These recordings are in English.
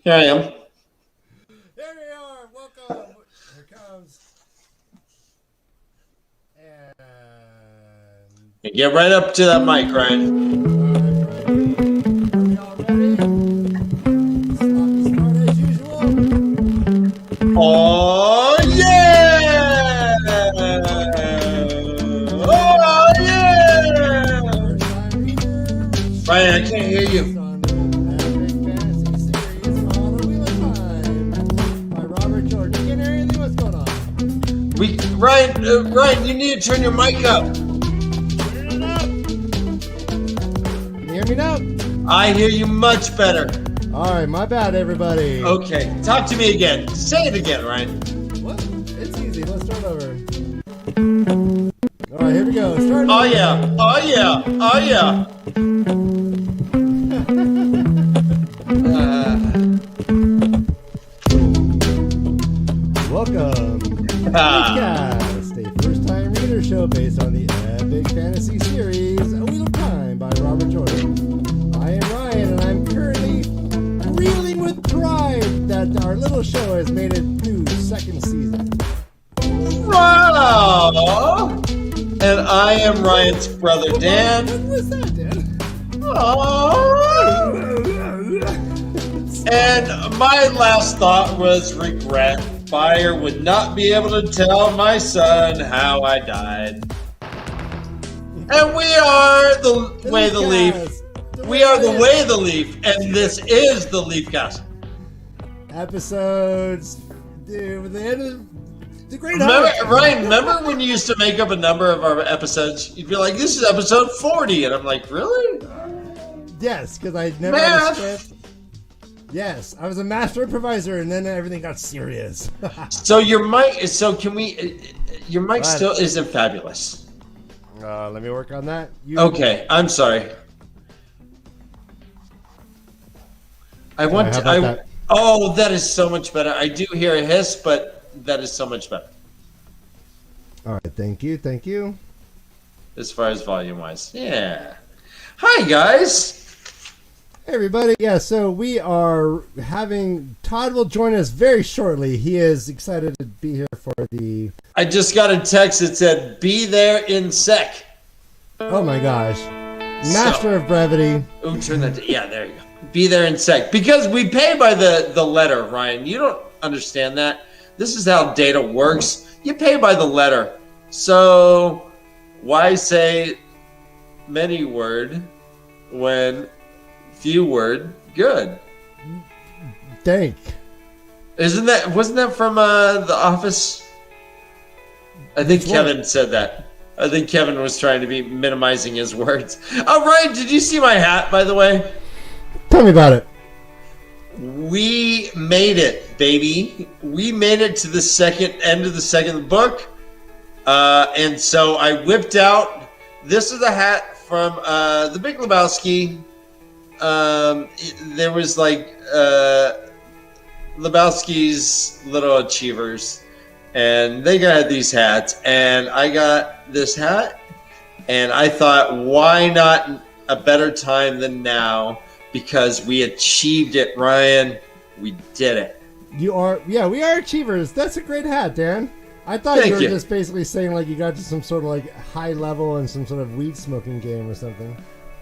Here I am. There we are. Welcome. Here comes. And Get right up to that mic, Ryan. are we all ready? Sloppy start as usual. Oh yeah! Oh yeah! First time readers. Ryan, I can't hear you. On the epic fantasy series called The Wheel of Time by Robert George. You can't hear anything? What's going on? Ryan, you need to turn your mic up. Turn it up. Can you hear me now? I hear you much better. All right, my bad, everybody. Okay, talk to me again. Say it again, Ryan. What? It's easy. Let's start over. All right, here we go. Start Oh over. yeah! Oh yeah! Oh yeah! Welcome to LeafCast, a first-time reader show based on the epic fantasy series A Wheel of Time by Robert George. I am Ryan, and I'm currently reeling with pride that our little show has made it through second season. Wow! And I am Ryan's brother, Dan. What was that, Dan? Oh. And my last thought was regret. Fire would not be able to tell my son how I died. And we are the way the leaf. We are the way the leaf, and this is the LeafCast. Episodes, dude, the end of the great. Ryan, remember when you used to make up a number of our episodes? You'd be like, "This is episode 40," and I'm like, "Really?" Yes, because I never had a script. Yes, I was a master improviser, and then everything got serious. So your mic. So can we? Your mic still isn't fabulous. Let me work on that. Okay, I'm sorry. Oh, that is so much better. I do hear a hiss, but that is so much better. All right, thank you. As far as volume wise, yeah. Hi guys. Hey everybody, yeah. So we are having Todd will join us very shortly. He is excited to be here for the. I just got a text that said, "Be there in sec." Oh my gosh, master of brevity. Oh, turn that. Yeah, there you go. Be there in sec, because we pay by the letter, Ryan. You don't understand that. This is how data works. You pay by the letter. So why say many word when few word good? Wasn't that from The Office? I think Kevin said that. I think Kevin was trying to be minimizing his words. Oh, Ryan, did you see my hat, by the way? Tell me about it. We made it, baby. We made it to the end of the second book. And so I whipped out, this is a hat from The Big Lebowski. There was like Lebowski's Little Achievers, and they got these hats, and I got this hat, and I thought, why not a better time than now? Because we achieved it, Ryan. We did it. We are achievers. That's a great hat, Dan. I thought you were just basically saying like you got to some sort of like high level in some sort of weed smoking game or something.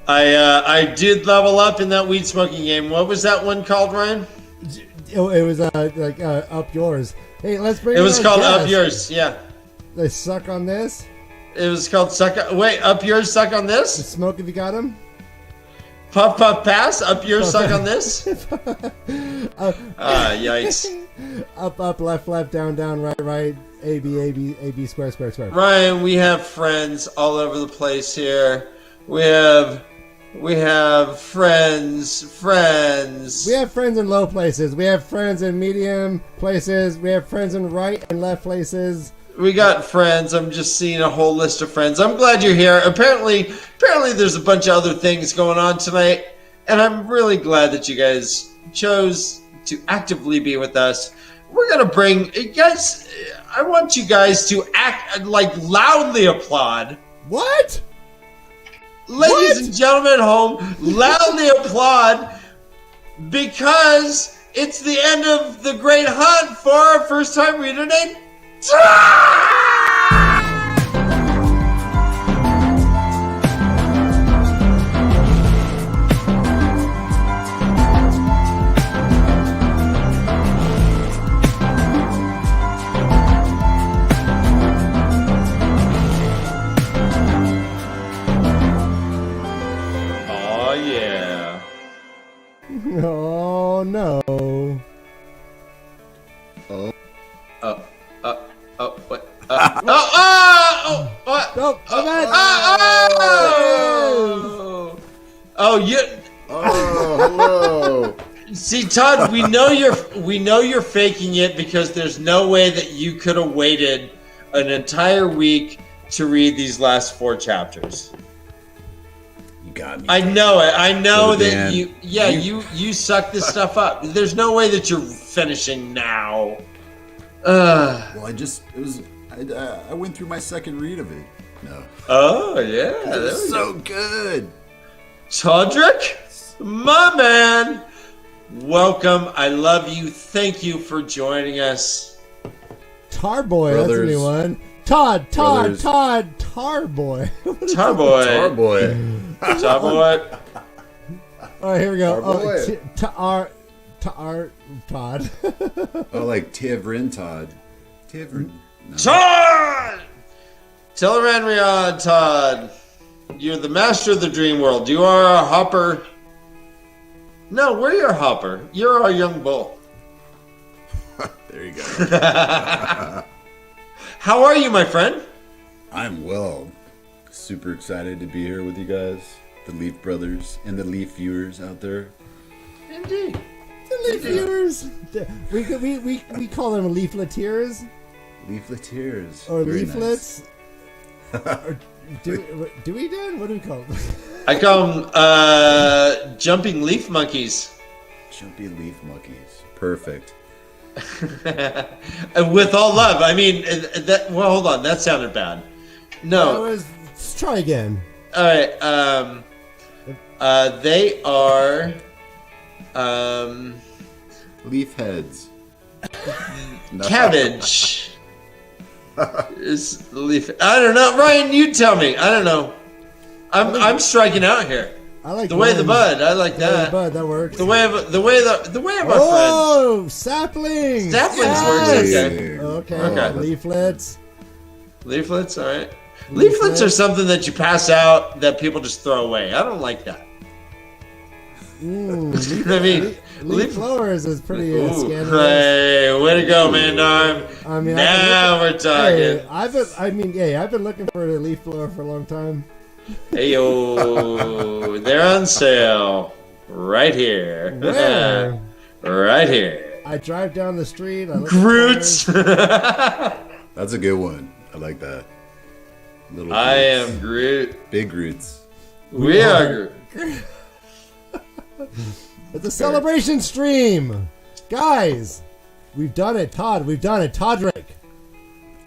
I did level up in that weed smoking game. What was that one called, Ryan? It was Up Yours. Hey, let's bring. It was called Up Yours. Yeah. They suck on this. It was called Up Yours, suck on this. Smoke if you got him. Puff puff pass. Up yours, suck on this. Yikes. Up left down right A B square. Ryan, we have friends all over the place here. We have friends. We have friends in low places. We have friends in medium places. We have friends in right and left places. We got friends. I'm just seeing a whole list of friends. I'm glad you're here. Apparently there's a bunch of other things going on tonight, and I'm really glad that you guys chose to actively be with us. We're gonna bring guys. I want you guys to loudly applaud. What? Ladies and gentlemen at home, loudly applaud, because it's the end of the Great Hunt for our first time reader named Oh yeah. Oh no. What? What? Nope. Oh, you. Oh, hello. See, Todd, we know you're faking it because there's no way that you could have waited an entire week to read these last 4 chapters. You got me. I know it. I know that Dan, you suck this stuff up. There's no way that you're finishing now. Well, I went through my second read of it. No. Oh yeah, It there was we so go. good. Todrick, my man, welcome. I love you. Thank you for joining us. Tarboy, that's a Brothers. new one. Todd, Brothers. Tarboy. Tarboy. Tarboy. Tarboy. All right, here we go. Tarboy. Todd. Oh, like TAVERN Todd. TAVERN. No. Todd! Teleran Todd. You're the master of the dream world. You are a hopper. No, we're your hopper. You're our young bull. There you go. How are you, my friend? I'm well. Super excited to be here with you guys, the Leaf brothers and the Leaf viewers out there. Indeed. The leaf viewers. We call them leafleteers Leafleteers. or Very leaflets. Or do we, Dan? What do we call them? I call them jumping leaf monkeys. Nice. Jumpy leaf monkeys. Perfect. With all love. I mean, well, hold on. That sounded bad. No. Let's try again. All right. They are. Leaf heads. No. Cabbage. Is the leaf? I don't know, Ryan. You tell me. I don't know. I'm striking out here. I like The way of the ones. bud. I like The way of the that. bud, that works. The way of our friends. Oh, saplings. Saplings works, okay. Okay. Leaflets. Leaflets. All right. Leaflets are something that you pass out that people just throw away. I don't like that. I mean, leaf blowers is pretty Ooh, scandalous. hey, way to go, man, Darm. I mean, Now we're talking. Hey, I've been looking for a leaf blower for a long time. Hey, yo, they're on sale right here. Where? Right here. I drive down the street. I look at Groots. cars. That's a good one. I like that. Little I Groots. am Groot. Big roots. We are Groot. It's a celebration stream, guys. We've done it, Todd. We've done it, Todrick.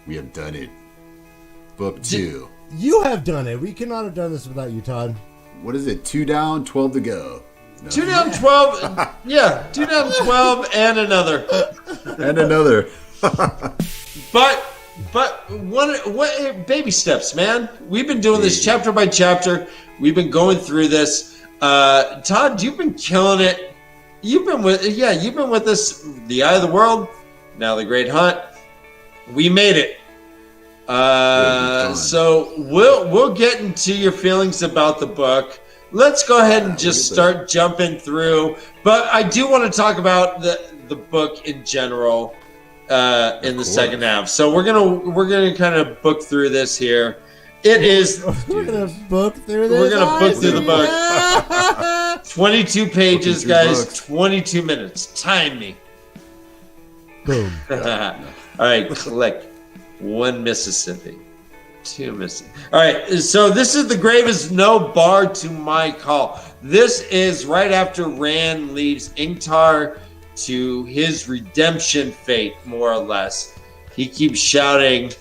We have done it. Book 2. You have done it. We cannot have done this without you, Todd. What is it? 2 down, 12 to go. No. 2 down, 12. Yeah, 2 down, 12, and another. And another. But what baby steps, man. We've been doing this chapter by chapter. We've been going through this. Todd, you've been killing it. You've been with us. The Eye of the World, now the Great Hunt. We made it. So we'll get into your feelings about the book. Let's go ahead and just start jumping through. But I do want to talk about the book in general in the second half. So we're gonna kind of book through this here. It is. We're gonna book through this. We're gonna book through the book. book. 22 pages, Booking through guys. books. 22 minutes. Time me. Boom. All right, click. 1 Mississippi. 2 Mississippi. All right, so this is The Grave is no bar to my call. This is right after Rand leaves Ingtar to his redemption fate, more or less. He keeps shouting,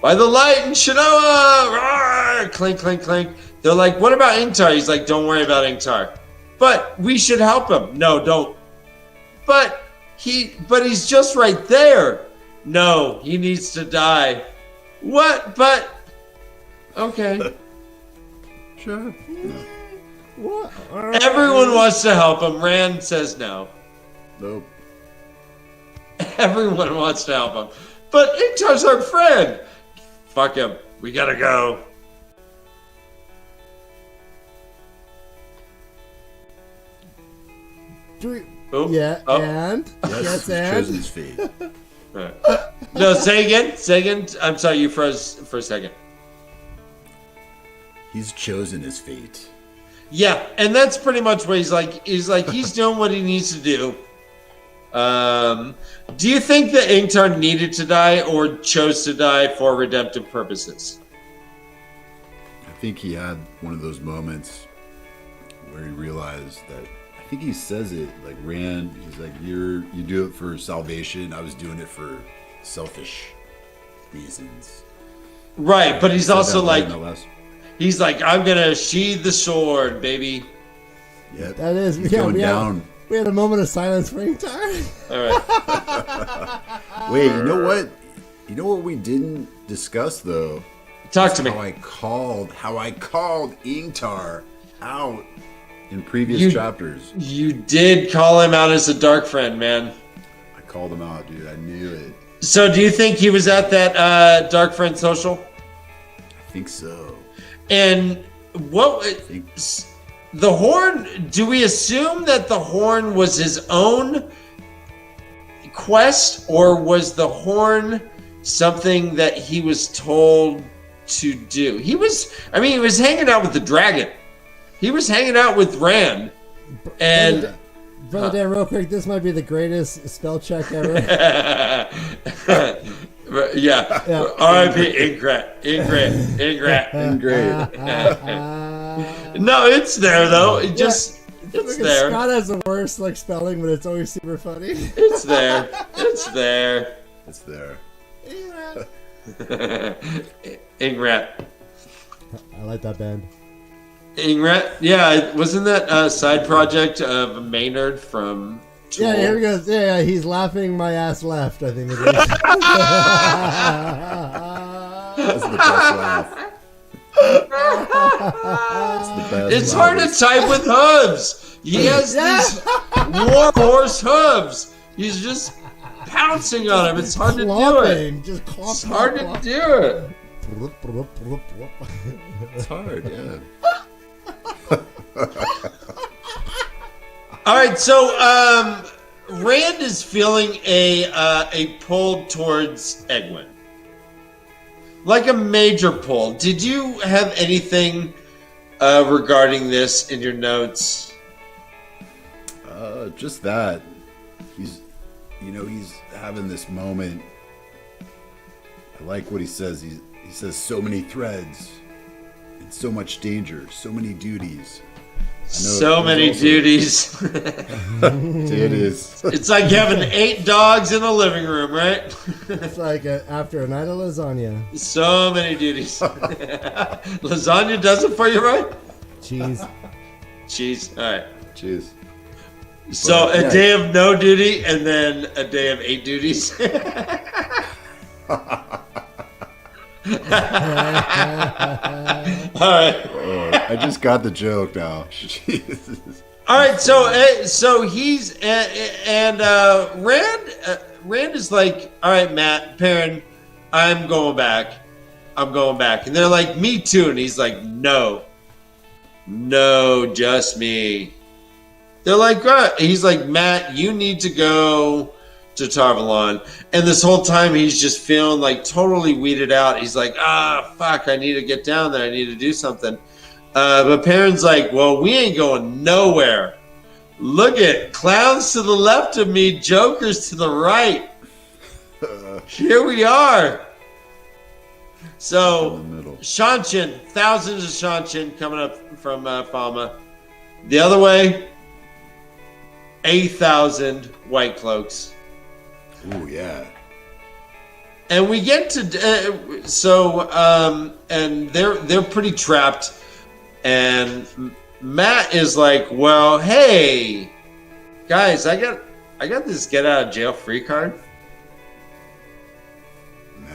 "By the light in Shinoa!" Roar! Clink, clink, clink. They're like, "What about Ingtar?" He's like, "Don't worry about Ingtar. But we should help him. No, don't. But he's just right there. No, he needs to die. What? But okay. Sure. What? Everyone wants to help him. Rand says no. Nope. Everyone wants to help him. But Ingtar's our friend. Fuck him. We gotta go. Do we, Oh, yeah, oh. and? Yes, Yes, and? chosen his fate. No, say again. Say again. I'm sorry, you froze for a second. He's chosen his fate. Yeah, and that's pretty much what he's like. He's doing what he needs to do. Do you think that Ingtar needed to die or chose to die for redemptive purposes? I think he had one of those moments where he realized that. I think he says it like Rand. He's like, you do it for salvation. I was doing it for selfish reasons. Right, but he's Said also that like, in the last- he's like, I'm gonna sheathe the sword, baby. Yep. That is, He's yeah, going we down. we had a moment of silence for Ingtar. All right, Wait, you know what? You know what we didn't discuss though? talk to me. How I called Ingtar out in previous chapters. You did call him out as a dark friend, man. I called him out, dude. I knew it. So, do you think he was at that dark friend social? I think so. And what the horn? Do we assume that the horn was his own quest, or was the horn something that he was told to do? He was hanging out with the dragon. He was hanging out with Rand, and Brother Dan, real quick, this might be the greatest spell check ever. yeah. R.I.P. Ingrat. No, it's there though. It's there. Scott has the worst like spelling, but it's always super funny. It's there. It's there. It's there. Ingrat. I like that band. Ingrat. Yeah, wasn't that a side project of Maynard from Tool? Yeah, here he goes. Yeah, he's laughing my ass left, I think it is. That's the best laugh. That's the best. It's hard to type with hooves. He has these war horse hooves. He's just pouncing on him. It's hard to do it. Just It's hard to do it. It's hard, yeah. All right, so Rand is feeling a pull towards Egwin, like a major pull. Did you have anything regarding this in your notes? Just that. He's having this moment. I like what he says. He says so many threads and so much danger, so many duties. So many duties. It is. It's like having 8 dogs in a living room, right? It's like after a night of lasagna. So many duties. Lasagna does it for you, right? Cheese. Cheese. All right. Cheers. So But, a yeah. day of no duty and then a day of 8 duties. All right. I just got the joke now. Jesus. All right. So he's and Rand is like, all right, Matt, Perrin, I'm going back. And they're like, me too. And he's like, no, just me. They're like, he's like, Matt, you need to go to Tarvalon. And this whole time he's just feeling like totally weeded out. He's like, fuck, I need to get down there. I need to do something. But Perrin's like, well, we ain't going nowhere. Look at clowns to the left of me, jokers to the right. Here we are. So, In the middle. Shanshin, thousands of Shanshin coming up from Falma. The other way, 8,000 white cloaks. Ooh, yeah. And we get to and they're pretty trapped, and Matt is like, well, hey, guys, I got this get out of jail free card.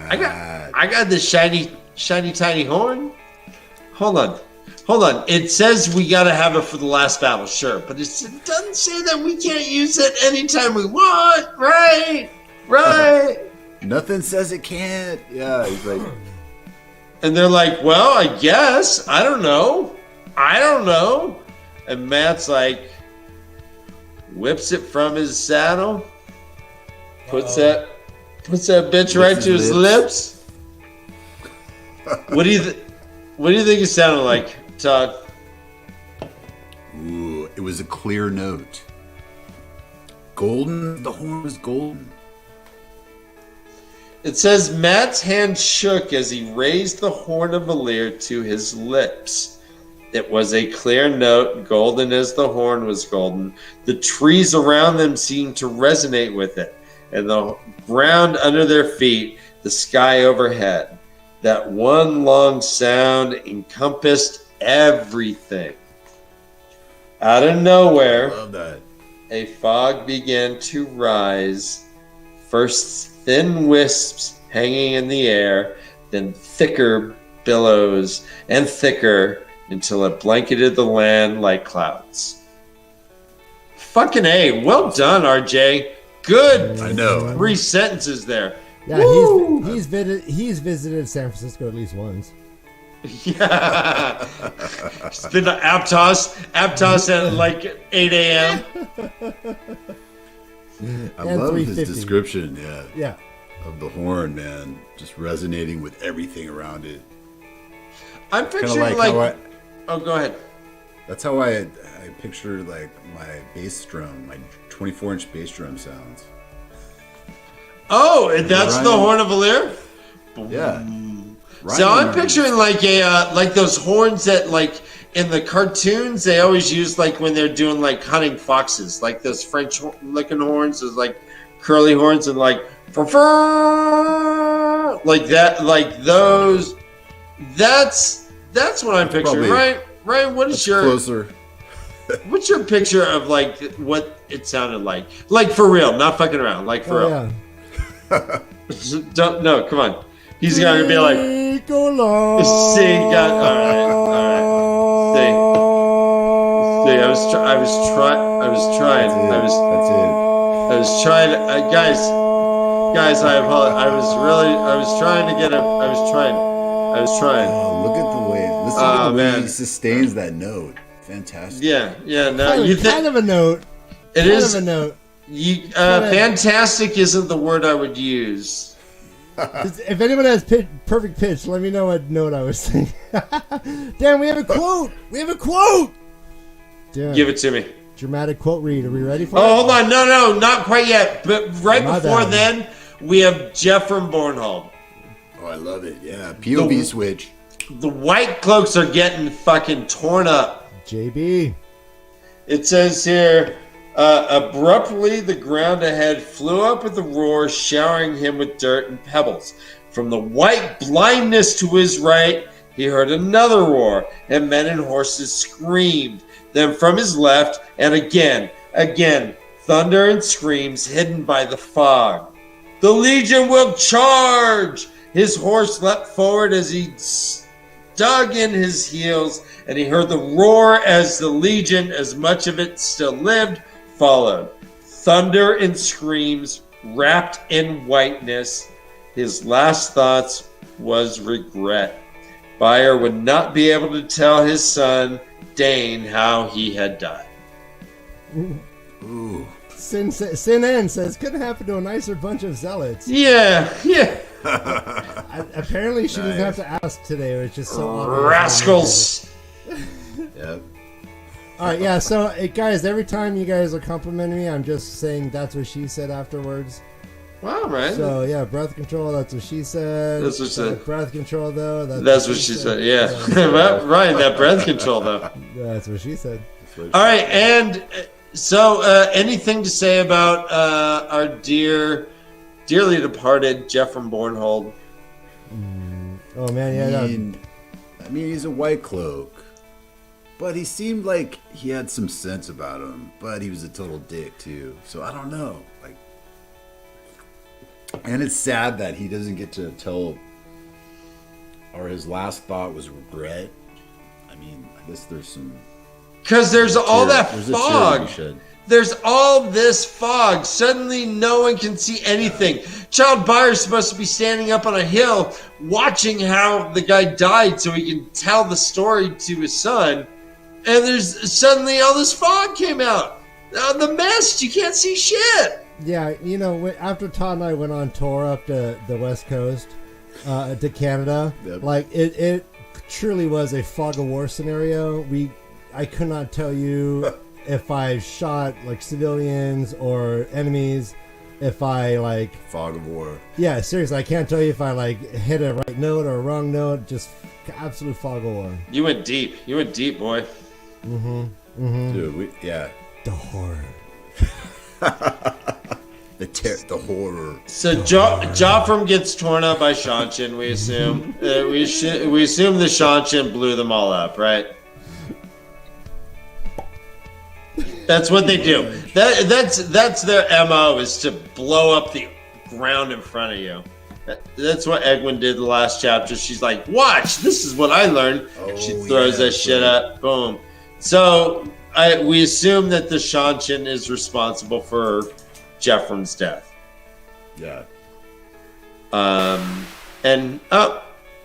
I got this shiny tiny horn. Hold on. It says we gotta have it for the last battle, sure, but it doesn't say that we can't use it anytime we want, right? Nothing says it can't. Yeah, he's like, And they're like, well, I guess. I don't know. And Matt's like, whips it from his saddle, puts that bitch right to his lips. What do you think it sounded like, Todd? ooh, it was a clear note. Golden? The horn was golden. It says Matt's hand shook as he raised the horn of Valir to his lips. It was a clear note, golden as the horn was golden. The trees around them seemed to resonate with it, and the ground under their feet, the sky overhead. That one long sound encompassed everything. Out of nowhere, I love that. a fog began to rise. First thin wisps hanging in the air, then thicker billows and thicker until it blanketed the land like clouds. Fucking A. Well done, RJ. Good. I know. 3 sentences there. Yeah, Woo! he's visited San Francisco at least once. Yeah. It's been to Aptos at like 8 a.m. I And love his 350. description, Yeah. of the horn, man. Just resonating with everything around it. I'm Kind of picturing like like... how Oh, go ahead. that's how I picture like my bass drum, my 24-inch bass drum sounds. Oh, and that's Ryan. the Horn of Valir? Yeah. So I'm Ryan- picturing like like those horns that like in the cartoons they always use like when they're doing like hunting foxes, like those French looking horns, those like curly horns and like like that, like those. That's what I'm picturing, Probably. right? Ryan, That's closer. what's your picture of like what it sounded like? Like for real, not fucking around, like for real. Yeah. Don't, no, come on. He's gonna be like, Go long. see, got all right. See, I was trying. Guys, I apologize. I was trying to get him. I was trying. Oh, look at the way. Listen to the way he sustains that note. Fantastic. Yeah. No, you think Kind of a note. it Kind is? of a note. Fantastic isn't the word I would use. If anyone has perfect pitch, let me know what note I was saying. Damn, we have a quote. Damn. Give it to me. Dramatic quote read. Are we ready for it? Oh, hold on. No, not quite yet. But right My before bad. then, we have Jeff from Bornholm. Oh, I love it. Yeah. POV switch. The white cloaks are getting fucking torn up. JB. It says here, abruptly the ground ahead flew up with a roar, showering him with dirt and pebbles. From the white blindness to his right, he heard another roar, and men and horses screamed. Then from his left, and again, thunder and screams hidden by the fog. The Legion will charge! His horse leapt forward as he dug in his heels, and he heard the roar as the Legion, as much of it still lived, followed. Thunder and screams wrapped in whiteness. His last thoughts was regret. Bayer would not be able to tell his son, Dane, how he had died. Ooh. Sin N says, couldn't happen to a nicer bunch of zealots. Yeah. Apparently she doesn't have to ask today, or it's just so obvious. Rascals. Yep. Alright, yeah, so guys, every time you guys are complimenting me, I'm just saying that's what she said afterwards. Wow, man. So yeah, breath control, that's what she said. That's what she said. Breath control though, That's what she said. Yeah. Well, Ryan, that breath control, though. That's what she said. All right, and so anything to say about our dearly departed Jeff from Bornhold? Oh man, yeah. I mean, he's a white cloak. But he seemed like he had some sense about him, but he was a total dick too. So I don't know. Like, and it's sad that he doesn't get to tell, or his last thought was regret. I mean, I guess there's some. Because there's all that there's fog. There's all this fog. Suddenly no one can see anything. Child Byer's supposed to be standing up on a hill watching how the guy died so he can tell the story to his son. And there's suddenly all this fog came out. The mist, you can't see shit. Yeah, you know, after Todd and I went on tour up to the West Coast, to Canada, Yep. like it truly was a fog of war scenario. I could not tell you if I shot like civilians or enemies, if I like Fog of war. Yeah, seriously, I can't tell you if I like hit a right note or a wrong note. Just absolute fog of war. You went deep. You went deep, boy. Dude, The horror. the horror. So Joffrem gets torn up by Shanshin, we assume. We assume the Shanshin blew them all up, right? That's what they do. That's their MO, is to blow up the ground in front of you. That's what Egwene did the last chapter. She's like, watch, this is what I learned. She throws that shit up. Boom. So we assume that the Shanshin is responsible for Jeffrem's death. Yeah. And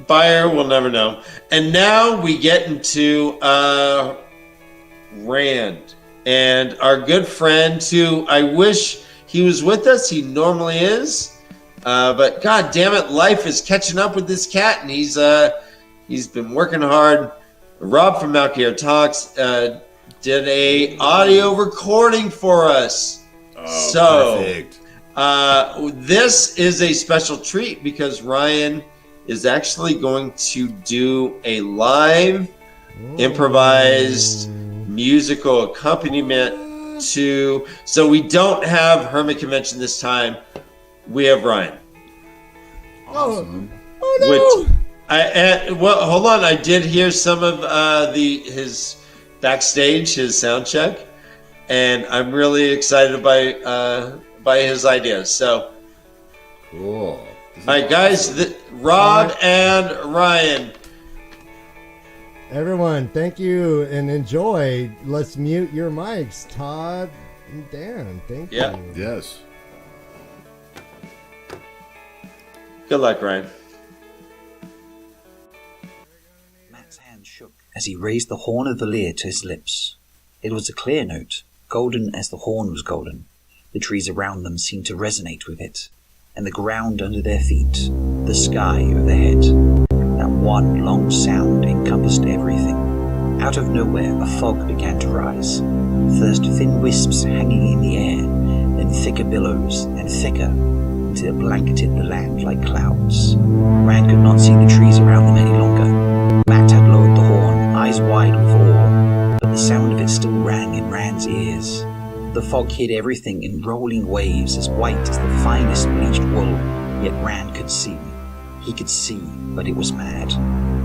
Buyer, we'll never know. And now we get into Rand. And our good friend, who I wish he was with us. He normally is. But god damn it, life is catching up with this cat, and he's been working hard. Rob from Malkier Talks did a audio recording for us. Oh, so perfect. This is a special treat because Ryan is actually going to do a live improvised musical accompaniment to. So we don't have Hermit Convention this time. We have Ryan. Awesome. Oh no! Well, hold on. I did hear some of his backstage, his sound check, and I'm really excited by his ideas. So, Cool. all right, guys, Rob and Ryan. Everyone, thank you and enjoy. Let's mute your mics, Todd and Dan. Thank you. Yes. Good luck, Ryan. Matt's hand shook as he raised the horn of Valir to his lips. It was a clear note, golden as the horn was golden. The trees around them seemed to resonate with it, and the ground under their feet, the sky overhead. That one long sound encompassed everything. Out of nowhere, a fog began to rise. First thin wisps hanging in the air, then thicker billows, and thicker, until it blanketed the land like clouds. Rand could not see the trees around them any longer. Matt had lowered the horn, eyes wide with awe, but the sound of it still rang in Rand's ears. The fog hid everything in rolling waves as white as the finest bleached wool, yet Rand could see. He could see, but it was mad.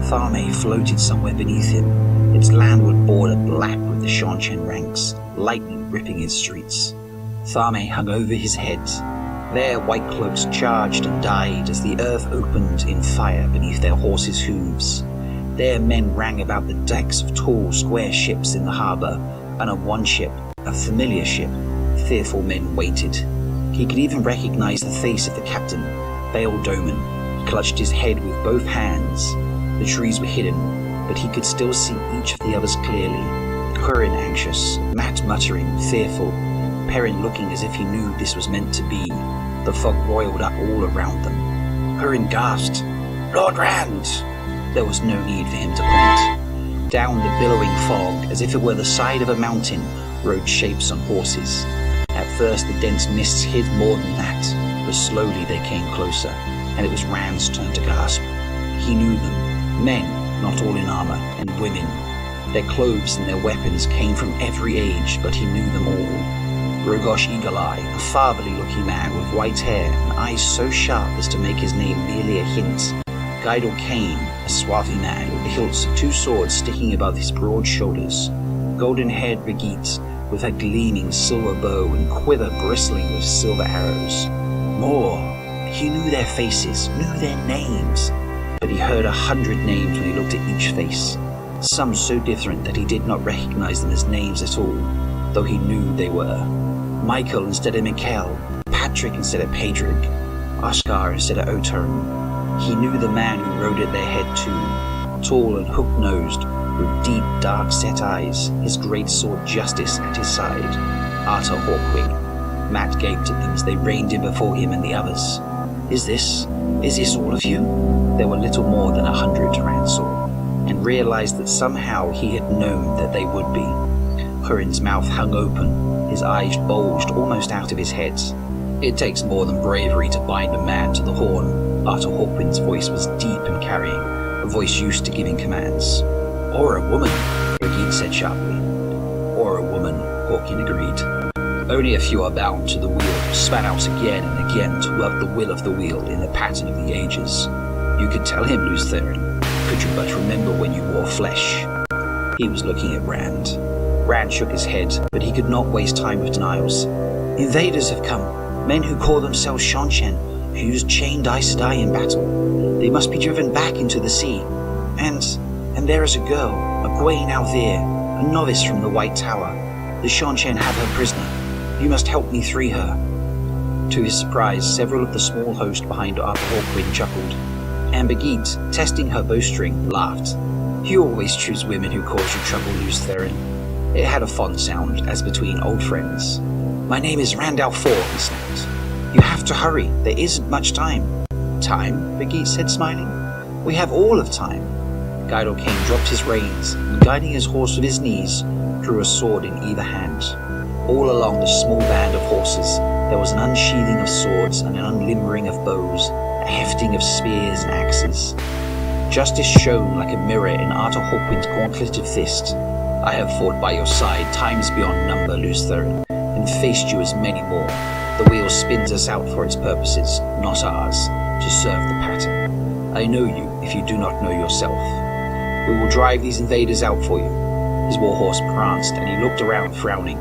Tharme floated somewhere beneath him, its landward border black with the Shanshin ranks, lightning ripping its streets. Tharme hung over his head. There white cloaks charged and died as the earth opened in fire beneath their horses' hooves. There men rang about the decks of tall square ships in the harbour, and on one ship, a familiar ship, fearful men waited. He could even recognise the face of the captain, Baal Doman. He clutched his head with both hands. The trees were hidden, but he could still see each of the others clearly. Curran anxious, Matt muttering, fearful, Perrin looking as if he knew this was meant to be. The fog roiled up all around them. Curran gasped, "Lord Rand!" There was no need for him to point. Down the billowing fog, as if it were the side of a mountain, rode shapes on horses. At first the dense mists hid more than that, but slowly they came closer, and it was Rand's turn to gasp. He knew them. Men, not all in armor, and women. Their clothes and their weapons came from every age, but he knew them all. Rogosh Eagle-Eye, a fatherly-looking man with white hair and eyes so sharp as to make his name merely a hint. Guidal Kane, a swarthy man with the hilts of 2 swords sticking above his broad shoulders, golden-haired Brigitte with her gleaming silver bow and quiver bristling with silver arrows. More, he knew their faces, knew their names, but he heard 100 names when he looked at each face, some so different that he did not recognize them as names at all, though he knew they were. Michael instead of Mikkel, Patrick instead of Pedrick, Oscar instead of Otern. He knew the man who rode at their head too, tall and hook-nosed, with deep, dark-set eyes, his great sword Justice at his side. Arthur Hawkwing. Matt gaped at them as they reined in before him and the others. Is this all of you? There were little more than 100, Rand saw, and realized that somehow he had known that they would be. Corin's mouth hung open, his eyes bulged almost out of his head. It takes more than bravery to bind a man to the horn. Arthur Hawkwing's voice was deep and carrying, a voice used to giving commands. Or a woman, Brigitte said sharply. Or a woman, Hawking agreed. Only a few are bound to the wheel, span out again and again to work the will of the wheel in the pattern of the ages. You could tell him, Lutheran, could you but remember when you wore flesh. He was looking at Rand. Rand shook his head, but he could not waste time with denials. Invaders have come, men who call themselves Shanshan, who use chained Aes Sedai in battle. They must be driven back into the sea. And there is a girl, Egwene out there, a novice from the White Tower. The Shanshan have her prisoner. You must help me free her. To his surprise, several of the small host behind Arthur Hawkwing chuckled, and Brigitte, testing her bowstring, laughed. You always choose women who cause you trouble, Lutheran. It had a fond sound, as between old friends. My name is Randall Four, he snapped. You have to hurry, there isn't much time. Time? Brigitte said, smiling. We have all of time. Guidal Kane dropped his reins, and guiding his horse with his knees, drew a sword in either hand. All along the small band of horses, there was an unsheathing of swords and an unlimbering of bows, a hefting of spears and axes. Justice shone like a mirror in Arthur Hawkwing's gauntleted fist. I have fought by your side times beyond number, Lutheran, and faced you as many more. The wheel spins us out for its purposes, not ours, to serve the pattern. I know you if you do not know yourself. We will drive these invaders out for you. His warhorse pranced, and he looked around, frowning.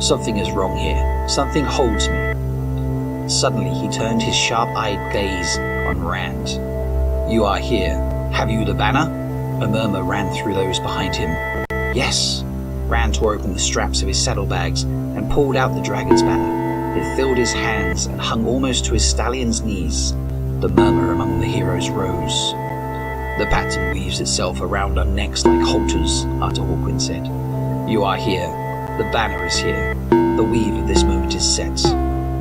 Something is wrong here. Something holds me. Suddenly he turned his sharp-eyed gaze on Rand. You are here. Have you the banner? A murmur ran through those behind him. Yes. Rand tore open the straps of his saddlebags and pulled out the dragon's banner. It filled his hands and hung almost to his stallion's knees. The murmur among the heroes rose. The pattern weaves itself around our necks like halters, Arthur Hawkwing said. You are here. The banner is here. The weave of this moment is set.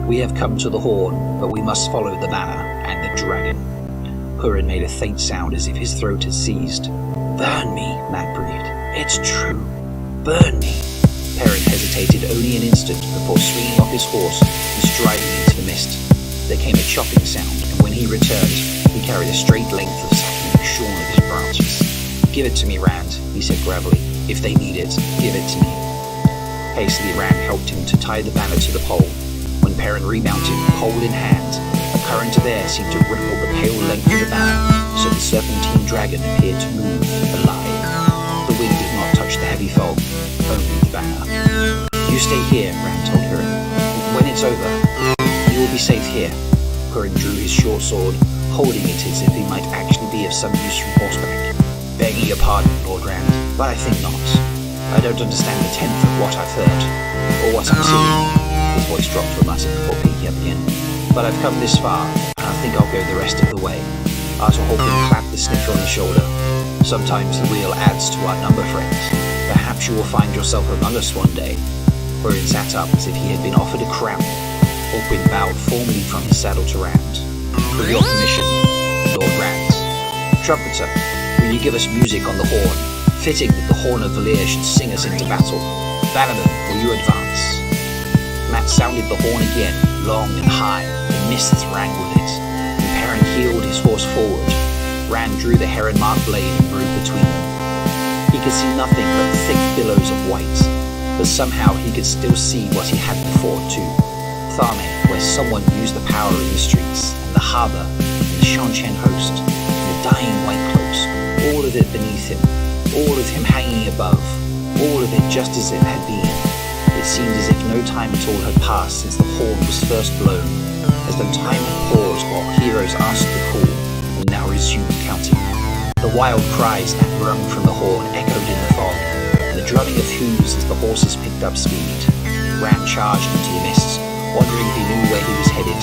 We have come to the horn, but we must follow the banner and the dragon. Curran made a faint sound as if his throat had seized. Burn me, Matt breathed. It's true. Burn me. Perrin hesitated only an instant before swinging off his horse and striding into the mist. There came a chopping sound, and when he returned, he carried a straight length of sapling shorn of his branches. Give it to me, Rand, he said gravely. If they need it, give it to me. Hastily, Rand helped him to tie the banner to the pole. When Perrin remounted, pole in hand, a current of air seemed to ripple the pale length of the banner, so the serpentine dragon appeared to move, alive. The wind did not touch the heavy fog, only the banner. You stay here, Rand told Curran. When it's over, you will be safe here. Curran drew his short sword, holding it as if it might actually be of some use from horseback. Begging your pardon, Lord Rand, but I think not. I don't understand a tenth of what I've heard, or what I'm seeing. His voice dropped to a mutter before peeking at the inn. But I've come this far, and I think I'll go the rest of the way. Arthur Hawkwing clapped the sniffer on the shoulder. Sometimes the wheel adds to our number, friends. Perhaps you will find yourself among us one day. Corin sat up as if he had been offered a crown. Hawkwing bowed formally from his saddle to Rand. With your permission, Lord Rand. Trumpeter, will you give us music on the horn? Fitting that the horn of Valir should sing us into battle. Bannerman, will you advance? Matt sounded the horn again, long and high. The mists rang with it. And Perrin heeled his horse forward. Rand drew the heron-marked blade and rode between them. He could see nothing but thick billows of white, but somehow he could still see what he had before too. Tharme, where someone used the power in the streets, and the harbour, and the Shanshan host, and the dying white cloaks, all of it beneath him, all of him hanging above, all of it just as it had been. It seemed as if no time at all had passed since the horn was first blown, as though time had paused while heroes answered the call and now resumed counting. The wild cries that wrung from the horn echoed in the fog, and the drumming of hooves as the horses picked up speed. Rand charged into the mists, wondering if he knew where he was headed.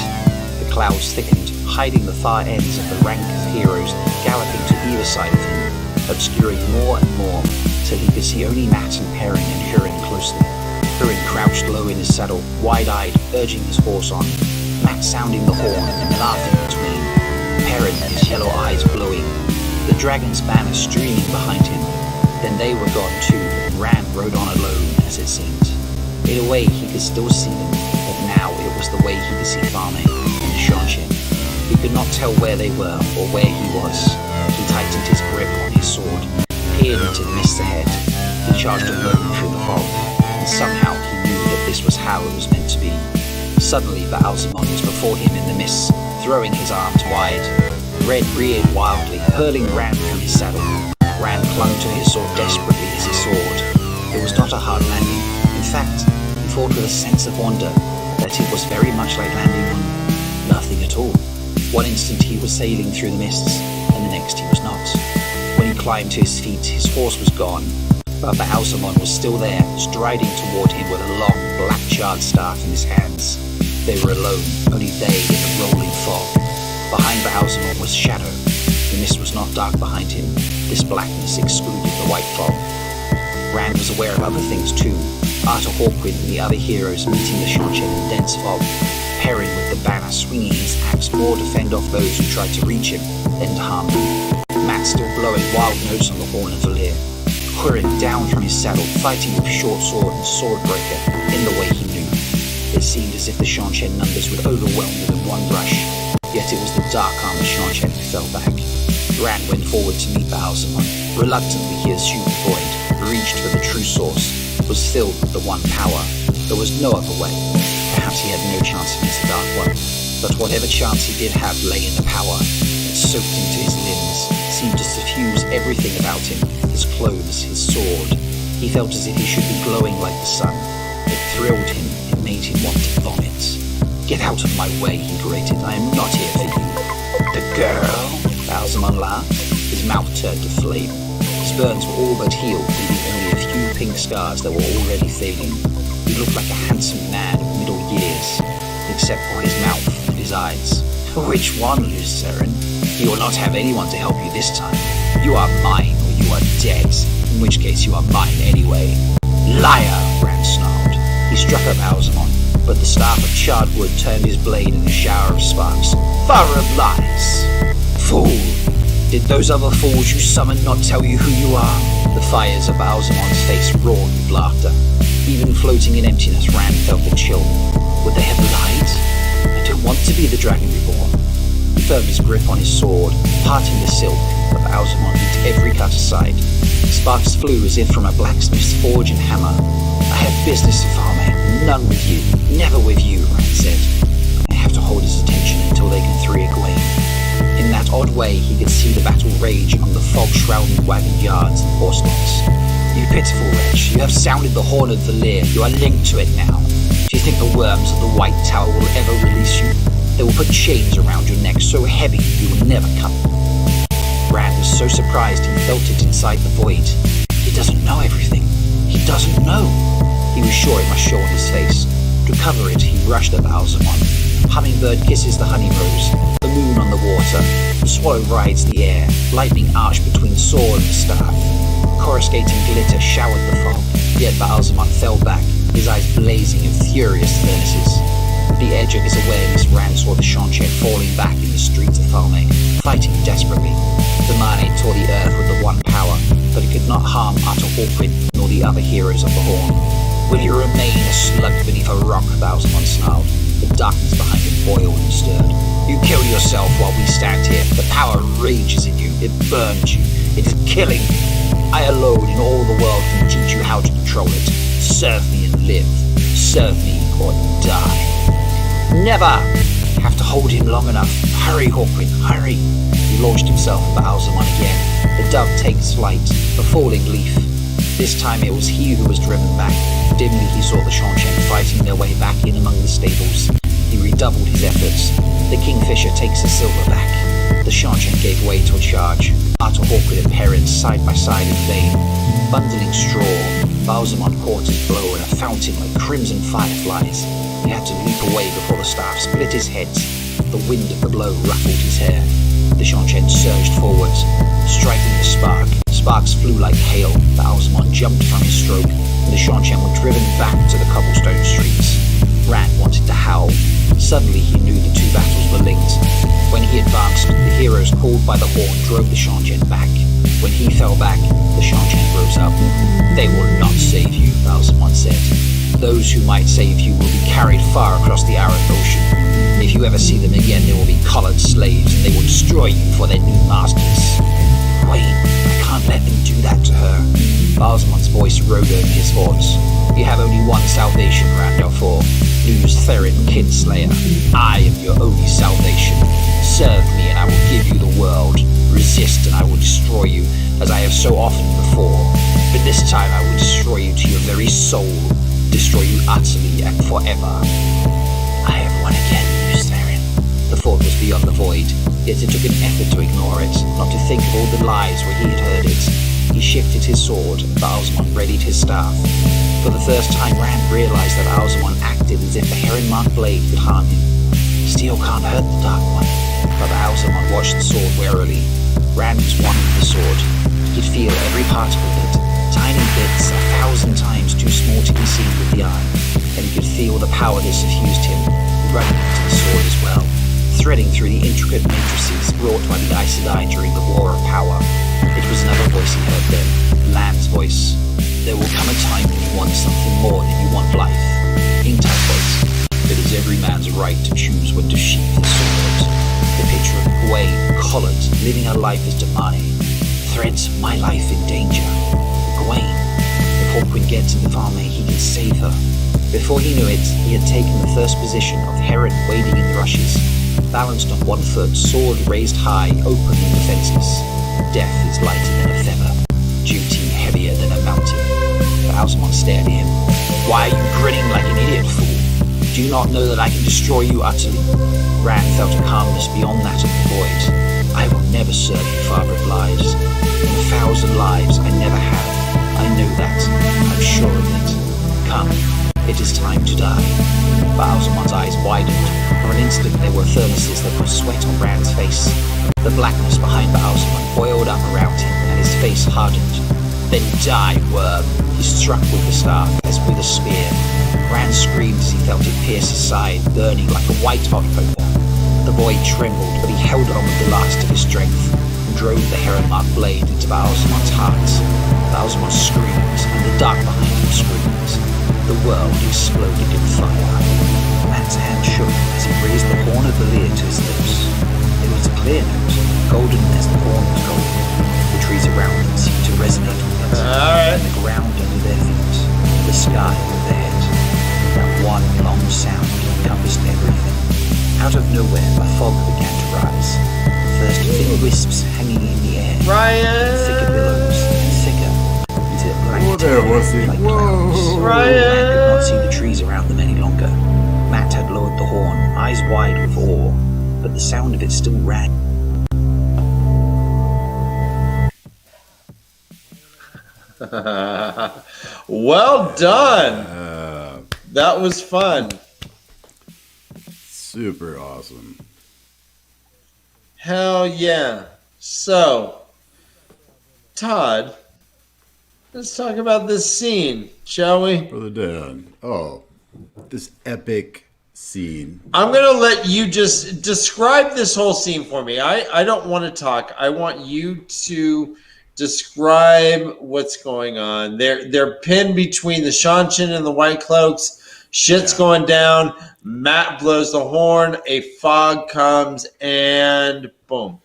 The clouds thickened, hiding the far ends of the rank of heroes galloping to either side of him, obscuring more and more, till he could see only Matt and Perrin and Hurin closely. Hurin crouched low in his saddle, wide-eyed, urging his horse on. Matt sounding the horn and laughing between. Perrin, his yellow eyes glowing. The dragon's banner streaming behind him. Then they were gone too, and Rand rode on alone, as it seemed. In a way, he could still see them, but now it was the way he could see Farming and Shanshin. He could not tell where they were or where he was. He tightened his grip on his sword, peered into the mist ahead. He charged alone through the fog, and somehow he knew that this was how it was meant to be. Suddenly, Baalzamon was before him in the mists, throwing his arms wide. Red reared wildly, hurling Rand from his saddle. Rand clung to his sword desperately as he soared. It was not a hard landing. In fact, he thought with a sense of wonder that it was very much like landing on nothing at all. One instant he was sailing through the mists, and the next he was not. When he climbed to his feet, his horse was gone, but Baalzamon was still there, striding toward him with a long, black-charred staff in his hands. They were alone, only they in the rolling fog. Behind Baalzamon was shadow. The mist was not dark behind him. This blackness excluded the white fog. Rand was aware of other things too. Arthur Hawkwind and the other heroes meeting the Shanshin in dense fog. Perrin with the banner swinging his axe more to fend off those who tried to reach him than to harm him. Matt still blowing wild notes on the horn of Valir. Hurin down from his saddle, fighting with short sword and swordbreaker in the way he knew. It seemed as if the Shanshin numbers would overwhelm them in one rush. Yet it was the dark-armed Shanshin who fell back. Rand went forward to meet Baalzamon. Reluctantly he assumed the void, reached for the true source, was filled with the one power. There was no other way. Perhaps he had no chance against the Dark One, but whatever chance he did have lay in the power that soaked into his limbs, seemed to suffuse everything about him, his clothes, his sword. He felt as if he should be glowing like the sun. It thrilled him, it made him want to vomit. "Get out of my way," he grated. "I am not here for you." "The girl?" Baalzamon laughed. His mouth turned to flame. His burns were all but healed, leaving only a few pink scars that were already fading. He looked like a handsome man of middle years, except for his mouth and his eyes. "Which one, Luceren? You will not have anyone to help you this time. You are mine or you are dead, in which case you are mine anyway." "Liar!" Rand snarled. He struck at Baalzamon, but the staff of charred wood turned his blade in a shower of sparks. "Father of lies! Fool! Did those other fools you summoned not tell you who you are?" The fires of Baalzamon's face roared with laughter. Even floating in emptiness, Rand felt a chill. Would they have lied? I don't want to be the Dragon Reborn. He firmed his grip on his sword, parting the silk, but Baalzamon beat every cut aside. Sparks flew as if from a blacksmith's forge and hammer. "I have business to farm, none with you, never with you," Rand said. "I have to hold his attention until they can three Egwene." In that odd way, he could see the battle rage among the fog-shrouded wagon yards and horse locks. "You pitiful wretch, you have sounded the horn of Valir. You are linked to it now. Do you think the worms of the White Tower will ever release you? They will put chains around your neck so heavy you will never come." Rand was so surprised he felt it inside the void. He doesn't know everything. He doesn't know. He was sure it must show on his face. To cover it, he rushed at Baalzamon. Hummingbird kisses the honey rose, the moon on the water. The swallow rides the air, lightning arched between sword and staff. Coruscating glitter showered the fog, yet Baalzamon fell back, his eyes blazing in furious furnaces. At the edge of his awareness, Rand saw the Shanshin falling back in the streets of Falme, fighting desperately. The Mane tore the earth with the one power, but it could not harm Arthur Hawkwind nor the other heroes of the Horn. "Will you remain a slug beneath a rock?" Baalzamon snarled. The darkness behind him boiled and stirred. "You kill yourself while we stand here. The power rages in you. It burns you. It is killing you. I alone in all the world can teach you how to control it. Serve me and live. Serve me or die." "Never!" "Have to hold him long enough. Hurry, Hawkwind, hurry." He launched himself at Baalzamon again. The dove takes flight, a falling leaf. This time it was he who was driven back. Dimly he saw the Shanshan fighting their way back in among the stables. He redoubled his efforts. The Kingfisher takes a silver back. The Shanshan gave way to a charge. Arthur Hawkwood and Perrin side by side in vain. Bundling straw, Baalzamon caught his blow in a fountain like crimson fireflies. He had to leap away before the staff split his head. The wind of the blow ruffled his hair. The Shanshan surged forwards, striking the spark. Sparks flew like hail. Baalzamon jumped from his stroke, and the Shanshan were driven back to the cobblestone streets. Rand wanted to howl. Suddenly he knew the two battles were linked. When he advanced, the heroes called by the horn drove the Shanshan back. When he fell back, the Shanshan rose up. They will not save you, Baalzamon said. Those who might save you will be carried far across the arid ocean. If you ever see them again, they will be collared slaves, and they will destroy you for their new masters. Wait, I can't let them do that to her. Baalzamon's voice rode over his thoughts. You have only one salvation, Randolph. Lose Theron Kinslayer. I am your only salvation. Serve me and I will give you the world. Resist and I will destroy you, as I have so often before. But this time I will destroy you to your very soul. Destroy you utterly and forever. I have won again, mused Theron. The thought was beyond the void, yet it took an effort to ignore it, not to think of all the lies where he had heard it. He shifted his sword, and Baalzamon readied his staff. For the first time, Rand realized that Baalzamon acted as if the heron-marked blade could harm him. Steel can't hurt the Dark One. But Baalzamon watched the sword warily. Rand was one with the sword. He could feel every particle of it, tiny bits 1,000 times too small to be seen with the eye, and he could feel the power that suffused him, running into the sword as well, threading through the intricate matrices wrought by the Aes Sedai during the War of Power. It was another voice he heard then, Land's voice. There will come a time when you want something more than you want life. Ingtai's voice. It is every man's right to choose when to sheath the sword. The picture of Gawain, collared, living her life as Damani, threads my life in danger. Gawain. If Hawkwind gets in the army, he can save her. Before he knew it, he had taken the first position of Heron wading in the rushes, balanced on one foot, sword raised high, open and defenseless. Death is lighter than a feather, duty heavier than a mountain. Baalzamon stared at him. Why are you grinning like an idiot, fool? Do you not know that I can destroy you utterly? Rand felt a calmness beyond that of the void. I will never serve you, father of lies. In 1,000 lives I never have. I know that. I'm sure of it. Come, it is time to die. Baalzamon's eyes widened. For an instant there were furnaces that put sweat on Rand's face. The blackness behind Baalzamon boiled up around him, and his face hardened. Then die, worm! He struck with the staff, as with a spear. Rand screamed as he felt it pierce his side, burning like a white-hot poker. The void trembled, but he held on with the last of his strength, and drove the heron-marked blade into Baalzamon's heart. Baalzamon screamed, and the dark behind him screamed. The world exploded in fire. Man's hand shook as he raised the horn of the lyre to his lips. It was a clear note, golden as the horn was golden. The trees around them seemed to resonate with it. And the ground under their feet, the sky overhead. That one long sound encompassed everything. Out of nowhere, a fog began to rise. First thin wisps hanging in the air, and thicker billows, and thicker, until it blanketed like clouds. Rand could not see the trees around them any longer. Matt had lowered the horn, eyes wide with awe, but the sound of it still rang. Well done. That was fun. Super awesome. Hell yeah. So, Todd, let's talk about this scene, shall we? Brother Dan. Oh, this epic scene. I'm going to let you just describe this whole scene for me. I don't want to talk. I want you to describe what's going on. They're pinned between the Shanshan and the White Cloaks. Shit's going down. Matt blows the horn. A fog comes, and boom.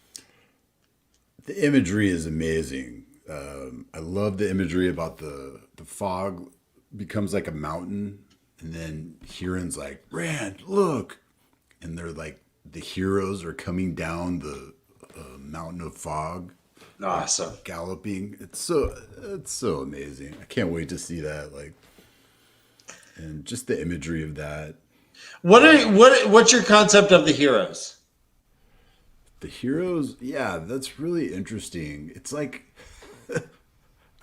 The imagery is amazing. I love the imagery about the fog becomes like a mountain, and then Huron's like, Rand, look. And they're like, the heroes are coming down a mountain of fog Awesome. galloping. It's so amazing. I can't wait to see that. Like, and just the imagery of that. What's your concept of the heroes? The heroes, yeah, that's really interesting. It's like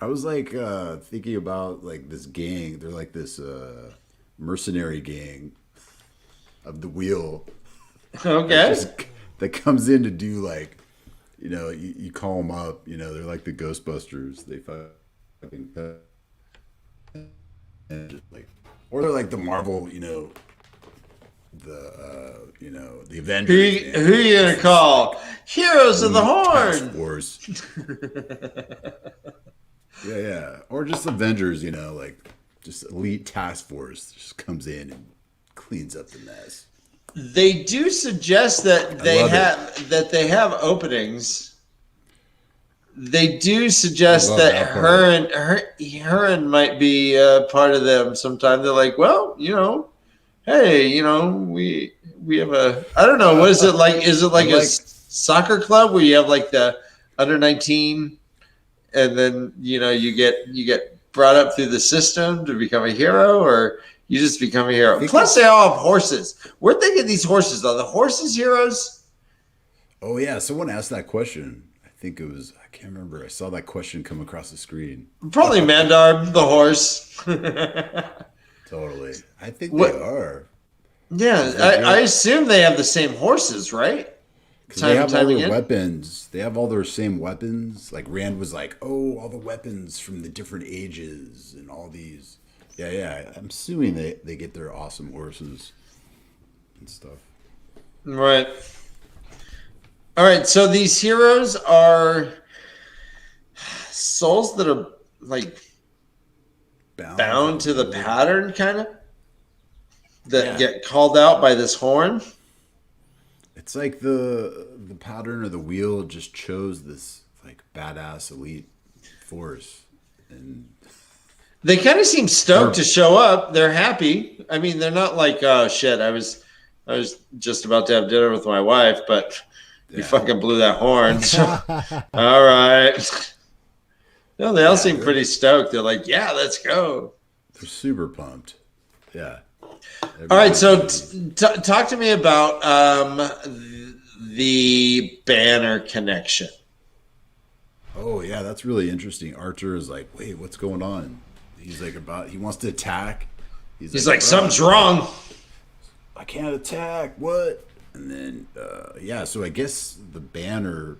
I was like thinking about like this gang. They're like this mercenary gang of the wheel. Okay. That comes in to do like, you know, you call them up. You know, they're like the Ghostbusters. They fucking and just like, or they're like the Marvel. You know, the Avengers. Who are you gonna call? Heroes of the Task Horn. Force. Yeah. Or just Avengers, you know, like just elite task force just comes in and cleans up the mess. They do suggest that they have openings. They do suggest that her might be part of them sometime. They're like, well, you know, hey, you know, we have I don't know, what is it like? Is it like a soccer club where you have like the under 19 and then, you know, you get brought up through the system to become a hero, or you just become a hero? Plus they all have horses. Where'd they get these horses? Are the horses heroes? Oh yeah, someone asked that question. I think it was, I can't remember. I saw that question come across the screen. Probably Mandar, the horse. Totally. I think they are. Yeah, I assume they have the same horses, right? Because they have all their weapons. They have all their same weapons. Like Rand was like, oh, all the weapons from the different ages and all these. Yeah. I'm assuming they get their awesome horses and stuff. Right. All right, so these heroes are souls that are like bound to the pattern, kind of, that get called out by this horn. It's like the pattern or the wheel just chose this like badass elite force, and they kind of seem stoked to show up. They're happy. I mean, they're not like, oh shit, I was just about to have dinner with my wife, but you fucking blew that horn. All right. No, they all seem pretty stoked. They're like, yeah, let's go. They're super pumped. Yeah. All right, so talk to me about the banner connection. Oh yeah, that's really interesting. Archer is like, wait, what's going on? He's like he wants to attack. He's like something's wrong. I can't attack. What? And then so I guess the banner,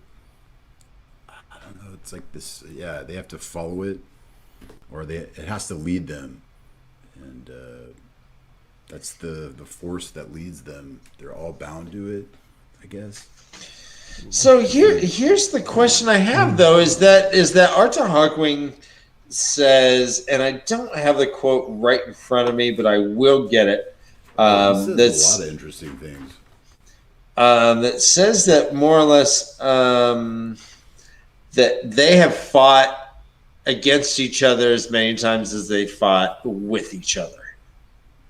I don't know, it's like this. Yeah, they have to follow it, or it has to lead them, and that's the force that leads them. They're all bound to it, I guess. So here's the question I have though: is that Arthur Hawkwing says, and I don't have the quote right in front of me, but I will get it. That's a lot of interesting things. That says that more or less that they have fought against each other as many times as they fought with each other.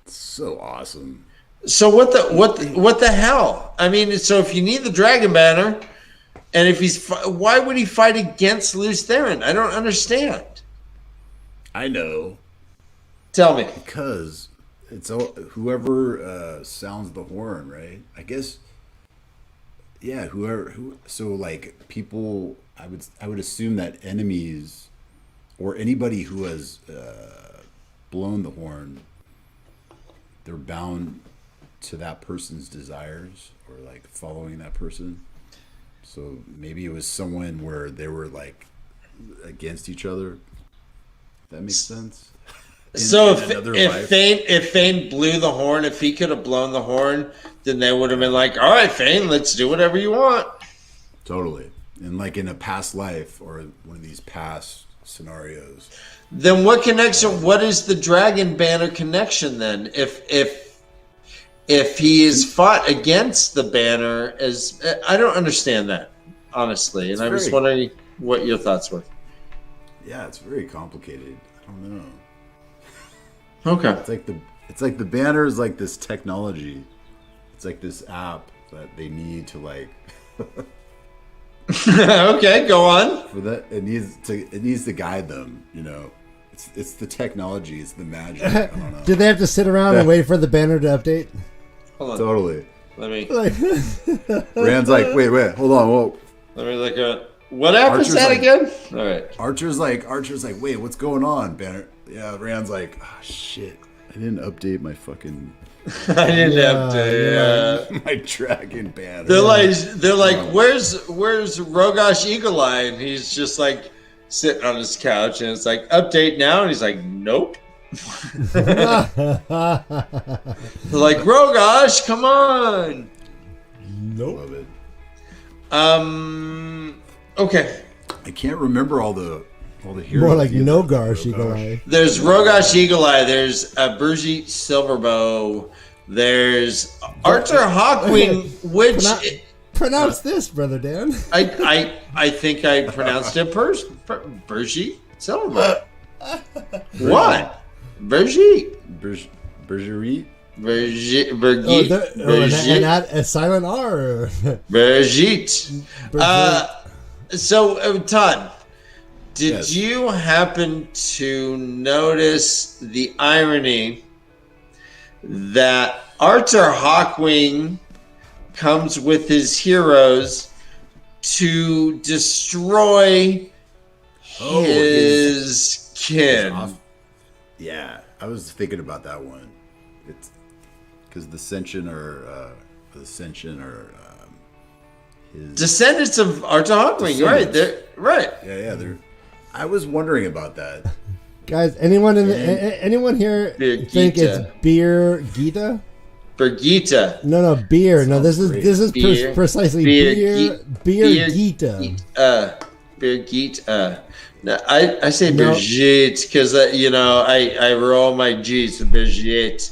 So awesome. So what the hell? I mean, so if you need the Dragon Banner, and if why would he fight against Lews Therin? I don't understand. I know. Tell me. Because it's whoever sounds the horn, right? I guess. Yeah, so like people, I would assume that enemies or anybody who has blown the horn, they're bound to that person's desires or like following that person. So maybe it was someone where they were like against each other. If that makes sense. If Fane blew the horn, if he could have blown the horn, then they would have been like, all right, Fane, let's do whatever you want. Totally. And like in a past life or one of these past scenarios. Then what connection, what is the Dragon Banner connection then? If he is fought against the banner, I don't understand that, honestly. And I was wondering what your thoughts were. Yeah, it's very complicated. I don't know. Okay. It's like the banner is like this technology. It's like this app that they need to like Okay, go on. For that, it needs to guide them. You know, it's the technology, it's the magic. I don't know. Did they have to sit around and wait for the banner to update? Hold on. Totally. Let me Rand's like, wait, hold on, whoa. let me look at what app is Archer's that like- again? All right. Archer's like, wait, what's going on, Banner? Yeah, Rand's like, oh shit, I didn't update my fucking I didn't have to. my dragon banner. They're like, where's Rogosh Eagle Eye? And he's just like sitting on his couch, and it's like, update now, and he's like, nope. They're like, Rogosh, come on. Nope. Love it. Okay. I can't remember all the heroes. More like either. Nogar, Oh, gosh. Shigalai. There's Rogosh Eagle Eye. There's Burji Silverbow. There's Archer Hawkwing, which Pronounce this, Brother Dan. I think I pronounced it Burji Silverbow. What? Burji? Bergerie? And add a silent R. Brigitte. So, Todd, did Yes. you happen to notice the irony that Archer Hawkwing comes with his heroes to destroy his kin? Yeah, I was thinking about that one. It's because the Ascension are his Descendants of Archer Hawkwing, right? They're right. They're. I was wondering about that. Guys, anyone anyone here Beer think Gita. it's Beer Gita? Birgitta. No, beer. No, this is Beer. precisely Beer beer Gita. Birgitta. No, I say No. Brigitte because I roll my G's to Brigitte.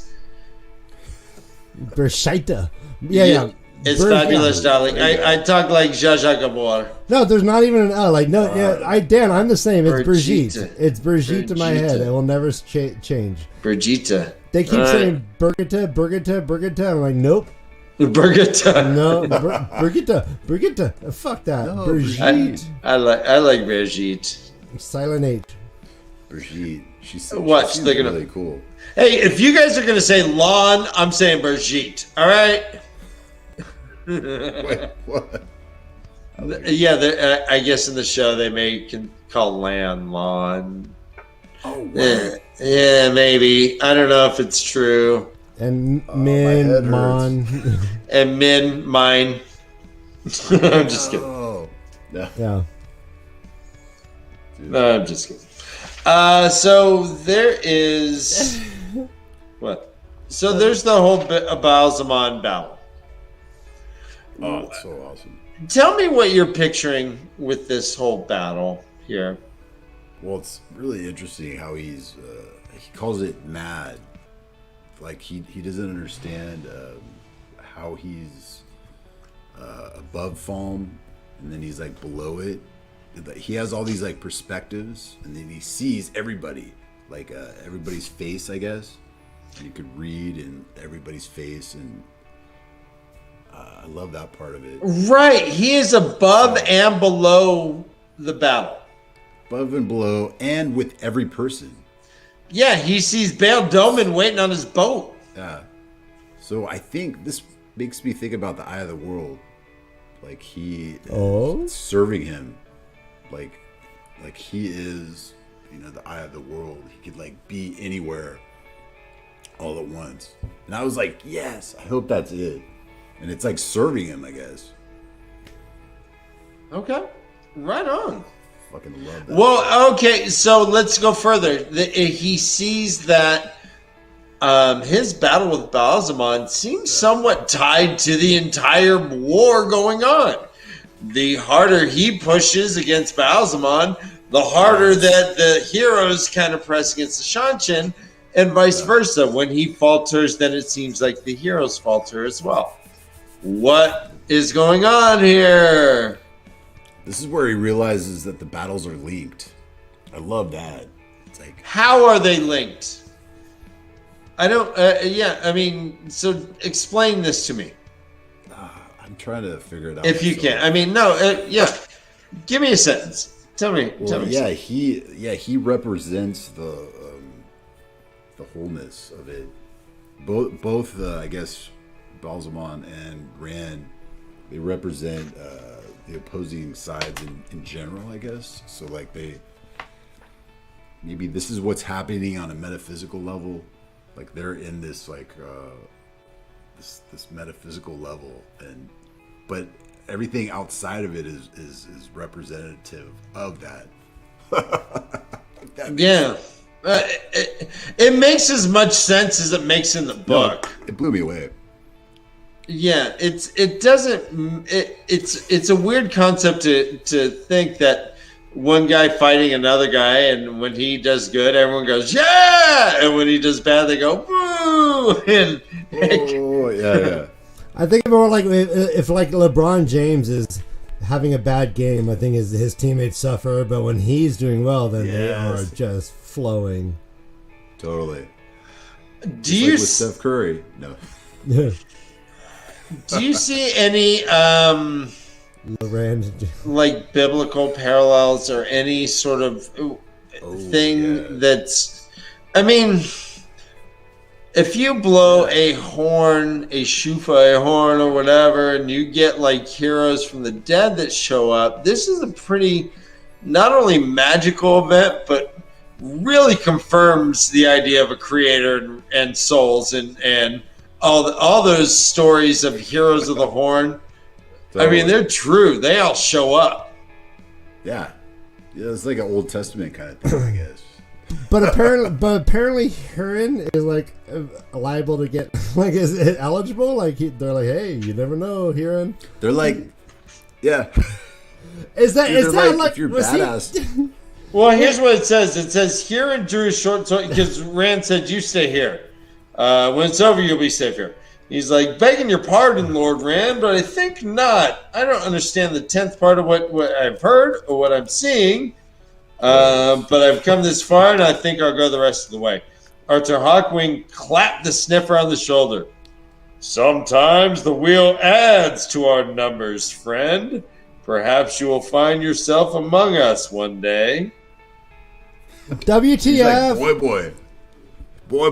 Bershita. Yeah. It's Ber- fabulous, yeah. darling. I talk like Zsa Zsa Gabor. No, there's not even an L. Like Dan, I'm the same. It's Brigitte. Brigitte. It's Brigitte in my head. Brigitte. It will never change. Brigitte. They keep saying Birgitta. I'm like, nope. Birgitta. No, Birgitta. Fuck that. No, Brigitte. I like Brigitte. Silent H. Brigitte. She's Watch, she's they're gonna- really cool. Hey, if you guys are gonna say lawn, I'm saying Brigitte. All right. Wait, what? Yeah, I guess in the show they can call land lawn. Oh, wow. Yeah, maybe. I don't know if it's true. And my head Min, hurts. Mon. And Min, mine. I'm just kidding. Oh, no. Yeah. No, I'm just kidding. So there is what? So there's the whole Balsamon battle. Oh, it's so awesome. Tell me what you're picturing with this whole battle here. Well, it's really interesting how he calls it mad. Like he doesn't understand how he's above foam, and then he's like below it. He has all these like perspectives, and then he sees everybody, like everybody's face, I guess. And you could read in everybody's face, and I love that part of it. Right, he is above and below the battle. Above and below, and with every person. Yeah, he sees Bail Doman waiting on his boat. Yeah. So I think this makes me think about the Eye of the World. Like he is serving him. Like he is, the Eye of the World. He could like be anywhere all at once. And I was like, yes, I hope that's it. And it's like serving him, I guess. Okay, right on. Fucking love that. Well, okay, so let's go further. He sees that his battle with Balsamon seems somewhat tied to the entire war going on. The harder he pushes against Balsamon, the harder that the heroes kind of press against the Shanshin, and vice versa. When he falters, then it seems like the heroes falter as well. What is going on here? This is where he realizes that the battles are linked. I love that. It's like, How are they linked? I don't. So explain this to me. I'm I'm trying to figure it out. If you can, I mean, no, yeah. Give me a sentence. Tell me. Yeah, he represents the wholeness of it. Both I guess Balsamon and Rand, they represent the opposing sides in general, I guess. So like maybe this is what's happening on a metaphysical level. Like they're in this like this metaphysical level, but everything outside of it is representative of that. Yeah. It makes as much sense as it makes in the book. No, it blew me away. Yeah, it's a weird concept to think that one guy fighting another guy, and when he does good, everyone goes yeah, and when he does bad, they go boo. And Yeah. I think more like if like LeBron James is having a bad game, I think his teammates suffer, but when he's doing well, then they are just flowing. Totally. Do you with Steph Curry? No. Do you see any Rand, like biblical parallels or any sort of thing that's? I mean, if you blow a horn, a shofar, a horn, or whatever, and you get like heroes from the dead that show up, this is a pretty not only magical event, but really confirms the idea of a creator and souls and all those stories of heroes of the horn. I mean, they're true. They all show up. Yeah, it's like an Old Testament kind of thing, I guess. But apparently, Huron is like liable to get like is it eligible? Like they're like, hey, you never know, Huron. They're like, yeah. Is that like if you're badass? Well, here's what it says. It says Huron drew a short sword because Rand said, "You stay here. When it's over, you'll be safe here." He's like, begging your pardon, Lord Rand, but I think not. I don't understand the 10th part of what I've heard or what I'm seeing. But I've come this far, and I think I'll go the rest of the way. Arthur Hawkwing clapped the sniffer on the shoulder. Sometimes the wheel adds to our numbers, friend. Perhaps you will find yourself among us one day. WTF? Like,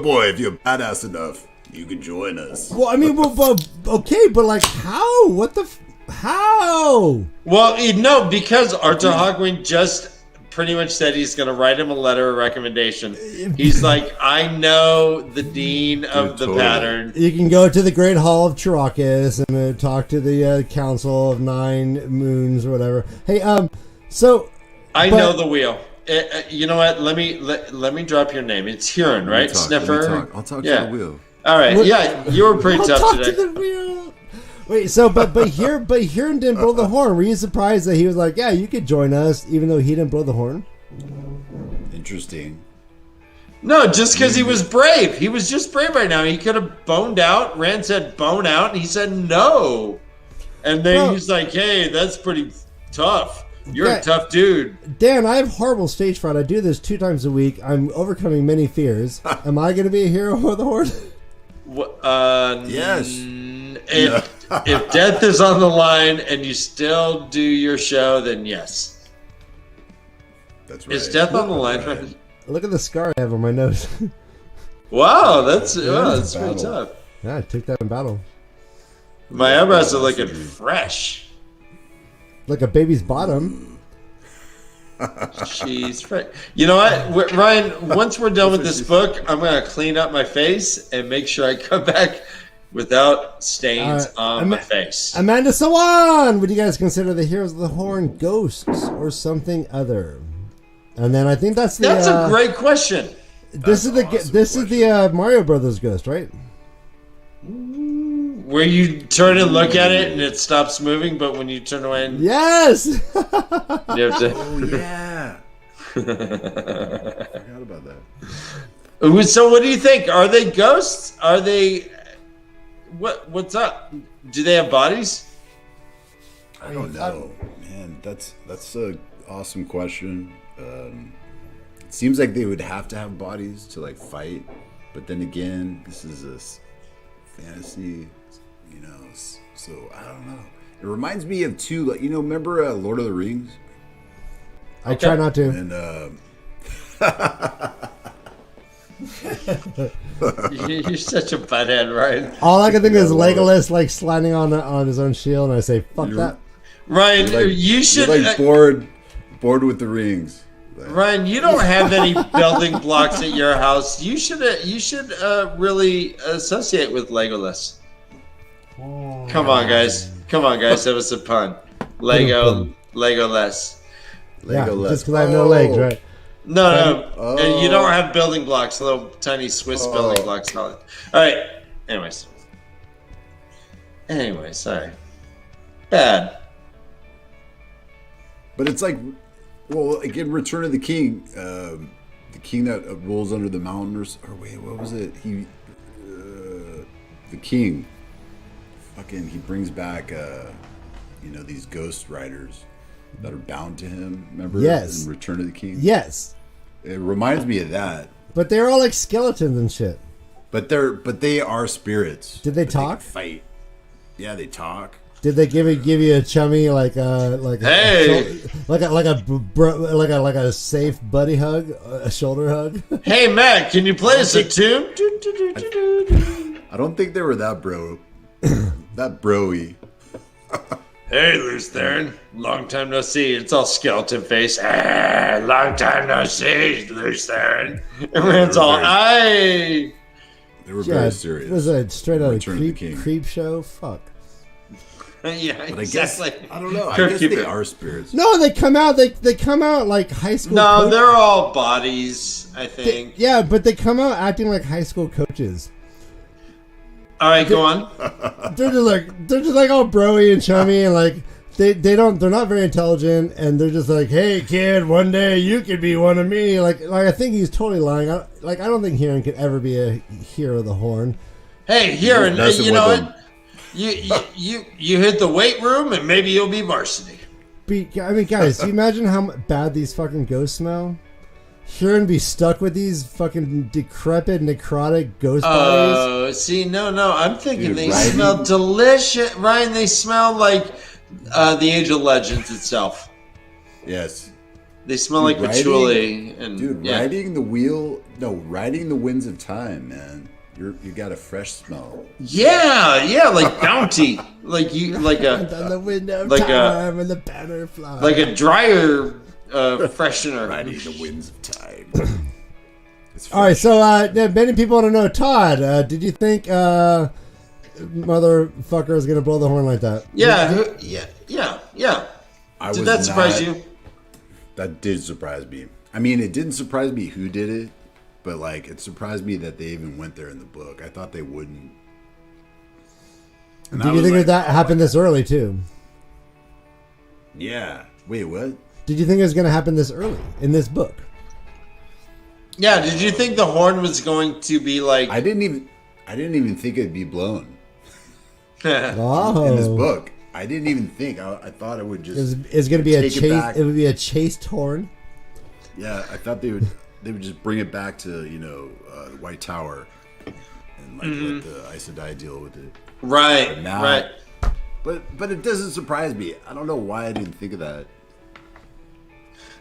boy, if you're badass enough, you can join us. Well, I mean, okay, but like, how? What the? How? Well, no, because Arthur Hawkwing just pretty much said he's going to write him a letter of recommendation. He's like, I know the dean of the pattern. You can go to the Great Hall of Chirakas and talk to the Council of Nine Moons or whatever. Hey, so I know the wheel. You know what? Let me drop your name. It's Huron, right? Sniffer. I'll talk to the wheel. All right. Yeah, you were pretty tough talk today. To the wheel. Wait, so but Huron didn't blow the horn. Were you surprised that he was like, yeah, you could join us, even though he didn't blow the horn? Interesting. No, just because he was brave. He was just brave right now. He could have boned out. Rand said bone out, and he said no. And then he's like, hey, that's pretty tough. You're a tough dude. Dan, I have horrible stage fright. I do this 2 times a week. I'm overcoming many fears. Am I going to be a hero with the horn? Yes. If death is on the line and you still do your show, then yes. That's right. Is death on the line? Right? Look at the scar I have on my nose. Wow, that's pretty tough. Yeah, I took that in battle. My eyebrows are looking fresh. Like a baby's bottom. Jeez. You know what, Ryan, once we're done with this book, I'm going to clean up my face and make sure I come back without stains on my face. Amanda Sawan! Would you guys consider the Heroes of the Horn ghosts or something other? And then I think that's a great question. This is the Mario Brothers ghost, right? Where you turn and look at it and it stops moving, but when you turn away and yes, you have to. Oh yeah. I forgot about that. So what do you think? Are they ghosts? Are they what's up? Do they have bodies? I don't know. Man, that's a awesome question. It seems like they would have to have bodies to like fight, but then again, this is a fantasy you know. So I don't know. It reminds me of two, like, you know, remember Lord of the Rings? I try not to. And You're such a butthead, Ryan. All I can think is I love Legolas like sliding on his own shield, and I say, "Fuck that." Ryan, like, you should. you're like bored with the rings. Ryan, you don't have any building blocks at your house. You should really associate with Legolas. Come on, guys. That was a pun. Legolas. Yeah, Legolas. just because I have no legs, right? No. Oh. And you don't have building blocks, little tiny Swiss building blocks. All right. Anyways, sorry. Bad. But it's like, well, like in Return of the King, the king that rolls under the mountain, or wait, what was it? The king, fucking, he brings back, you know, these ghost riders that are bound to him. Remember? Yes. In Return of the King. Yes. It reminds me of that. But they're all like skeletons and shit. But they are spirits. Did they But talk? can fight. Yeah, they talk. Did they give you a chummy like Hey! like a safe buddy hug, a shoulder hug? Hey, Matt, can you play us a tune? I don't think they were that broy. Hey, Loose Theron. Long time no see. It's all skeleton face. Long time no see, Loose Theron. Everyone's all, aye. They were Yeah, very serious. it was a straight out Return of the of King. creep show. Fuck. Yeah, But exactly. I guess, I don't know. I Kurt guess Cupid. they are spirits. No, they come out. They come out like high school. No, they're all bodies, I think. Yeah, but they come out acting like high school coaches. All right, go on. They're just like all broy and chummy, and like they're not very intelligent, and they're just like, hey kid, one day you could be one of me. Like I think he's totally lying. I don't think Heron could ever be a hero of the Horn. Hey, here, and messing you know with what? You hit the weight room, and maybe you'll be varsity. I mean, guys, do you imagine how bad these fucking ghosts smell? Huron be stuck with these fucking decrepit, necrotic ghost bodies. Oh, see, no, I'm thinking Dude, they Ryan- smell delicious. Ryan, they smell like the Age of Legends itself. Yes. They smell like Dude, patchouli and Dude, yeah. riding the winds of time, man. You got a fresh smell. Yeah, like bounty, like And on the window of like time and the banner fly. like a dryer freshener. Riding the winds of time. It's All right, fresh. so many people want to know, Todd, did you think motherfucker is going to blow the horn like that? Yeah. I Did was that surprise not- you? That did surprise me. I mean, it didn't surprise me who did it, but like it surprised me that they even went there in the book. I thought they wouldn't. And I Did you was think like, that happened this early, too? Yeah. Wait, what? Did you think it was going to happen this early in this book? Yeah. Did you think the horn was going to be like? I didn't even think it'd be blown Oh. in this book. I didn't even think. I thought it would just. It's going to be a take it chase. back. It would be a chased horn. Yeah, I thought they would just bring it back to the White Tower and like let the Aes Sedai deal with it. Right. But not- Right. But it doesn't surprise me. I don't know why I didn't think of that.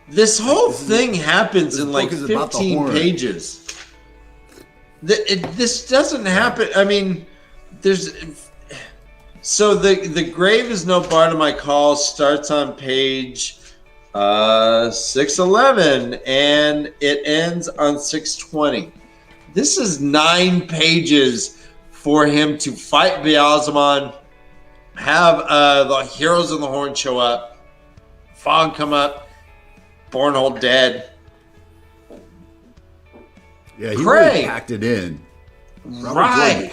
This whole thing happens in like book is about the 15 horn. pages. This doesn't happen. I mean, there's. So the grave is no bar to my call starts on page 611 and it ends on 620. This is 9 pages for him to fight Beelzebub, have the heroes of the horn show up, Fog come up, Bornhold dead. Yeah, he Pray. really packed it in. Robert Right. Jordan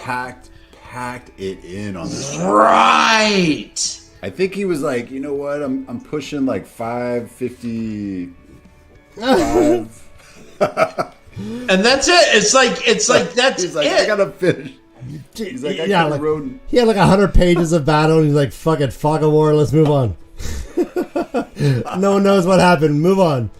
packed it in on this chapter. Right. I think he was like, you know what? I'm pushing like 555. And that's it. It's like that's He's like, it. I gotta finish. He's like, I Yeah, could like- have rode. He had like 100 pages of battle, and he's like, "Fuck it, fog of war. Let's move on." No one knows what happened. Move on.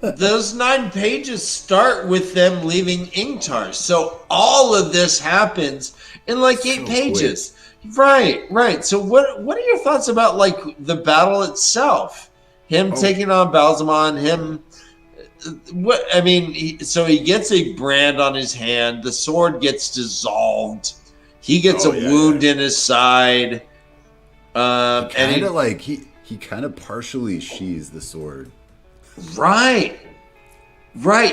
Those 9 pages start with them leaving Ingtar. So all of this happens in like 8 So pages. Right. So what are your thoughts about like the battle itself? Him taking on Balzamon, so he gets a brand on his hand, the sword gets dissolved, he gets a wound in his side. He kind of partially sheathes the sword. Right.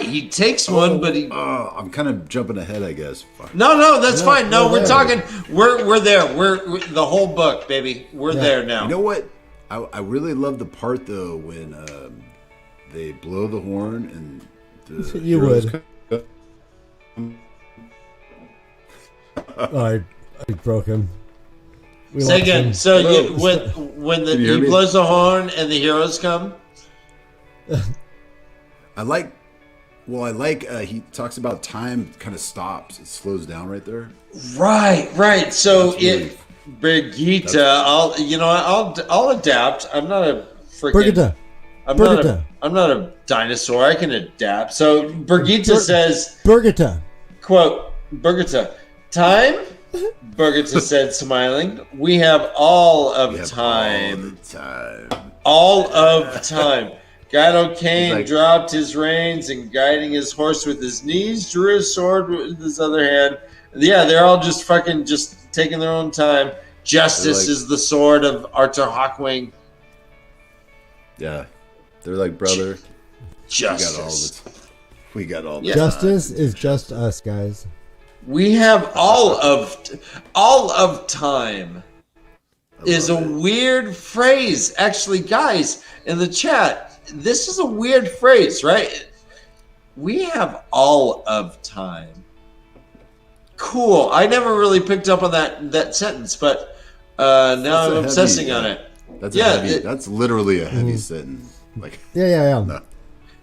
He takes one, but he. I'm kind of jumping ahead, I guess. Fuck. No, that's fine. No, we're talking. We're there. We're the whole book, baby. We're there now. You know what? I really love the part though when they blow the horn and the You would. I broke him. Say again. So when he blows the horn and the heroes come. I like he talks about time kind of stops. It slows down right there. Right. So Brigitte, I'll adapt. I'm not a freaking. I'm not a dinosaur. I can adapt. So Brigitte says, Brigitte. Quote, Brigitte, time? Brigitte said, smiling. We have all of time. All of time. Guido Kane dropped his reins and guiding his horse with his knees, drew his sword with his other hand. Yeah, they're all just taking their own time. Justice is the sword of Arthur Hawkwing. Yeah. They're like, brother. Justice. We got all the Justice is just us, guys. We have all of time. Is a weird phrase. Actually, guys, in the chat, this is a weird phrase, right? We have all of time. Cool. I never really picked up on that sentence, but now I'm obsessing on it. That's literally a heavy sentence. Like Yeah. No.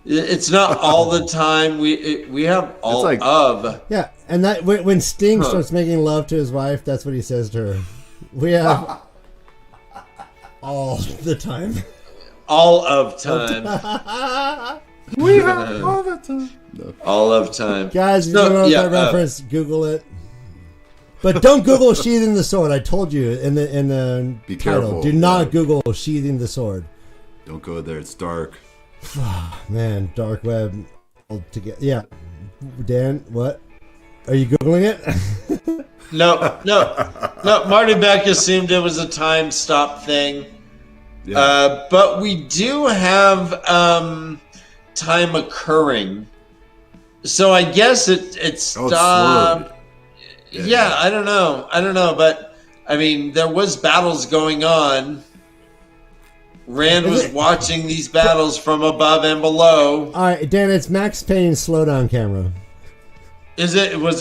It's not all the time. We have all of. Yeah, and that when Sting starts making love to his wife, that's what he says to her. We have all the time. All of time. We have all the time. No. All of time. Guys, if you don't know that reference, Google it. But don't Google sheathing the sword. I told you in the Be title. careful. Do not Google sheathing the sword. Don't go there. It's dark. Man, dark web. Yeah. Dan, what? Are you Googling it? No. Marty Beck assumed it was a time stop thing. Yeah. But we do have time occurring. So I guess it stopped. Yeah, I don't know. But, I mean, there was battles going on. Rand was watching these battles from above and below. All right, Dan, it's Max Payne's slow down camera. Was it? It was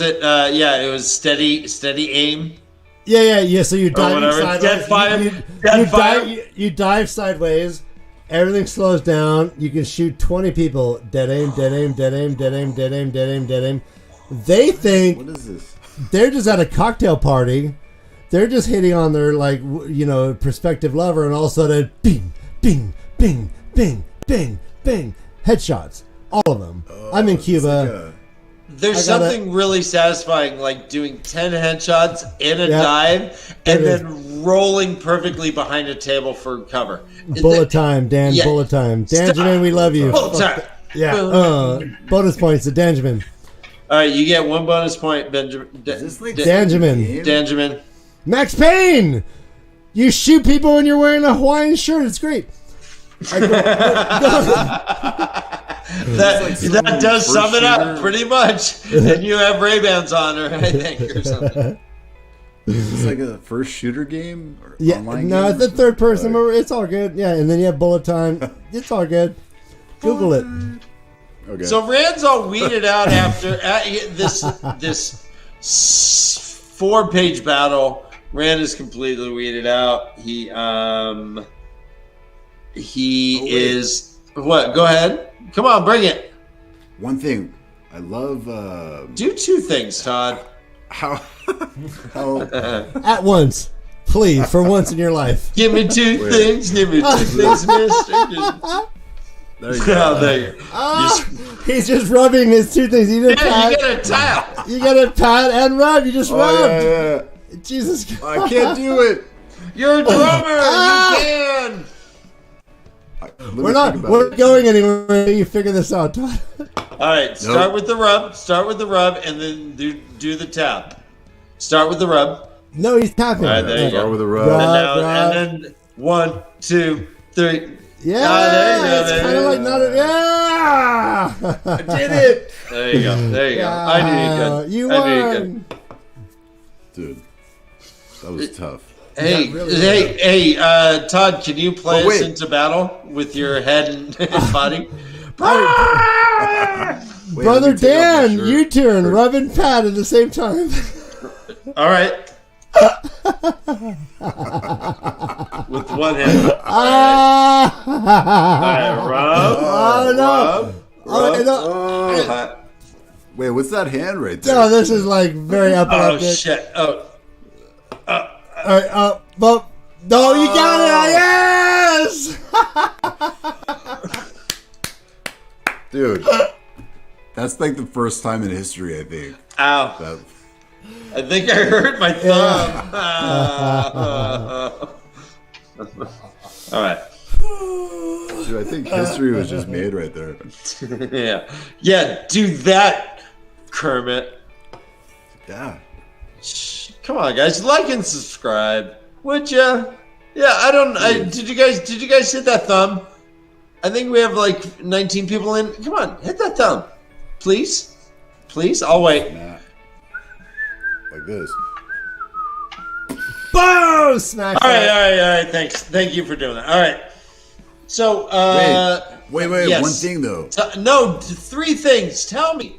steady aim. Yeah. So you dive sideways. Dead You dive sideways. Everything slows down. You can shoot 20 people. Dead aim. They think, what is this? They're just at a cocktail party. They're just hitting on their prospective lover, and all of a sudden, bing, bing, bing, bing, bing, bing, headshots, all of them. I'm in Cuba. There's something really satisfying, like doing 10 headshots in a dive and then rolling perfectly behind a table for cover. Bullet time, Dan. Yeah. Bullet time, Danjamin. We love you. Bullet time. Yeah. Bonus points to Danjamin. All right, you get 1 bonus point, Benjamin. Danjamin. Max Payne! You shoot people when you're wearing a Hawaiian shirt. It's great. That does sum it up pretty much. And you have Ray-Bans on her, I think, or something. Is this like a first shooter game? Or online game it's the third person. It's all good. Yeah, and then you have bullet time. It's all good. Google it. Okay. So Rand's all weeded out after this 4-page battle. Rand is completely weeded out. He is what? Go ahead. Come on, bring it. One thing I love. Do 2 things, Todd. How? At once, please, for once in your life. Give me 2 things. Give me 2 things, Mister. There you go. There you go. He's just rubbing his 2 things. You get a tap. You got to pat and rub. You just rubbed. Jesus. I can't do it. You're a drummer. You can. We're going anywhere. You figure this out, Todd. All right. Start with the rub. Start with the rub, and then do the tap. Start with the rub. No, he's tapping. All right, there you go. Start with a rub. And then 1, 2, 3. Yeah, there you go. it's kind of like not a... Yeah! I did it. There you go. There you go. I knew you could. You I knew you won. could. Dude, that was tough. Hey, Yeah, really hey, Todd, can you play us into battle with your head and body? Wait, Brother let me take off my Dan, shirt. you turn, rub and pat at the same time. All right. With one hand. All right, rub. Oh, no. Rub. Oh, no. Wait, what's that hand right there? No, this is like very up and Oh, up. Dick. shit. Oh. All right, but no, you got it. Yes. Dude, that's like the first time in history, I think. Ow. That, I think I hurt my thumb. All right. dude, I think history was just made right there. Yeah. Yeah, do that, Kermit. Yeah. Come on, guys, like and subscribe, would ya? Yeah, did you guys hit that thumb? I think we have like 19 people in. Come on, hit that thumb, please. I'll wait. Nah. Like this. Boom! Smash. All right. Thank you for doing that. All right. So, Wait. yes. One thing though. No, 3 things. Tell me.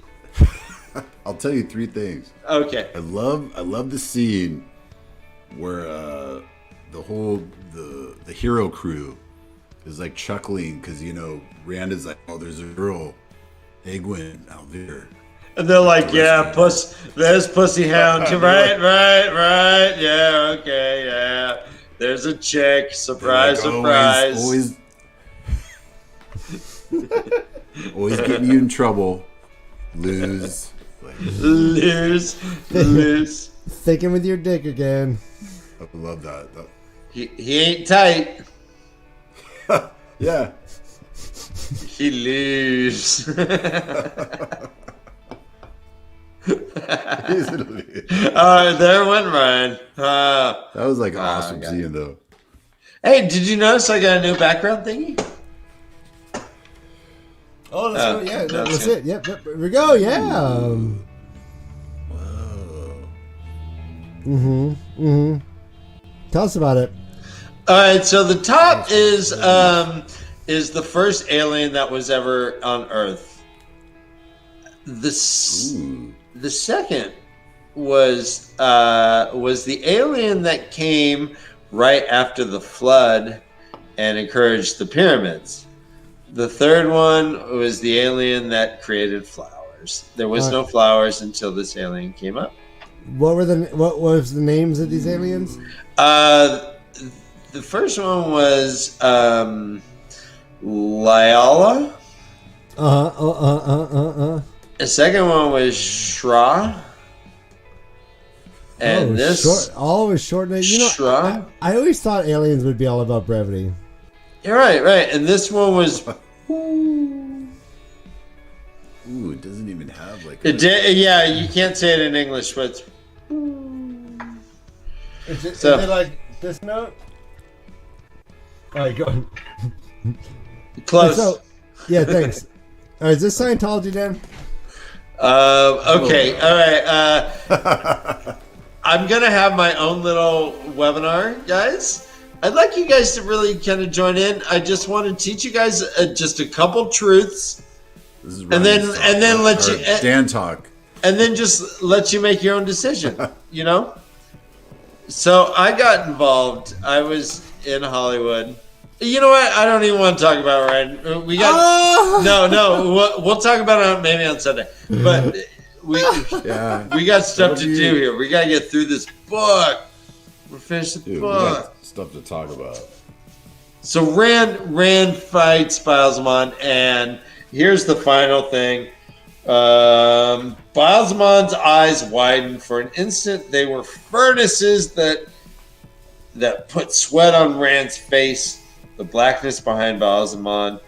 I'll tell you 3 things. Okay. I love the scene where the hero crew is like chuckling because Rand is like, oh, there's a girl, Egwin out there. And they're like, yeah, there's Pussy Hound. Right. Yeah, okay, yeah. There's a chick. Surprise, Like, surprise. Always getting you in trouble. Lose. Like, Lose. Thinking with your dick again. I love that. He ain't tight. Yeah. He lose. There went Ryan. That was like an awesome scene though. Hey, did you notice I got a new background thingy? Oh, that's good. it. Yep, here we go. Yeah. Whoa. Tell us about it. All right, so the top is the first alien that was ever on Earth. The second was the alien that came right after the flood and encouraged the pyramids. The third one was the alien that created flowers. There was no flowers until this alien came up. What was the names of these aliens? The first one was Lyala. The second one was Shra. And always short name. Shra. I always thought aliens would be all about brevity. You're right. And this one was. Ooh, it doesn't even have like. Yeah, you can't say it in English, but. Is it like this note? All right, go. Close. Yeah, thanks. All right, is this Scientology, Dan? Okay. All right. I'm gonna have my own little webinar, guys. I'd like you guys to really kind of join in. I just want to teach you guys just a couple truths, This is and then let you Dan talk. and then just let you make your own decision. So I got involved. I was in Hollywood. You know what? I don't even want to talk about it right. We got no. We'll talk about it maybe on Sunday. But we got stuff to do here. We got to get through this book. We're finished the book. We got stuff to talk about. So Rand fights Bylsmon, and here's the final thing. Bosman's eyes widened. For an instant, they were furnaces that put sweat on Rand's face. The blackness behind Bosman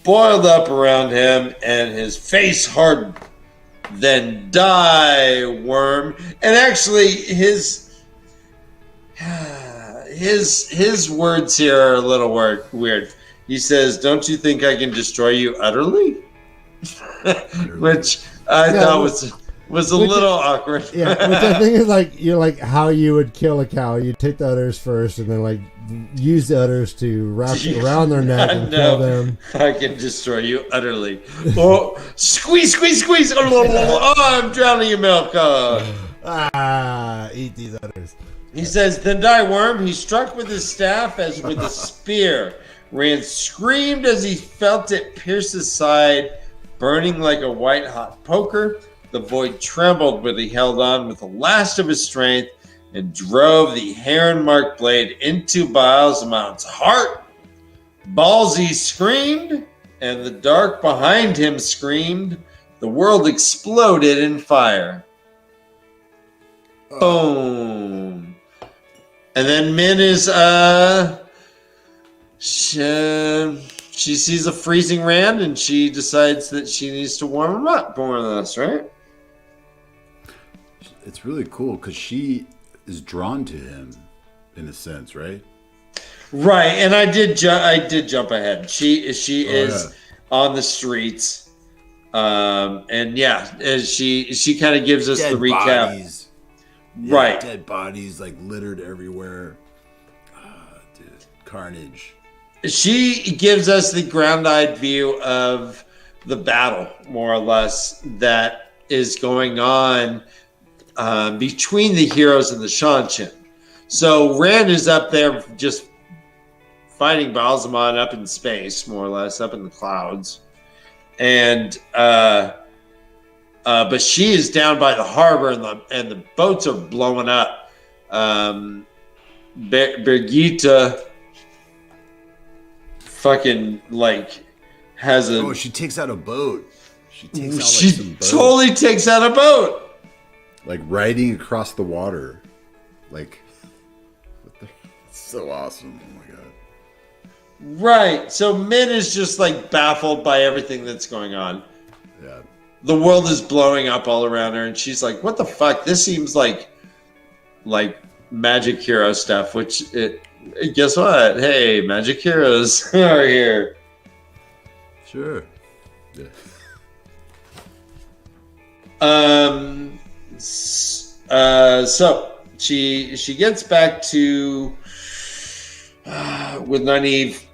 boiled up around him, and his face hardened. Then die, worm. And actually, his words here are a little weird. He says, "Don't you think I can destroy you utterly?" Which I thought was a little awkward. Yeah, which I think is like how you would kill a cow. You take the udders first, and then like use the udders to wrap around their neck and kill them. I can destroy you utterly. Oh, squeeze! Oh, I'm drowning in milk. Eat these udders. He says, "Then die, worm." He struck with his staff as with a spear. Rand screamed as he felt it pierce his side, burning like a white-hot poker. The void trembled, but he held on with the last of his strength and drove the heron-marked blade into Baalzamann's heart. Ballsy screamed, and the dark behind him screamed. The world exploded in fire. Boom. And then Min is, she sees a freezing Rand, and she decides that she needs to warm him up more or less, right? It's really cool because she is drawn to him in a sense, right? Right, and I did jump ahead. She is on the streets, and she kind of gives us Dead the recap. Bodies. Right, dead bodies like littered everywhere. Dude, carnage. She gives us the ground-eyed view of the battle, more or less, that is going on between the heroes and the Shanshin. So Rand is up there just fighting Baalzamann up in space, more or less, up in the clouds. And but she is down by the harbor, and the boats are blowing up. Birgitta fucking has a. Oh, she takes out a boat. She totally takes out a boat. Like riding across the water. Like, it's so awesome. Oh my god. Right. So Min is just baffled by everything that's going on. Yeah. The world is blowing up all around her, and she's like, "What the fuck? This seems like magic hero stuff." Which guess what? Hey, magic heroes are here. Sure. Yeah. So she gets back to with Nynaeve.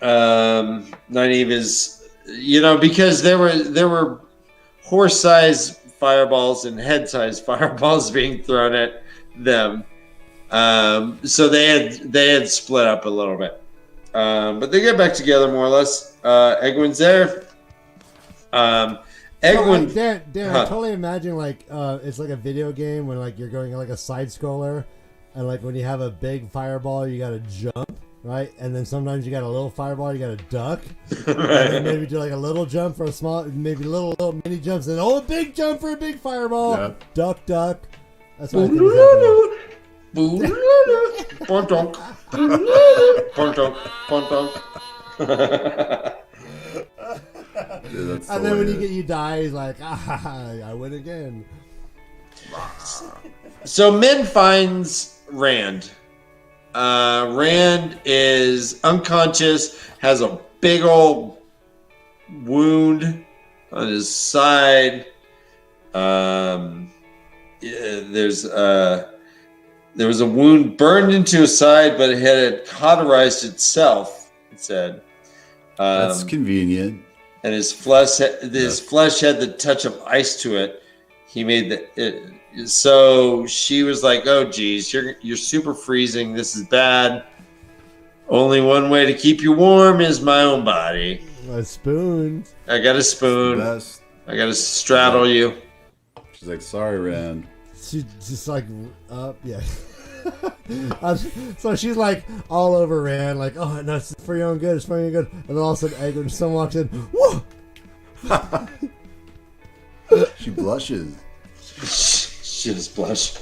Nynaeve is, because there were horse-sized fireballs and head-sized fireballs being thrown at them. So they had split up a little bit, but they get back together more or less. Egwin's there. Egwin, Dan, I totally imagine it's like a video game when you're going like a side scroller, and when you have a big fireball, you gotta jump, right? And then sometimes you got a little fireball, you gotta duck, right. And then maybe do a little jump for a small, maybe little mini jumps, and a big jump for a big fireball. Yep. Duck. That's what I think is happening. Dude, and then when you die, he's like, I win again. So Min finds Rand. Rand is unconscious, has a big old wound on his side. There was a wound burned into his side, but it had cauterized itself, it said. That's convenient. And his flesh had the touch of ice to it. He made so she was like, "Oh, geez, you're super freezing. This is bad. Only one way to keep you warm is my own body. A spoon. I got a spoon. I got to straddle you." She's like, "Sorry, Rand." She's just yeah. So she's all over Rand, "Oh no, it's for your own good, it's for your own good." And then all of a sudden, someone walks in. Whoa! blushes. She just blushed.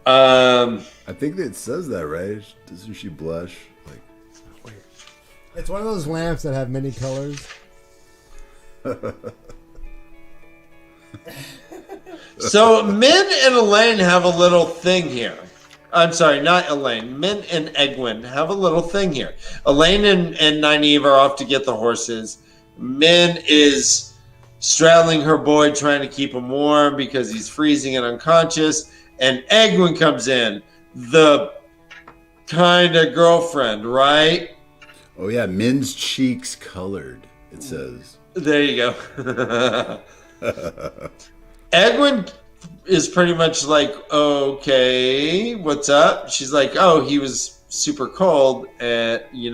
I I think that it says that, right? Doesn't she blush? Like, wait. It's one of those lamps that have many colors. So Min and Elaine have a little thing here. I'm sorry, not Elaine. Min and Egwin have a little thing here. Elaine and Nynaeve are off to get the horses. Min is straddling her boy, trying to keep him warm because he's freezing and unconscious. And Egwin comes in, the kind of girlfriend, right? Oh yeah, Min's cheeks colored. It says. There you go. Egwin is pretty much like, okay, what's up? She's like, oh, he was super cold, and he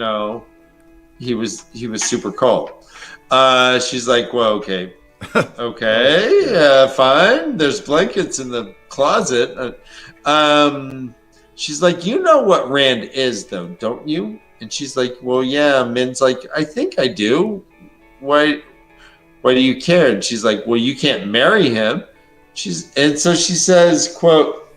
was super cold. She's like, well, okay, fine. There's blankets in the closet. She's like, you know what Rand is, though, don't you? And she's like, well, yeah. Min's like, I think I do. Why do you care? And she's like, well, you can't marry him. And so she says, quote,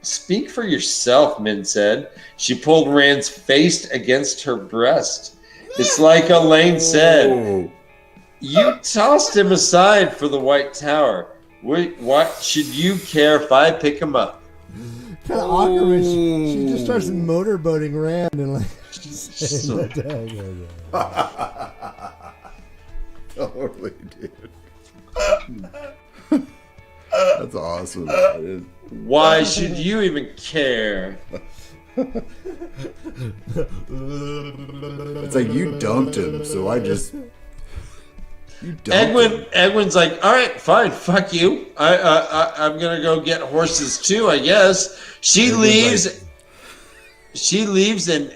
speak for yourself, Min said. She pulled Rand's face against her breast. It's like Elaine said, you tossed him aside for the White Tower. What should you care if I pick him up? Kind of awkward when she just starts motorboating Rand and like saying Totally, dude. That's awesome. That is. Why should you even care? It's like you dumped him, so I just. You dumped him. Egwin's like, all right, fine, fuck you. I'm gonna go get horses too, I guess. She leaves. Like, she leaves, and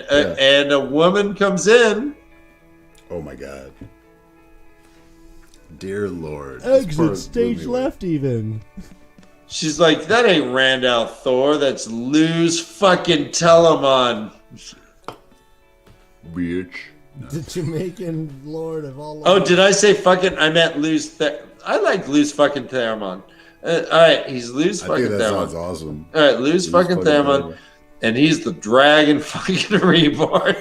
a woman comes in. Oh my god. Dear Lord. Exit stage left, even. She's like, that ain't Randall Thor. That's Luz fucking Telemon. Bitch. No. The Jamaican lord of all. Oh, did I say fucking? I meant Luz. I like Luz fucking Theramon. All right, he's Luz fucking Theramon. That sounds awesome. All right, Luz fucking Theramon. And he's the dragon fucking reborn.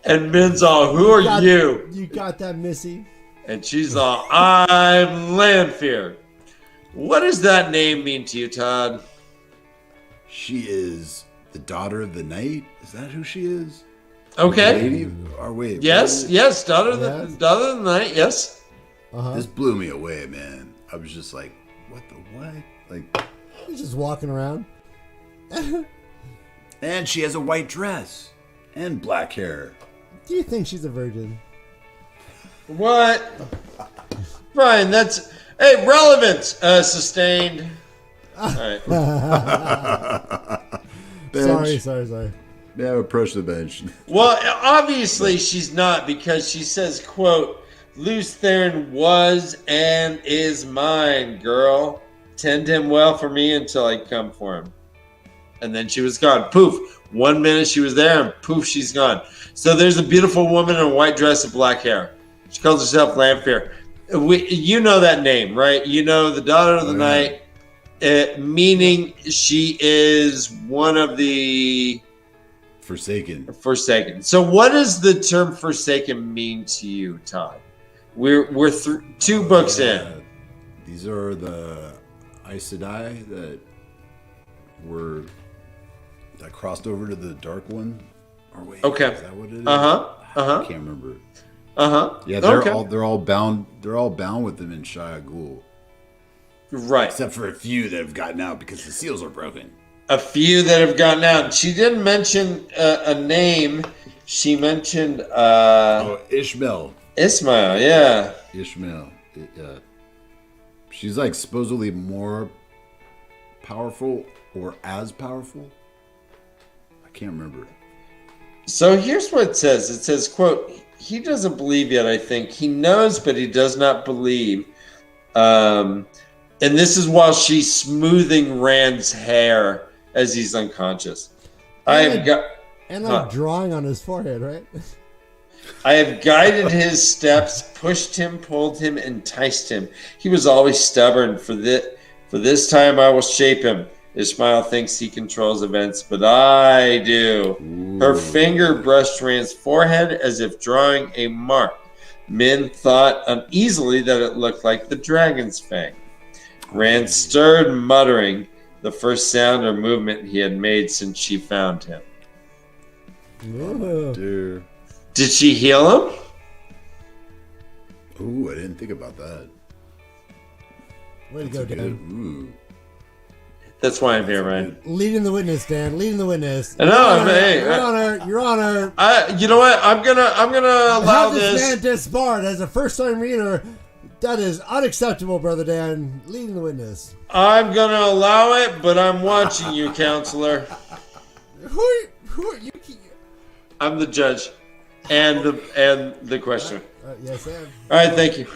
And Min's all, who are you? You got that, Missy? And she's all, I'm Lanfear. What does that name mean to you, Todd? She is the daughter of the night? Is that who she is? Okay. Lady? Or wait. Yes, daughter of the night, yes. Uh-huh. This blew me away, man. I was just like, what the what? Like, he's just walking around. And she has a white dress and black hair. Do you think she's a virgin? What? Brian, that's... Hey, relevance sustained. All right. Sorry. Yeah, approach the bench. Well, obviously she's not, because she says, quote, Luz Theron was and is mine, girl. Tend him well for me until I come for him. And then she was gone. Poof. 1 minute she was there, and poof, she's gone. So there's a beautiful woman in a white dress and black hair. She calls herself Lanfear. You know that name, right? You know the daughter of the night, meaning she is one of the... Forsaken. So what does the term Forsaken mean to you, Todd? We're 2 books in. These are the Aes Sedai that crossed over to the Dark One. Or wait, okay. Is that what it is? I can't remember. Yeah, they're all bound. They're all bound with them in Shia Ghul. Right. Except for a few that have gotten out because the seals are broken. A few that have gotten out. She didn't mention a name. She mentioned Ishmael. Ismail, yeah. Ishmael. She's like supposedly more powerful or as powerful. I can't remember. So here's what it says. It says, quote, he doesn't believe yet, I think. He knows, but he does not believe. And this is while she's smoothing Rand's hair as he's unconscious. And drawing on his forehead, right? I have guided his steps, pushed him, pulled him, enticed him. He was always stubborn. For this time I will shape him. Ishmael thinks he controls events, but I do. Ooh. Her finger brushed Rand's forehead as if drawing a mark. Min thought uneasily that it looked like the dragon's fang. Rand stirred, muttering, the first sound or movement he had made since she found him. Ooh. Dear. Did she heal him? Ooh, I didn't think about that. Way to go, Good. Dan. Ooh. That's why I'm here, Ryan. Leading the witness, Dan. Leading the witness. I know. Your Honor. You know what? I'm gonna allow Have this man this. disbarred as a first-time reader. That is unacceptable, Brother Dan. Leading the witness. I'm gonna allow it, but I'm watching you, counselor. Who are you? I'm the judge, and the questioner. Yes, Sam. All right, thank you.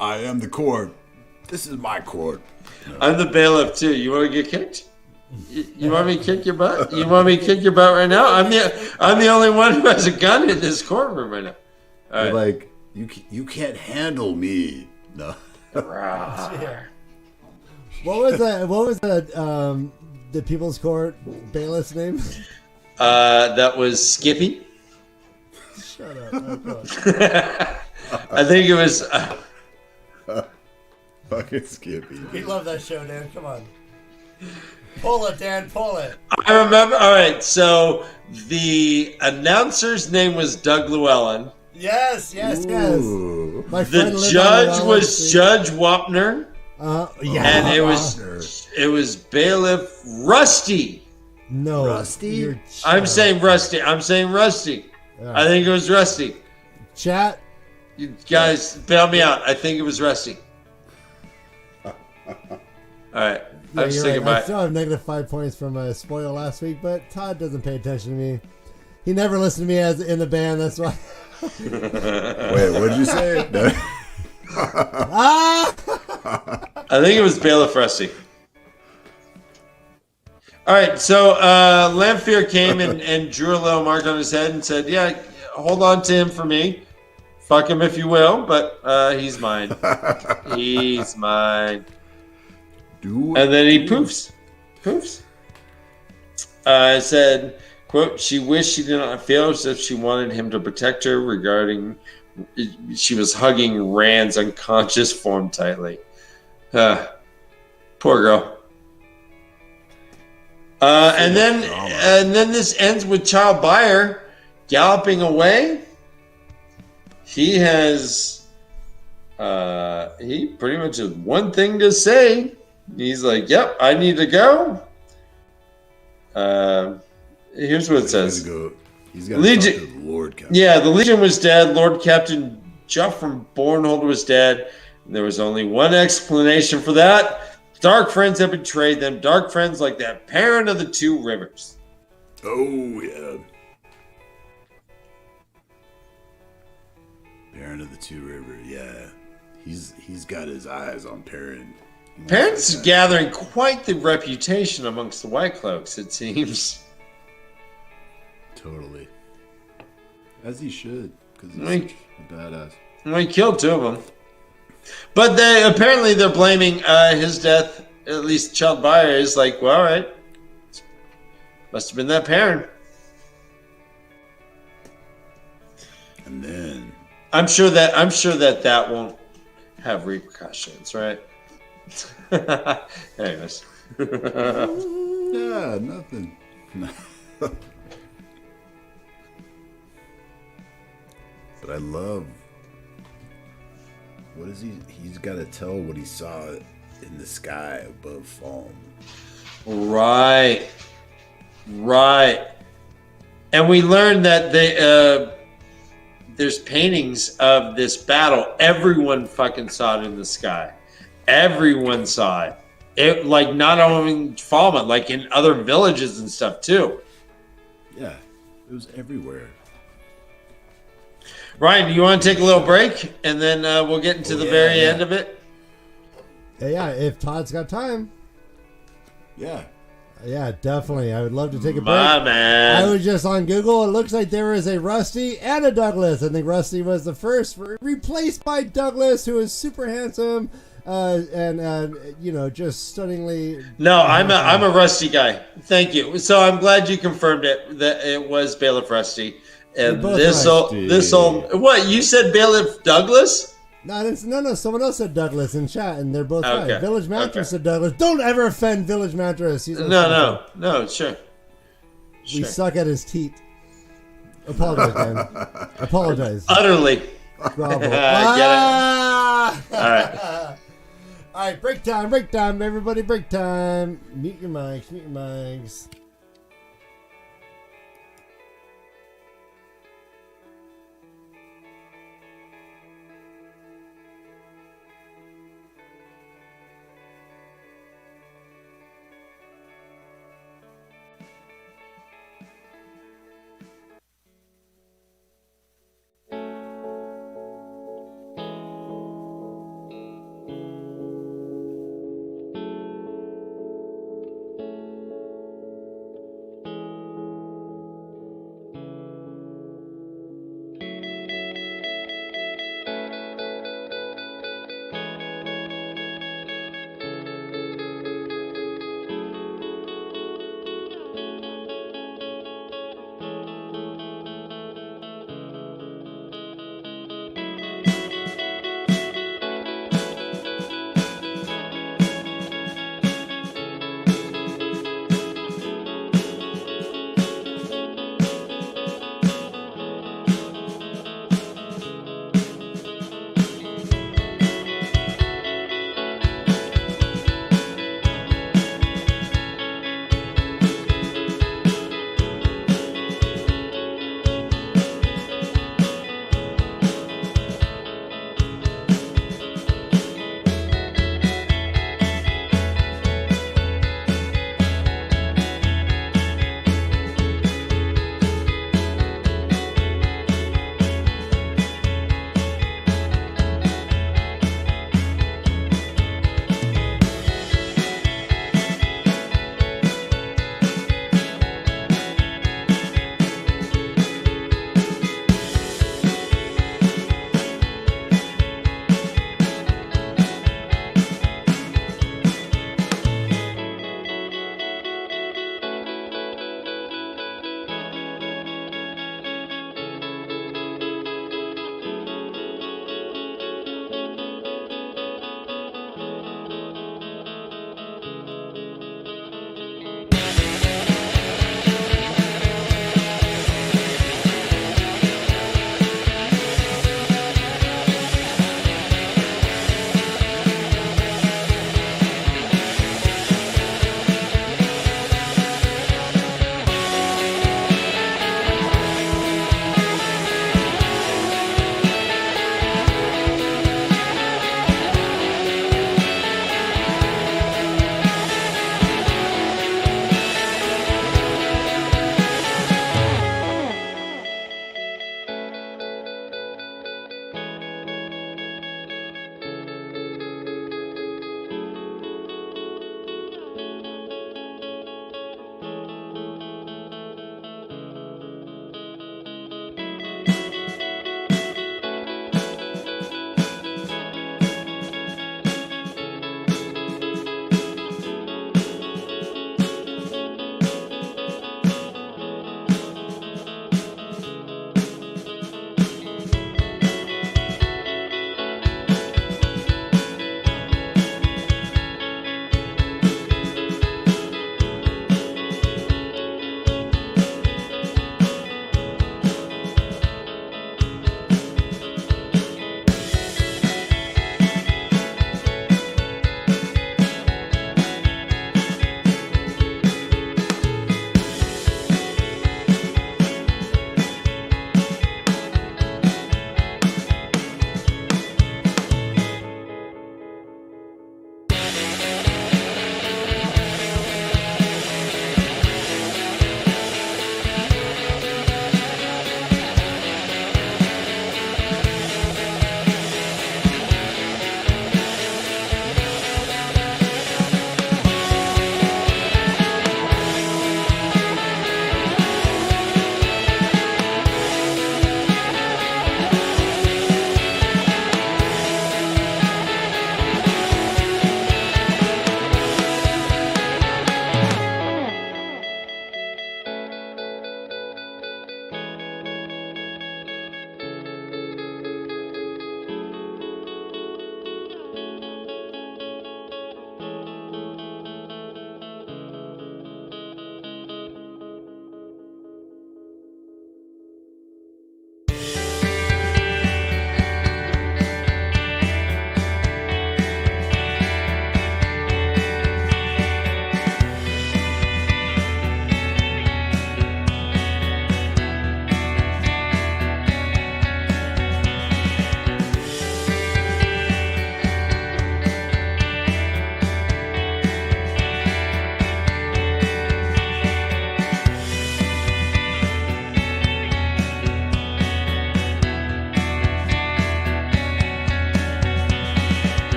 I am the court. This is my court. I'm the bailiff too. You want to get kicked? You want me to kick your butt? You want me to kick your butt right now? I'm the only one who has a gun in this courtroom right now. All They're right. like, you can't handle me. No. Yeah. What was that? What was the People's Court bailiff's name? That was Skippy. Shut up. Oh, come on. I think it was. Fucking Skippy. We love that show, Dan. Come on. Pull it, Dan. Pull it. I remember. All right, so the announcer's name was Doug Llewellyn. Yes. Ooh. My friend The lived on judge Llewellyn was Street. Judge Wapner, Yeah. and it was bailiff Rusty. No. Rusty? You're- I'm saying Rusty. I think it was Rusty. Chat. You guys, bail me out. I think it was Rusty. All right. Yeah, I'm you're sticking right. I by. still have negative 5 points from a spoil last week, but Todd doesn't pay attention to me. He never listened to me as in the band. That's why. Wait, what did you say? No. Ah! I think it was bailiff Rusty. All right, so Lanfear came and drew a little mark on his head and said, "Yeah, hold on to him for me. Fuck him if you will, but he's mine. He's mine." Do And then he poofs. Said, quote, she wished she did not feel as if she wanted him to protect her regarding she was hugging Rand's unconscious form tightly. Poor girl. And then this ends with Child Buyer galloping away. He has he pretty much has one thing to say. He's like, "Yep, I need to go." Here's what it says. He's got to Legion- talk to the Lord Captain. Yeah, the Legion was dead. Lord Captain Juff from Bornhold was dead. There was only one explanation for that. Dark friends have betrayed them. Dark friends like that parent of the two rivers. Oh, yeah. Parent of the Two River, yeah. He's got his eyes on Perrin. Parent's gathering quite the reputation amongst the White Cloaks, it seems. Totally. As he should, because he's Like- such a badass. Well, he killed two of them. But they're blaming his death. At least Child Buyer is like, well, all right. Must have been that parent. And then I'm sure that won't have repercussions, right? Anyways. yeah, nothing. But I love. What is he? He's got to tell what he saw in the sky above Falm. Right. And we learned that there's paintings of this battle. Everyone fucking saw it in the sky. Everyone saw it. It like not only in Falmouth, like in other villages and stuff too. Yeah, it was everywhere. Ryan, do you want to take a little break and then we'll get into the very end of it? Yeah, if Todd's got time. Yeah. Yeah, definitely. I would love to take a break. My man. I was just on Google. It looks like there was a Rusty and a Douglas. I think Rusty was the first, replaced by Douglas, who is super handsome and just stunningly. No, I'm a Rusty guy. Thank you. So I'm glad you confirmed it that it was Bailiff Rusty. And this old what you said, Bailiff Douglas? No, someone else said Douglas in chat, and they're both Okay. right. Village Mattress said Douglas. Don't ever offend Village Mattress. He's No, sure. We suck at his teeth. Apologize, man. Apologize. Utterly. Bravo. Get it. All right. All right, break time, everybody, break time. Mute your mics.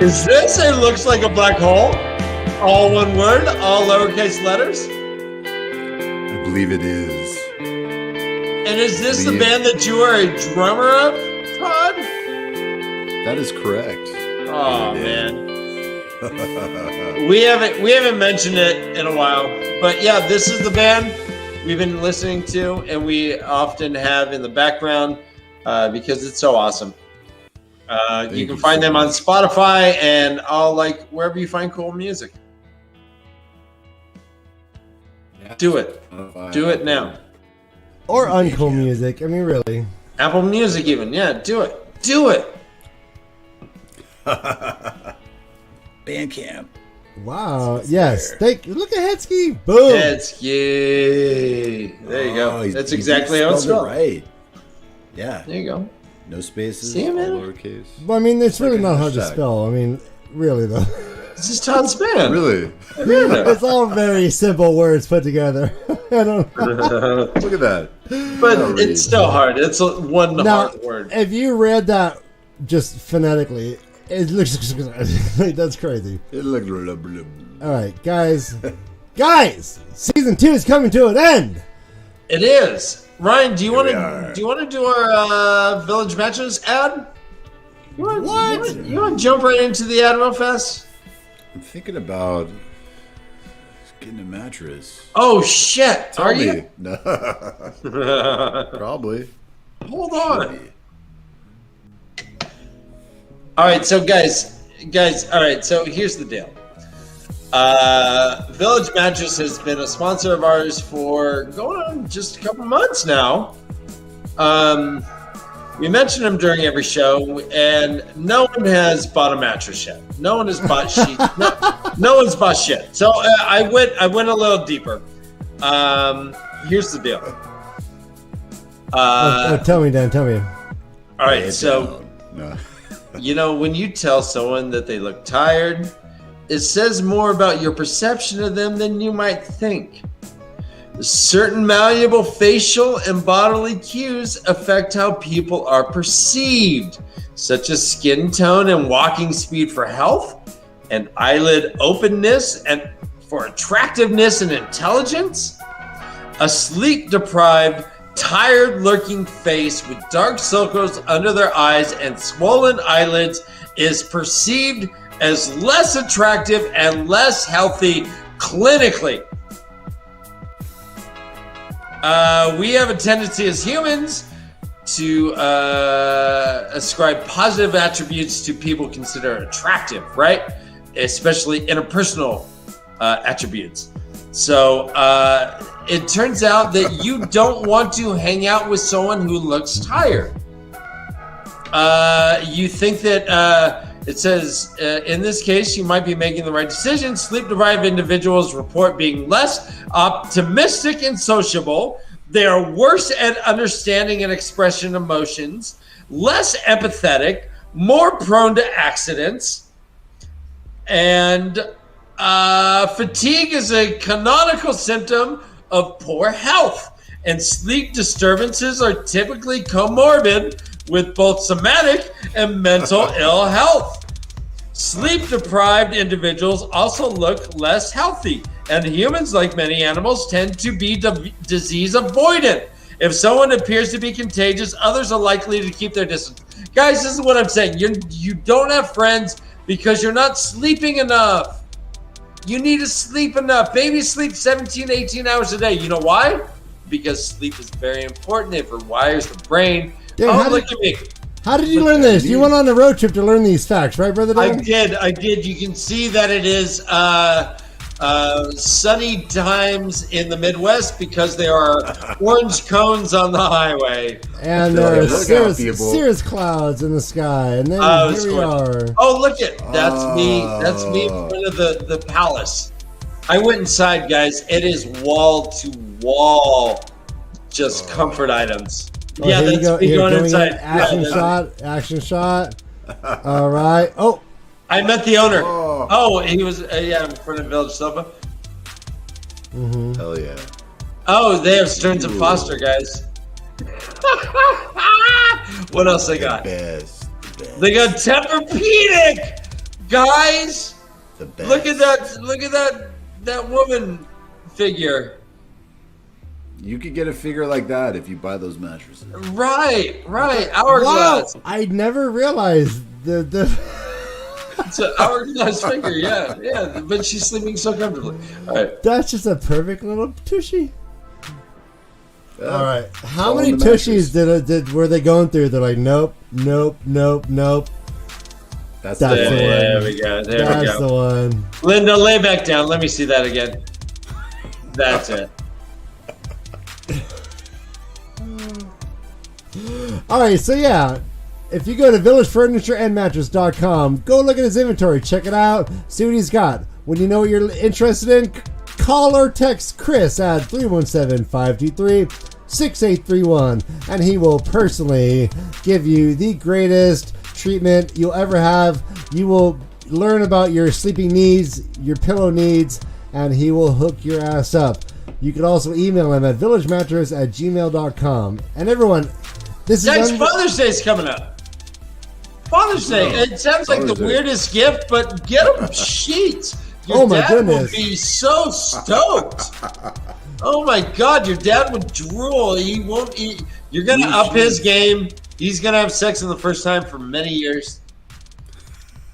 Is this It Looks Like a Black Hole? All one word, all lowercase letters? I believe it is. And is this the band that you are a drummer of, Todd? That is correct. Oh, man. We haven't mentioned it in a while. But yeah, this is the band we've been listening to, and we often have in the background because it's so awesome. You can find them on Spotify and all, like, wherever you find cool music. Yeah. Do it. Do it now. Or uncool music. I mean, really. Apple Music even. Yeah, do it. Do it. Bandcamp. Wow. Yes. Look at Hetzky. Boom. Hetzky. There you go. That's exactly how it's spelled. Right. Yeah. There you go. No spaces. See, man? All lowercase. Well, I mean, it's really Like a not hard to hashtag. spell. I mean, really, though. This is Todd's band. Really? It's all very simple words put together. I don't. Look at that. But it's still hard. It's one Now, hard word. if you read that just phonetically, it looks that's crazy. It looks. All right, guys, season 2 is coming to an end. It is. Ryan, do you want we to are. do our Village Matches ad? You want to jump right into the ad real fast? I'm thinking about getting a mattress. Oh shit! Tell Are me. you? No. Probably. Hold on. All right, so guys. All right, so here's the deal. Village Mattress has been a sponsor of ours for going on just a couple months now. We mention them during every show, and no one has bought a mattress yet. No one has bought sheets. No one's bought shit. So I went a little deeper. Here's the deal. Tell me, Dan. Tell me. All right, so No. you know, when you tell someone that they look tired, it says more about your perception of them than you might think. Certain malleable facial and bodily cues affect how people are perceived, such as skin tone and walking speed for health, and eyelid openness and for attractiveness and intelligence. A sleep-deprived, tired-looking face with dark circles under their eyes and swollen eyelids is perceived as less attractive and less healthy clinically. We have a tendency as humans to ascribe positive attributes to people consider attractive, right? Especially interpersonal attributes. So it turns out that you don't want to hang out with someone who looks tired. You think that it says, in this case, you might be making the right decision. Sleep-deprived individuals report being less optimistic and sociable. They are worse at understanding and expressing emotions, less empathetic, more prone to accidents, and fatigue is a canonical symptom of poor health, and sleep disturbances are typically comorbid with both somatic and mental ill health. Sleep-deprived individuals also look less healthy, and humans, like many animals, tend to be disease avoidant. If someone appears to be contagious, others are likely to keep their distance. Guys, this is what I'm saying. You don't have friends because you're not sleeping enough. You need to sleep enough. Babies sleep 17, 18 hours a day. You know why? Because sleep is very important. It rewires the brain. Dan, Look at me. How did you learn this? You went on a road trip to learn these facts, right, Brother Dan? I did. You can see that it is sunny times in the Midwest because there are orange cones on the highway. And Look out, cirrus, people. cirrus clouds in the sky. And then It's here we are. Oh, look at that's me. That's me in front of the palace. I went inside, guys. It is wall to wall, just comfort items. Oh, Yeah, here you that's go. me Here, going going inside. in. Action Yeah, shot. Action shot. All right. Oh, I met the owner. Oh. Oh, he was in front of Village Sofa. Hell yeah. Oh, they have Stearns and Foster, guys. What else they got? Best. They got Tempur-Pedic, guys. The best. Look at that woman figure. You could get a figure like that if you buy those mattresses. Right. Hourglass. Wow, I never realized the It's an hourglass figure, yeah. But she's sleeping so comfortably. All right. That's just a perfect little tushy. All right, how all many in the tushies were they going through? They're like, nope. That's That's the the one. one. There we go. That's the one. Linda, lay back down. Let me see that again. That's it. All right, so yeah, if you go to villagefurnitureandmattress.com, go look at his inventory, check it out, see what he's got. When you know what you're interested in, call or text Chris at 317-523-6831, and he will personally give you the greatest treatment you'll ever have. You will learn about your sleeping needs, your pillow needs, and he will hook your ass up. You can also email him at villagemattress@gmail.com. And everyone, this Guys, is Father's Day's coming up. Father's Day. It sounds like the weirdest gift, but get him sheets. Your my dad goodness. will be so stoked. Oh my God, your dad would drool. He won't eat. You're gonna up his game. He's gonna have sex for the first time for many years.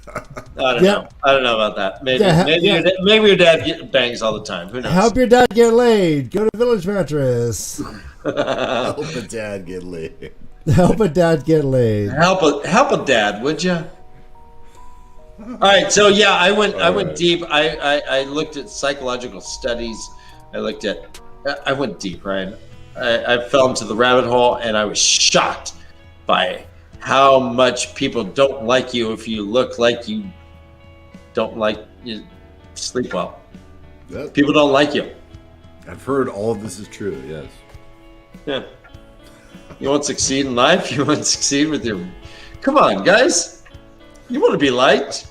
I don't know. I don't know about that. Maybe your dad bangs all the time. Who knows? Help your dad get laid. Go to Village Mattress. Help a dad get laid. Help a dad get laid. Help a dad, would you? All right, so yeah, I went deep. I looked at psychological studies. I went deep, Ryan. I fell into the rabbit hole, and I was shocked by how much people don't like you if you look like you sleep well. Yep. People don't like you. I've heard all of this is true, yes. Yeah. You want to succeed in life? You want to succeed with your... Come on, guys. You want to be liked?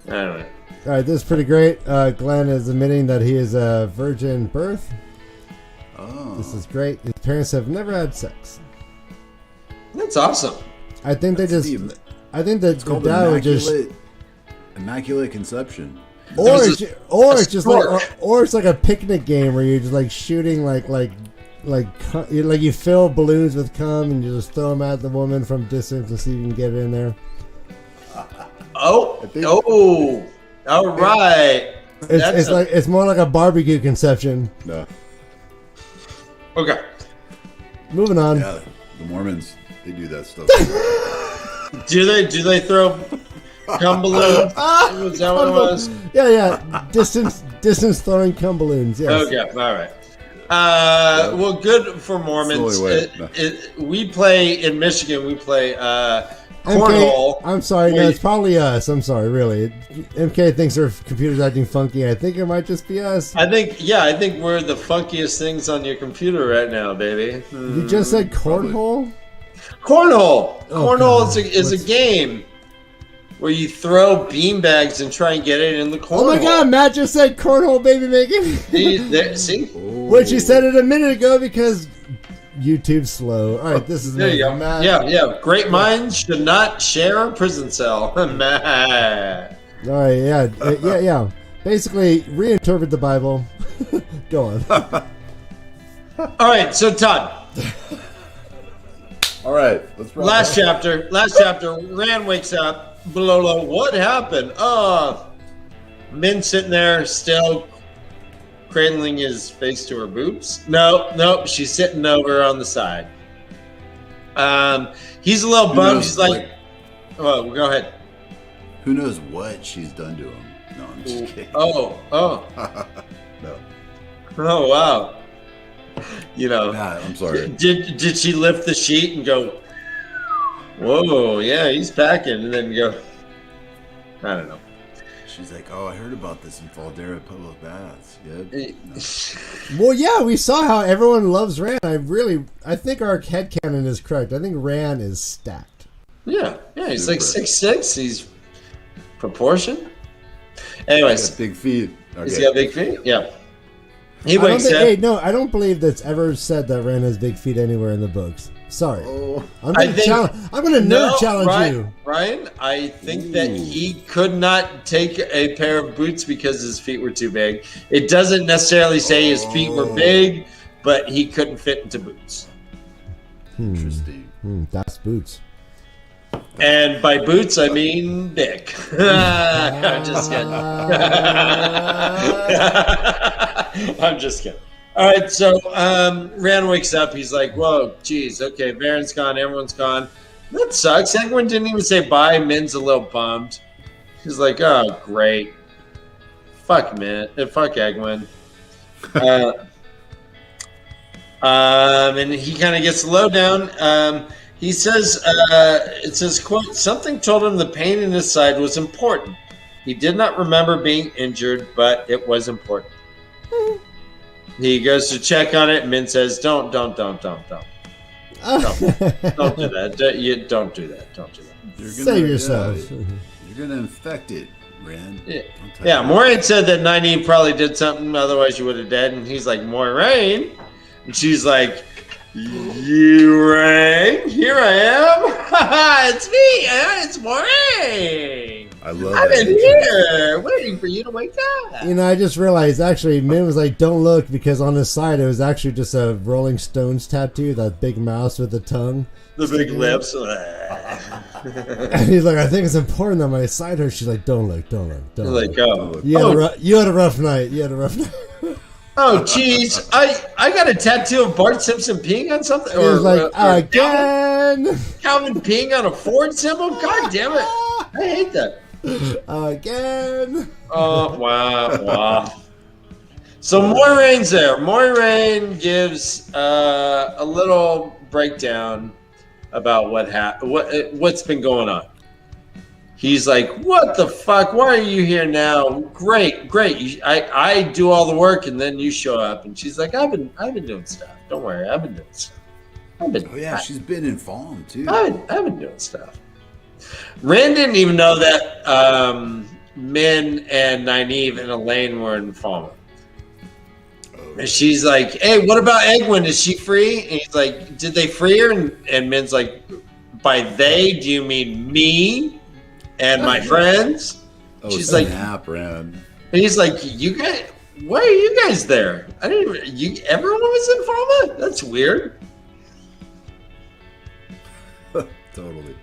Anyway. All right, this is pretty great. Glenn is admitting that he is a virgin birth. Oh. This is great. His parents have never had sex. That's awesome. I think It's the dad would just... Immaculate conception. Or It was it's stork. like a picnic game where you're just like shooting like you fill balloons with cum and you just throw them at the woman from distance to see if you can get it in there. All right. It's more like a barbecue conception. No. Okay. Moving on. Yeah, the Mormons, they do that stuff. Do they throw cum balloons? Is that what it was? Yeah. Distance throwing cum balloons. Yes. Okay. All right. Well, good for Mormons. Slowly We play in Michigan. We play MK, cornhole. I'm sorry, no, it's probably us. I'm sorry, really. MK thinks our computer's acting funky. I think it might just be us. I think we're the funkiest things on your computer right now, baby. You just said cornhole? Cornhole. Oh, Cornhole God. is a game where you throw beanbags and try and get it in the cornhole. Oh my God, Matt just said cornhole baby making. See? Which he said it a minute ago because YouTube's slow. All right, this is There you go. Matt. Yeah. Great minds should not share a prison cell. Matt. All right, yeah. Basically, reinterpret the Bible. Go on. All right, so Todd. All right, let's wrap Last up. chapter. Rand wakes up. Bololo, what happened? Min sitting there still cradling his face to her boobs. Nope, she's sitting over on the side. He's a little bummed. She's like, oh, go ahead. Who knows what she's done to him? No, I'm just kidding. Oh. No. Oh, wow. You know, Matt, I'm sorry. did she lift the sheet and go, whoa, yeah, he's packing, and then go, I don't know. She's like, oh, I heard about this in Faldera Public Baths. Good. Well, yeah, we saw how everyone loves Rand. I think our headcanon is correct. I think Rand is stacked. Yeah, he's like Super. 6'6". He's proportioned. Anyways, He's got big feet. he's Okay. got big feet. Yeah. He wakes up. Hey, no, I don't believe that's ever said that Rand has big feet anywhere in the books. Sorry. Oh. I'm going to challenge Ryan, you. Ryan, I think that he could not take a pair of boots because his feet were too big. It doesn't necessarily say his feet were big, but he couldn't fit into boots. Interesting. That's boots. And by boots, I mean dick. I'm just kidding. I'm just kidding. All right, so Rand wakes up. He's like, whoa, geez, okay, Varen's gone. Everyone's gone. That sucks. Egwene didn't even say bye. Min's a little bummed. He's like, oh, great. Fuck Min. Fuck Egwene. And he kind of gets the lowdown. He says, it says, quote, something told him the pain in his side was important. He did not remember being injured, but it was important. He goes to check on it, and Min says, don't do that. Don't do that. Don't do that. Save yourself. You're going to infect it, Rand. Yeah, Moiraine said that Nynaeve probably did something, otherwise you would have died. And he's like, Moiraine? And she's like, you rang? Here I am. It's me. It's Moiraine. I love I've that. been here waiting for you to wake up. You know, I just realized, actually, Min was like, don't look, because on his side, it was actually just a Rolling Stones tattoo, that big mouse with the tongue. The big lips. And he's like, I think it's important that when I side her, she's like, don't look. Like, oh. You had a rough night. Oh, jeez. I got a tattoo of Bart Simpson peeing on something. He was like, again. Calvin peeing on a Ford symbol? God damn it. I hate that. Again. Oh, wow. So Moiraine's there. Moiraine gives a little breakdown about what's been going on. He's like, what the fuck? Why are you here now? Great. I do all the work and then you show up. And she's like, I've been doing stuff. Don't worry, I've been doing stuff. She's been in Fallen too. I've been doing stuff. Rand didn't even know that Min and Nynaeve and Elaine were in Fallen. And she's like, hey, what about Egwene? Is she free? And he's like, did they free her? And Min's like, by they, do you mean me and my friends? She's like, Rand. And he's like, you guys, why are you guys there? I didn't. Everyone was in Fallen? That's weird. Totally.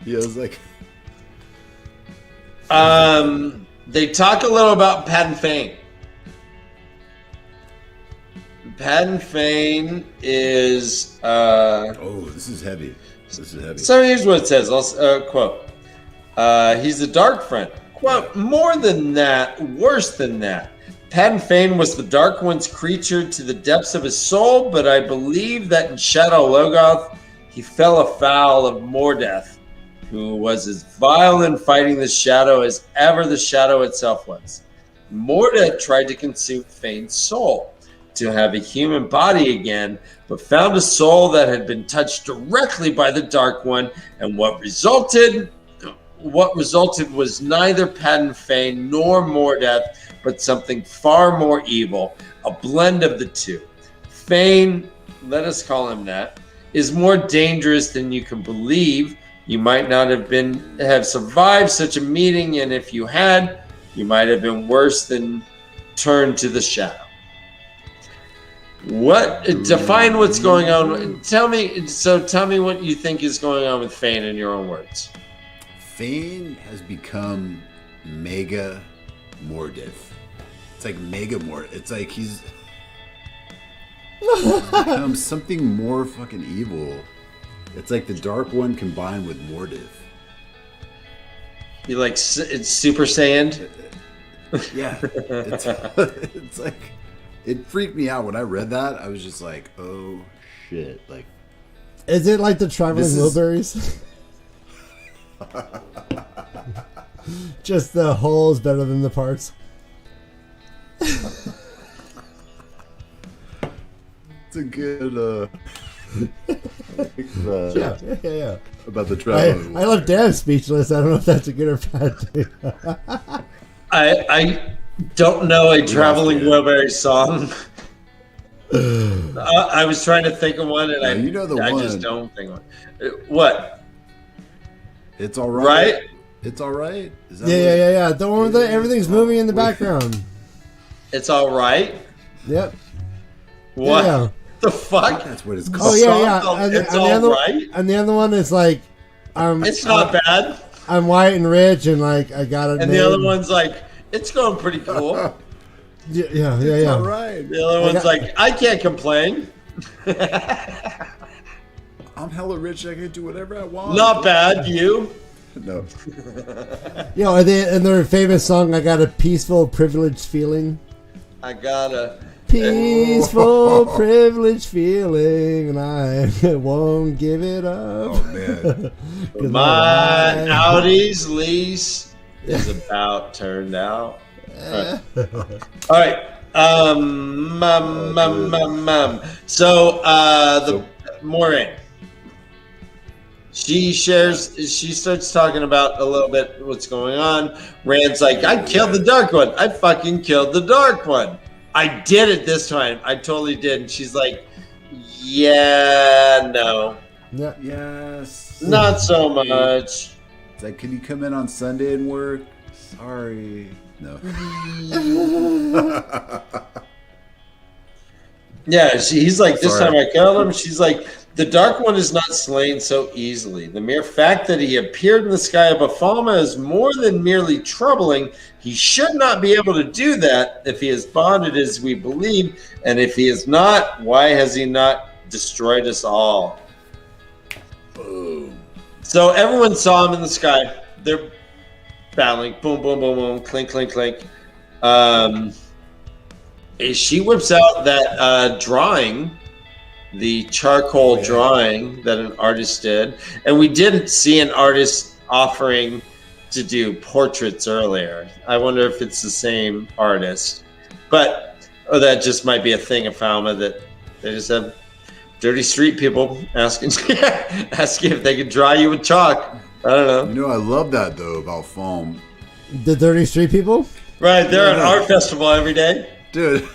Yeah, it was like. They talk a little about Padden Fane. Padden Fane is. This is heavy. So here's what it says. I'll quote. He's a dark friend. Quote, more than that, worse than that. Padden Fane was the Dark One's creature to the depths of his soul, but I believe that in Shadow Logoth, he fell afoul of Mordeth, who was as vile in fighting the Shadow as ever the Shadow itself was. Mordeth tried to consume Fane's soul, to have a human body again, but found a soul that had been touched directly by the Dark One, and what resulted was neither Padden Fane nor Mordeth, but something far more evil, a blend of the two. Fane, let us call him that, is more dangerous than you can believe. You might not have survived such a meeting, and if you had, you might have been worse than turned to the Shadow. Define what's going on. Tell me what you think is going on with Fane in your own words. Fane has become Mega Mordeth. It's like Mega Mordeth. It's like he's become something more fucking evil. It's like the Dark One combined with Mordeth. You like it's Super Saiyan? Yeah. It's like it freaked me out when I read that. I was just like, oh shit! Like, is it like the traveling Wilburys? Just the whole is better than the parts. It's a good yeah. About the traveling. I love Dan's speechless. I don't know if that's a good or bad thing. I don't know a traveling Wilbury song. I was trying to think of one, and No, you know the I one. just don't think of one. What? It's all right. Right? It's all right. Is that Yeah. The one that everything's moving in the background. It's all right. Yep. What Yeah. the fuck? That's what it's Oh called. yeah. It's the all other, right. And the other one is like, It's not bad. I'm white and rich, and like I got it. And the other one's like, it's going pretty cool. Yeah. It's all right. The other one's like, I can't complain. I'm hella rich. I can do whatever I want. Not bad, you. No. And their famous song, "I Got a Peaceful, Privileged Feeling." I gotta. Peaceful, privileged feeling, and I won't give it up. Oh man. 'Cause My Audi's lease is about turned out. All right. So, Maureen. She starts talking about a little bit what's going on. Rand's like, I killed the dark one. I fucking killed the dark one. I did it this time. I totally did. And she's like, yeah, no. Yeah. Yes. Not so much. It's like, can you come in on Sunday and work? Sorry. No. Yeah, he's like, this Sorry. time I killed him. She's like, the Dark One is not slain so easily. The mere fact that he appeared in the sky of Bafalma is more than merely troubling. He should not be able to do that if he is bonded as we believe, and if he is not, why has he not destroyed us all? Boom. So everyone saw him in the sky. They're battling. Boom, boom, boom, boom. Clink, clink, clink. She whips out that drawing, the charcoal drawing that an artist did. And we didn't see an artist offering to do portraits earlier. I wonder if it's the same artist. But that just might be a thing of Falma, that they just have dirty street people asking if they could draw you with chalk. I don't know. You know, I love that though about foam. The Dirty Street People? Right, they're at an art festival every day. Dude,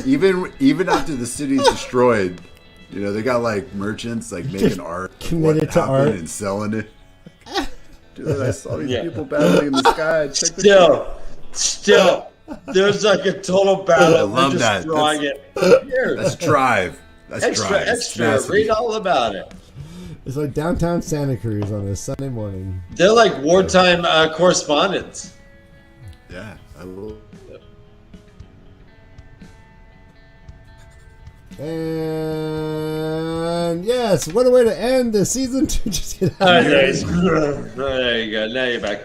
even after the city's destroyed, you know, they got like merchants like making art, committed to art and selling it. Dude, I saw these people battling in the sky. Check Still, there's like a total battle. I love They're just that. drawing it. Here, That's drive. That's drive. extra. Tenacity. Read all about it. It's like downtown Santa Cruz on a Sunday morning. They're like wartime correspondents. Yeah, I will. And yes, what a way to end the season 2. Just get out of here. There you go. Now you're back.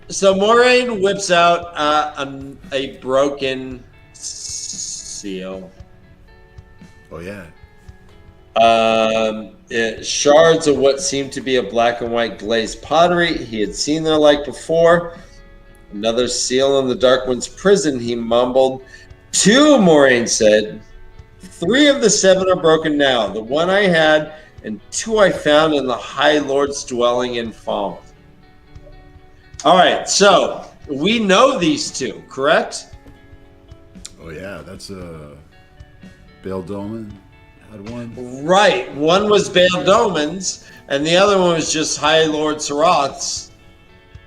So Moraine whips out a broken seal. Oh yeah. Shards of what seemed to be a black and white glazed pottery. He had seen their like before. Another seal in the Dark One's prison, he mumbled. 2, Moraine said. 3 of the 7 are broken now. The one I had, and 2 I found in the High Lord's dwelling in Falmouth. All right, so we know these 2, correct? Oh yeah, that's Bale Dolman had one. Right. One was Bale Doman's, and the other one was just High Lord Sarath's,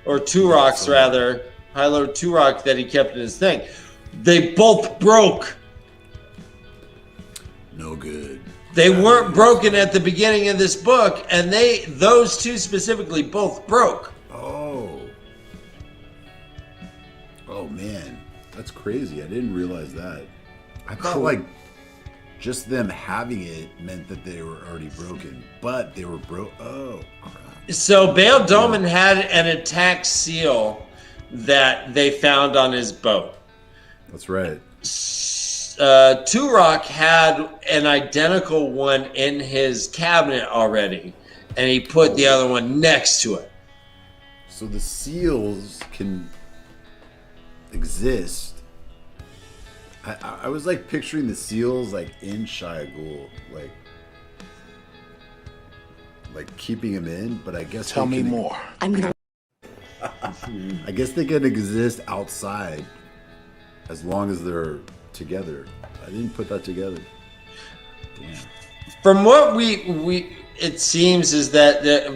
or Turok's rather. High Lord Turok that he kept in his thing. They both broke. No good. They weren't broken at the beginning of this book, and those 2 specifically both broke. Oh man, that's crazy. I didn't realize that. I thought like just them having it meant that they were already broken, but they were broke. Oh crap. So Bale Doman had an attack seal that they found on his boat. That's right. Turok had an identical one in his cabinet already, and he put the other one next to it. So the seals can exist. I was like picturing the seals like in Shia Ghul, like keeping him in, but I guess Tell me more. I guess they can exist outside as long as they're together. I didn't put that together. Damn. From what we it seems is that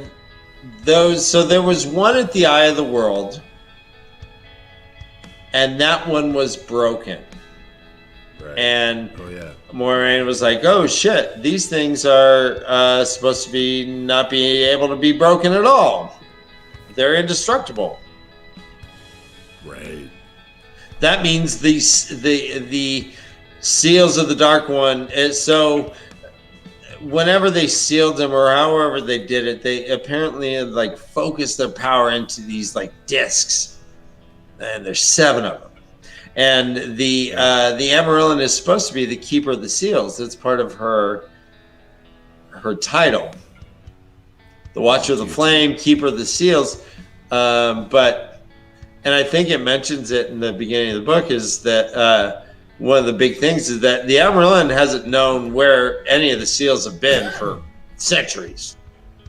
those, so there was one at the Eye of the World, and that one was broken. Right. And Moiraine was like, "Oh shit, these things are supposed to be not be able to be broken at all. They're indestructible." Right. That means the seals of the Dark One. So whenever they sealed them, or however they did it, they apparently like focused their power into these like discs, and there's 7 of them. And the Amaryllis is supposed to be the keeper of the seals. That's part of her title, the Watcher of the Flame, keeper of the seals. And I think it mentions it in the beginning of the book, is that one of the big things is that the Amaryllis hasn't known where any of the seals have been for centuries.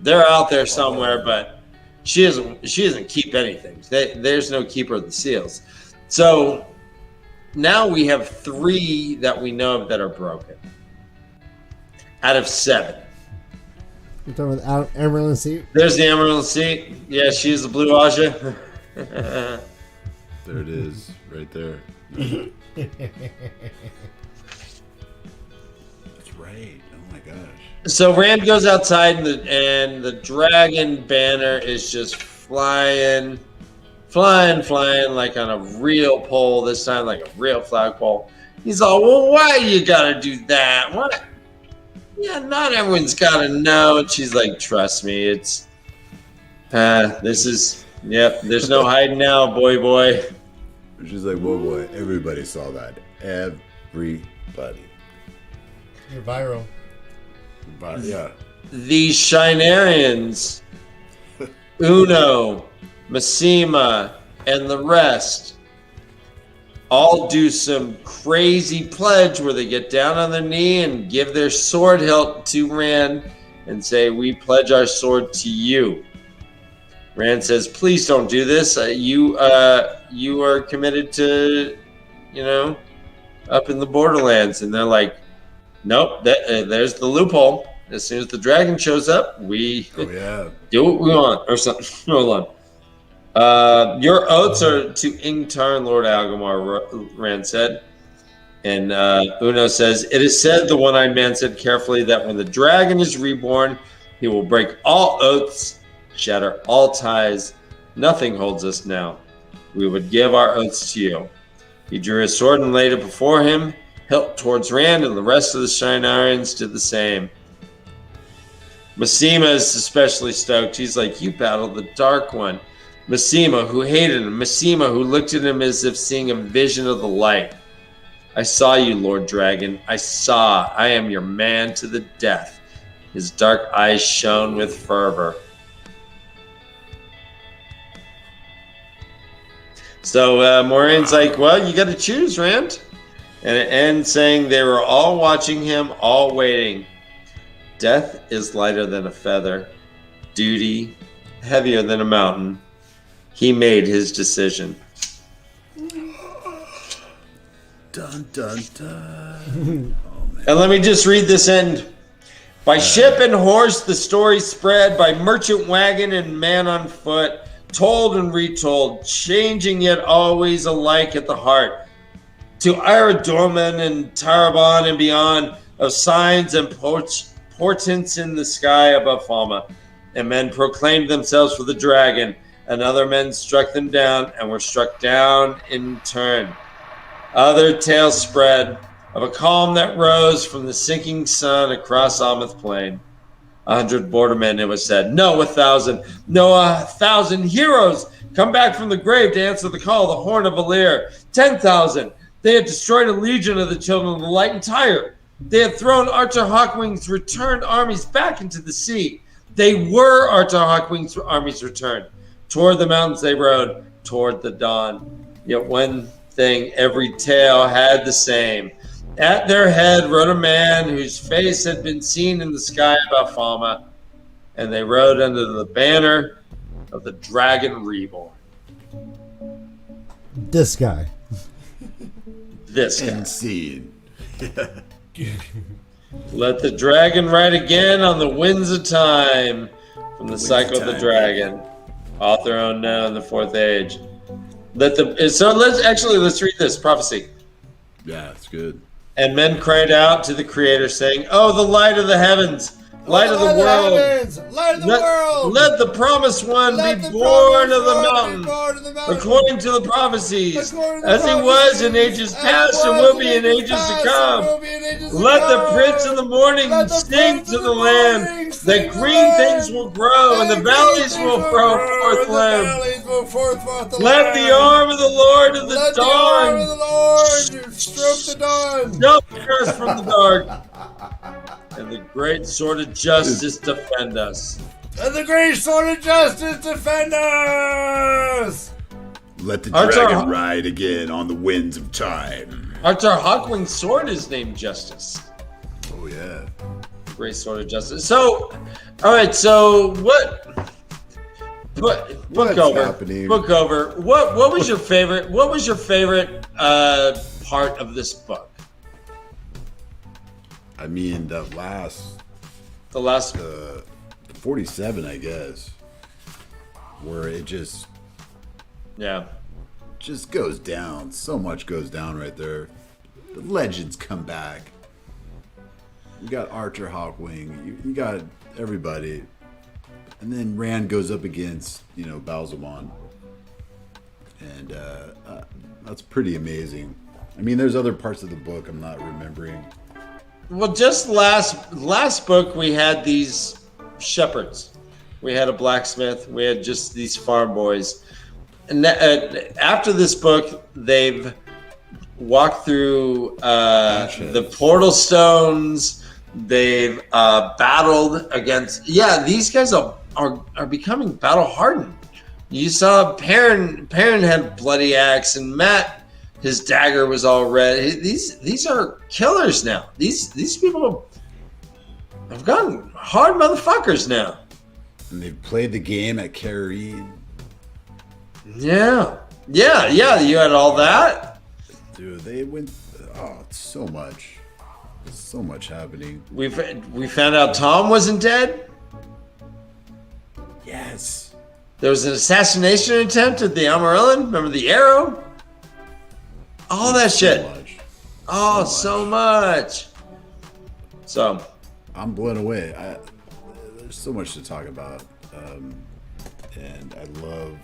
They're out there somewhere, but she doesn't keep anything. There's no keeper of the seals. So now we have 3 that we know of that are broken out of 7. You're talking about Amaryllis Seat? There's the Amaryllis Seat. Yeah, she's the Blue Aja. There it is, right there. That's right. Oh my gosh. So Rand goes outside, and the dragon banner is just flying like on a real pole, this time like a real flagpole. He's all, "Well, why you gotta do that? What? Yeah, not everyone's gotta know." And she's like, "Trust me, it's there's no hiding now, boy." She's like, "Whoa, boy, everybody saw that. Everybody." You're viral. But yeah. The Shinarians, Uno, Massima, and the rest all do some crazy pledge where they get down on their knee and give their sword hilt to Rand and say, "We pledge our sword to you." Rand says, "Please don't do this. You are committed to, up in the Borderlands." And they're like, "Nope, there's the loophole. As soon as the dragon shows up, we do what we want," or something. Hold on. "Your oaths are to Ingtar and Lord Algamar," Rand said. And Uno says, "It is said," the one-eyed man said carefully, "that when the dragon is reborn, he will break all oaths, shatter all ties. Nothing holds us now. We would give our oaths to you." He drew his sword and laid it before him, hilt towards Rand, and the rest of the Shinarians did the same. Massima is especially stoked. He's like, "You battled the Dark One." Massima, who hated him. Massima, who looked at him as if seeing a vision of the light. "I saw you, Lord Dragon. I am your man to the death." His dark eyes shone with fervor. So Moraine's like, "Well, you got to choose, Rand." And it ends saying, "They were all watching him, all waiting. Death is lighter than a feather. Duty, heavier than a mountain. He made his decision." Dun, dun, dun. Oh, man. And let me just read this end. "By ship and horse the story spread, by merchant wagon and man on foot, told and retold, changing yet always alike at the heart. To Irodorman and Tarabon and beyond, of signs and portents in the sky above Falma. And men proclaimed themselves for the dragon, and other men struck them down and were struck down in turn. Other tales spread of a calm that rose from the sinking sun across Almouth Plain. 100 bordermen, it was said. No, 1,000. No, 1,000 heroes come back from the grave to answer the call, the Horn of Valir. 10,000. They had destroyed a legion of the Children of the Light entire. They had thrown Archer Hawkwing's returned armies back into the sea. They were Archer Hawkwing's armies returned. Toward the mountains they rode, toward the dawn. Yet one thing every tale had the same. At their head rode a man whose face had been seen in the sky above Falma, and they rode under the banner of the Dragon Reborn." This guy. this guy. And scene. Let the dragon ride again on the winds of time. From the Cycle of the Dragon. Author unknown, the Fourth Age. Let's read this prophecy. Yeah, it's good. And men cried out to the Creator, saying, "Oh, the light of the heavens, light of the world, Light of the world! let the promised one be born of the mountain, according to the prophecies, as he was in ages past and will be in ages to come. Let the Prince of the morning sing to the land, that green things will grow, and the valleys will throw forth limbs. Let the arm of the Lord of the dawn stroke the dawn. shelter us from the dark, and the great sword of justice defend us." And the great sword of justice defend us! Let the Arthur- dragon ride again on the winds of time. Our Hawkwing sword is named Justice. Oh, yeah. Great sword of justice. So, all right. So what? Book What's over. happening? Book over. What was your favorite? What was your favorite part of this book? I mean, that last The last. 47, I guess, where it just Yeah. goes down. So much goes down right there. The legends come back. You got Archer Hawkwing. You got everybody. And then Rand goes up against, Balzamon. And that's pretty amazing. I mean, there's other parts of the book I'm not remembering. Well, just last book we had these shepherds. We had a blacksmith. We had just these farm boys. And after this book, they've walked through the portal stones. They've battled against. Yeah, these guys are becoming battle hardened. You saw Perrin had a bloody axe, and Matt, his dagger was all red. These are killers now. These people have gotten hard motherfuckers now. And they've played the game at Carrie. Yeah. You had all that. Dude, they went. Oh, it's so much. So much happening. We found out Tom wasn't dead. Yes. There was an assassination attempt at the Amaryllis. Remember the arrow? All that shit. Much. Oh, so much. So, I'm blown away. There's so much to talk about, and I love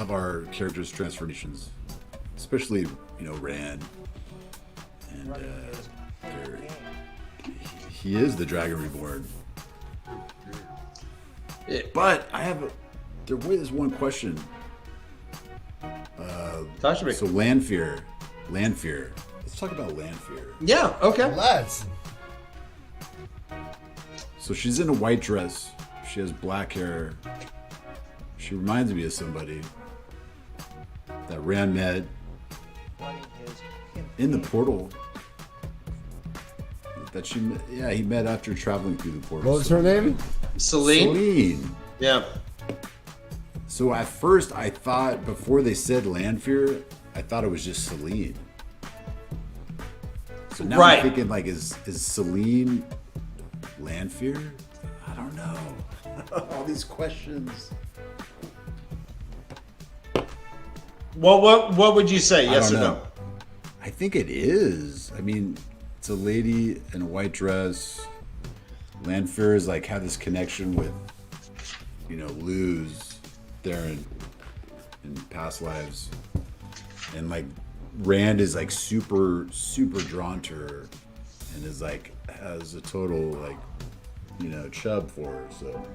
our characters' transformations, especially Rand, and he is the Dragon Reborn. But there was one question. talk to me. So Lanfear. Let's talk about Lanfear. Yeah. Okay. Let's. So she's in a white dress. She has black hair. She reminds me of somebody that Rand met in the portal. He met after traveling through the portal. What was her name? Celine. Yeah. So at first I thought, before they said Lanfear, I thought it was just Celine. So now Right. I'm thinking, like, is Celine Lanfear? I don't know. All these questions. Well, what would you say? Yes or I don't no? know. I think it is. I mean, it's a lady in a white dress. Lanfear is like had this connection with, Luz there in past lives, and like Rand is like super drawn to her, and is like has a total like chub for her. So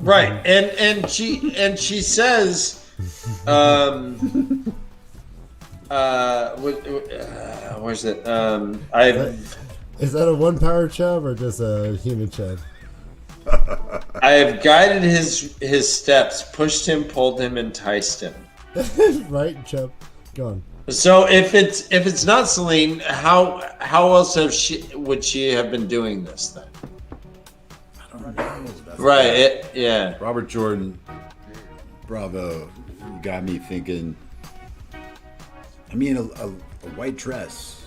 Right. And she says, where's it? Is that a one power chub or just a human chub? I have guided his steps, pushed him, pulled him, enticed him. Right, chub. Go on. So if it's not Celine, how else would she have been doing this then? I don't know. That's Right. Yeah. Robert Jordan, bravo. got me thinking. I mean, a white dress,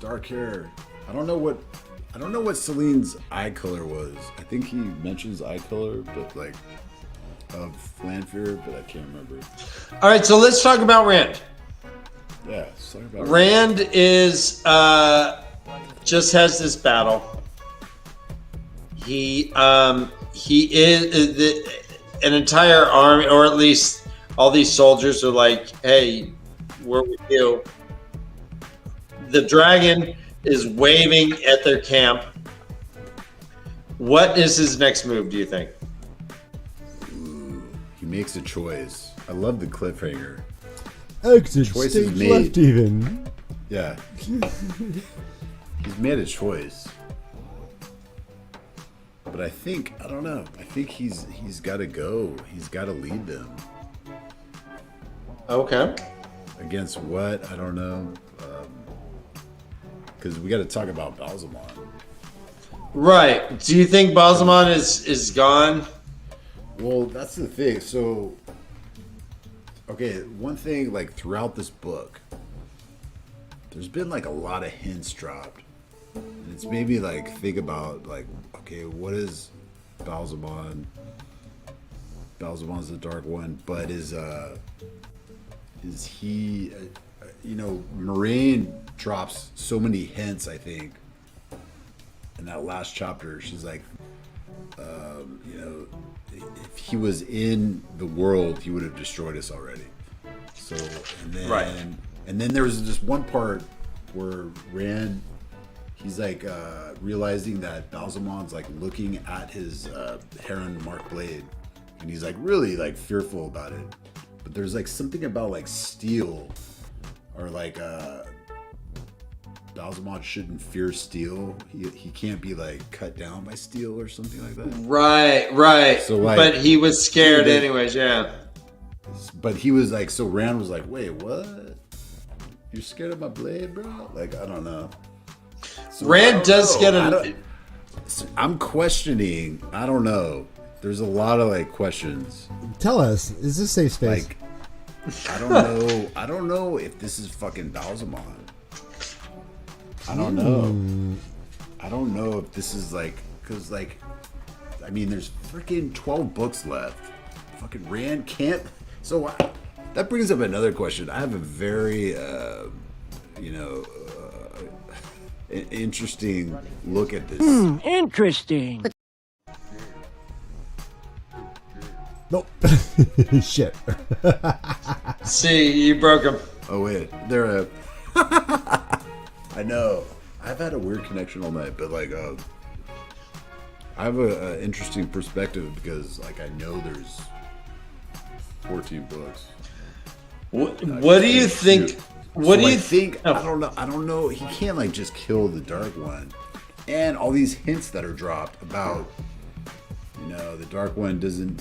dark hair. I don't know what Celine's eye color was. I think he mentions eye color, but like of Lanfear, but I can't remember. All right, so let's talk about Rand. Yeah, let's talk about Rand is just has this battle. He is an entire army, or at least all these soldiers are like, "Hey, we're with you." The dragon is waving at their camp. What is his next move, do you think? He makes a choice. I love the cliffhanger. Exit Choice stage is made. left even. Yeah. He's made a choice. But I think, I don't know. I think he's got to go. He's got to lead them. Okay. Against what? I don't know. Because we got to talk about Balsamon. Right. Do you think Balsamon is gone? Well, that's the thing. So, okay, one thing, like, throughout this book, there's been, like, a lot of hints dropped. And it's made me, like, think about, like, okay, what is Balsamon? Balsamon's the Dark One, but is he, Moraine drops so many hints, I think, in that last chapter. She's like, if he was in the world, he would have destroyed us already. So, and then, right. And then there was just one part where Rand, he's like realizing that Balsamon's like looking at his Heron Mark blade, and he's like really like fearful about it. But there's like something about like steel, or like Balsamon shouldn't fear steel. He can't be like cut down by steel or something like that. Right. So, like, but he was scared anyways, yeah. But he was like, so Rand was like, wait, what? You're scared of my blade, bro? Like, I don't know. So Rand does get I'm questioning. I don't know. There's a lot of like questions. Tell us, is this safe space? Like, I don't know. I don't know if this is fucking Balsamon. I don't know. I don't know if this is like, because like, I mean, there's freaking 12 books left. Fucking Rand can't. So that brings up another question. I have a very, interesting look at this. Interesting. Nope. Shit. See, you broke him. Oh wait, they're I know. I've had a weird connection all night, but like, I have a interesting perspective because like I know there's 14 books. What do you think? What do you think? I don't know. I don't know. He can't like just kill the Dark One, and all these hints that are dropped about, the Dark One doesn't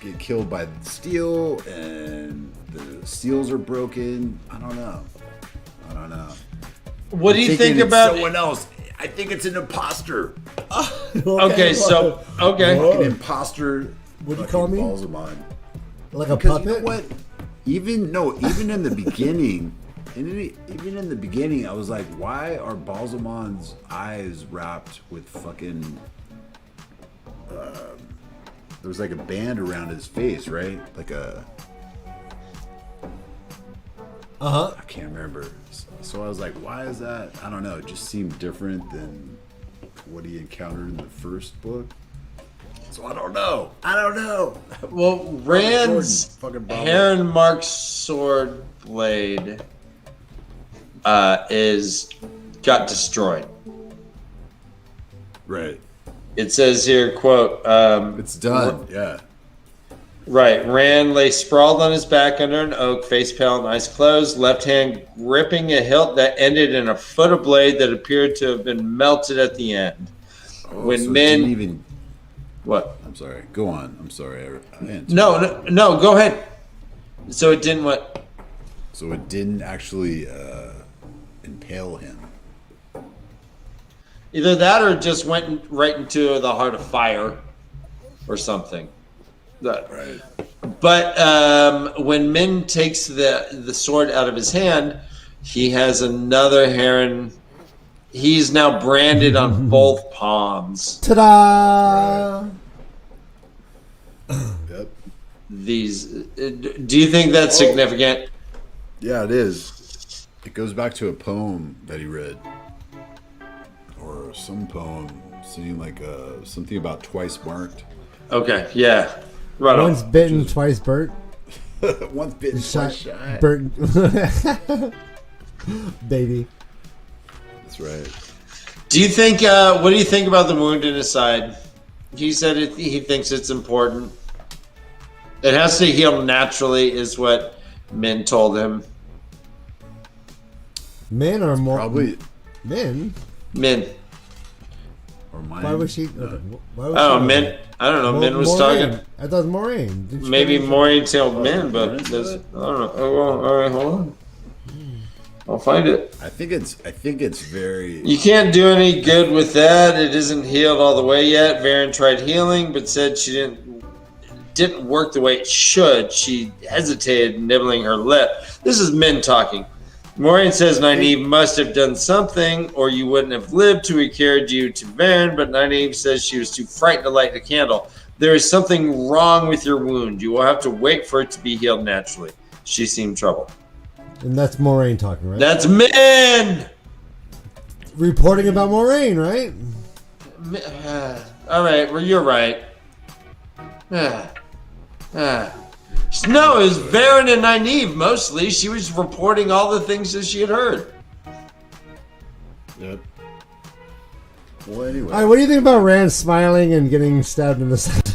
get killed by the steel, and the seals are broken. I don't know. What do you think about someone else? I think it's an imposter. Okay. An imposter. What'd you call me? Balsamon. Like a Because puppet? you know what? Even in the beginning, even in the beginning, I was like, why are Balsamon's eyes wrapped with fucking? There's like a band around his face, right? Like a. I can't remember. So I was like, why is that? I don't know. It just seemed different than what he encountered in the first book. So I don't know. Well, Rand's Fucking Bob. Heron Mark's sword blade is got destroyed. Right. It says here, quote, It's done. Yeah. right, Rand lay sprawled on his back under an oak, face pale and eyes closed, left hand gripping a hilt that ended in a foot of blade that appeared to have been melted at the end. Oh, so it didn't even. What? I'm sorry. Go on. I'm sorry. No, go ahead. So it didn't what? So it didn't actually impale him. Either that or it just went right into the heart of fire or something. Right. But when Min takes the sword out of his hand, he has another heron. He's now branded on both palms. Ta-da! Yep. These. Do you think that's significant? Yeah, it is. It goes back to a poem that he read, or some poem, seeing like something about twice marked. Okay. Yeah. Right Once on. bitten, twice burnt. Once bitten, twice shy. Burnt. Baby. That's right. Do you think? What do you think about the wound in his side? He said he thinks it's important. It has to heal naturally, is what Min told him. Men are more. Probably. Men? Min. Or mine. Why was she. Why was Oh, she- Min. I don't know. Min was Maureen. talking. I thought it was Maureen. Didn't she Maybe say- Maureen told Min, but there's. I don't know. Oh, well, all right, hold on. I'll find it. I think it's very. You can't do any good with that. It isn't healed all the way yet. Varen tried healing, but said she didn't work the way it should. She hesitated, nibbling her lip. This is Min talking. Maureen says Nynaeve must have done something, or you wouldn't have lived till we carried you to Varen, but Nynaeve says she was too frightened to light the candle. There is something wrong with your wound. You will have to wait for it to be healed naturally. She seemed troubled. And that's Maureen talking, right? That's Min! Reporting about Maureen, right? All right, well, you're right. No, it was Varen and Nynaeve mostly. She was reporting all the things that she had heard. Yep. Well, anyway. All right, what do you think about Rand smiling and getting stabbed in the side?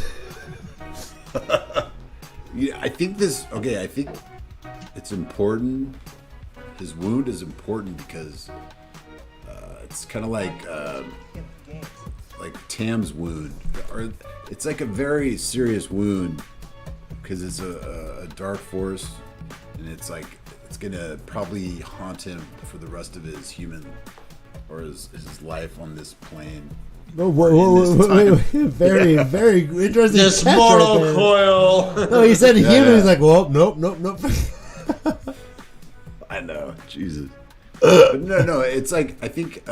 Yeah, I think this. Okay, I think it's important. His wound is important because it's kind of like Tam's wound, or it's like a very serious wound because it's a dark force, and it's like it's gonna probably haunt him for the rest of his human or his life on this plane. Wait. Very, very interesting. This catch mortal right there. coil. No, he said human. yeah. He's like, well, nope. I know, Jesus. But no, it's like I think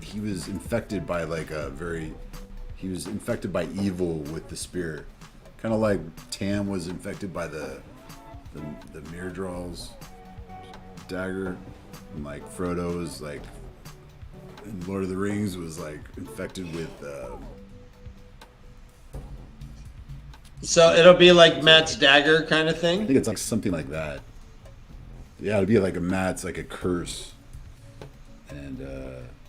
he was infected by he was infected by evil with the spirit, kind of like Tam was infected by the Myrddraal's dagger, and like Frodo was like in Lord of the Rings was like infected with. So it'll be like Matt's dagger kind of I thing? think it's like something like that. Yeah, it'd be like a Matt's like a curse, and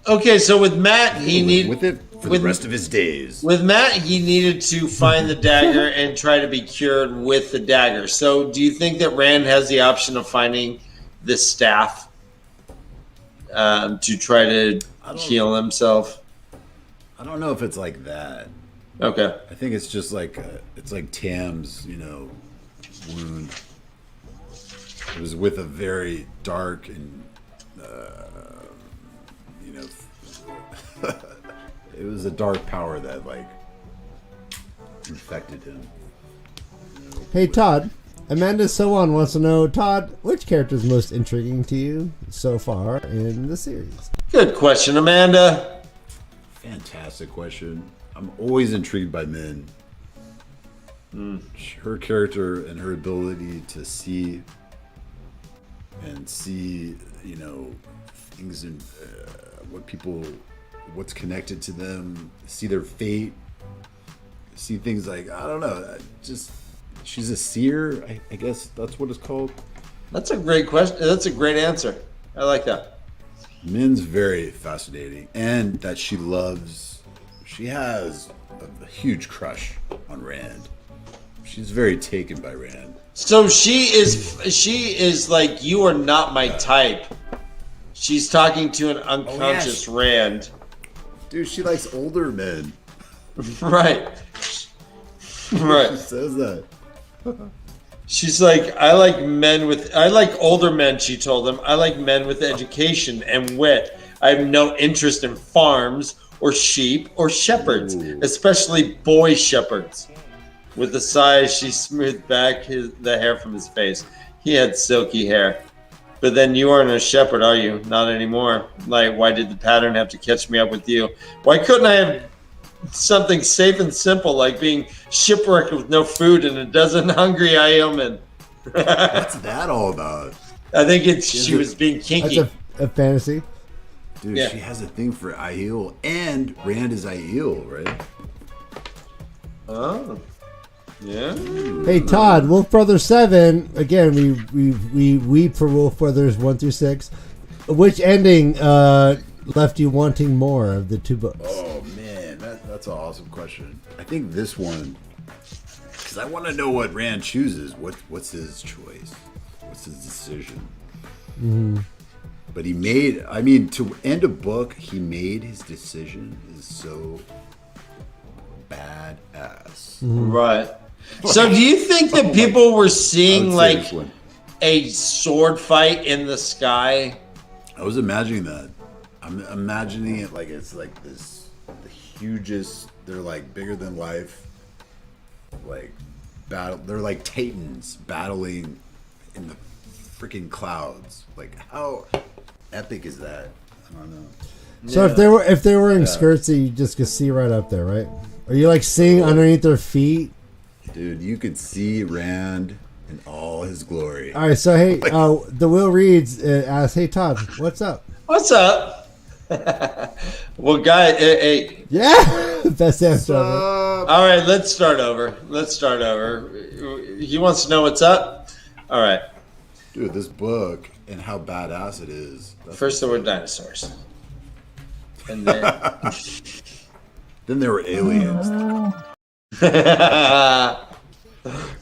Okay, so with Matt, he needed... with it for with- the rest of his days. With Matt, he needed to find the dagger and try to be cured with the dagger. So do you think that Rand has the option of finding the staff to try to heal himself? I don't know if it's like that. Okay. I think it's just like it's like Tam's, wound. It was with a very dark and it was a dark power that like infected him. Hey, Todd. Amanda So-On wants to know, Todd, which character is most intriguing to you so far in the series? Good question, Amanda. Fantastic question. I'm always intrigued by Min. Her character and her ability to see things in what's connected to them, see their fate, see things like, I don't know, just she's a seer, I guess that's what it's called. That's a great question. That's a great answer. I like that. Min's very fascinating, and that she has a huge crush on Rand. She's very taken by Rand. So she is like, you are not my type. She's talking to an unconscious Rand. Dude, she likes older men. Right. Right. She says that. She's like, I like older men, she told him. I like men with education and wit. I have no interest in farms or sheep or shepherds, Ooh. especially boy shepherds. With a sigh, she smoothed back the hair from his face. He had silky hair. But then you aren't a shepherd, are you? Not anymore. Like, why did the pattern have to catch me up with you? Why couldn't I have something safe and simple, like being shipwrecked with no food and a dozen hungry yeomen? What's that all about? I think she was being kinky. That's a fantasy. Dude, Yeah. she has a thing for Aiel, and Rand is Aiel, right? Oh. Yeah. Hey Todd, Wolf Brothers 7. Again, we weep for Wolf Brothers 1 through 6. Which ending left you wanting more of the two books? Oh man, that's an awesome question. I think this one, because I want to know what Rand chooses. What's his choice? What's his decision? Mm-hmm. But he made. I mean, to end a book, he made his decision is so badass. Right. So do you think that people were I seeing would say like this one. a sword fight in the sky? I was imagining that. I'm imagining it like it's like this, the hugest. They're like bigger than life. Like battle. They're like titans battling in the freaking clouds. Like how epic is that? I don't know. So if they were wearing skirts that you just could see right up there, right? Are you like seeing underneath their feet? Dude, you could see Rand in all his glory. All right, so hey, the Will Reads asks, "Hey Todd, what's up?" What's up? Well, guy, hey. Yeah, best answer ever. All right, let's start over. He wants to know what's up. All right. Dude, this book and how badass it is. First, there were dinosaurs, and then Then there were aliens.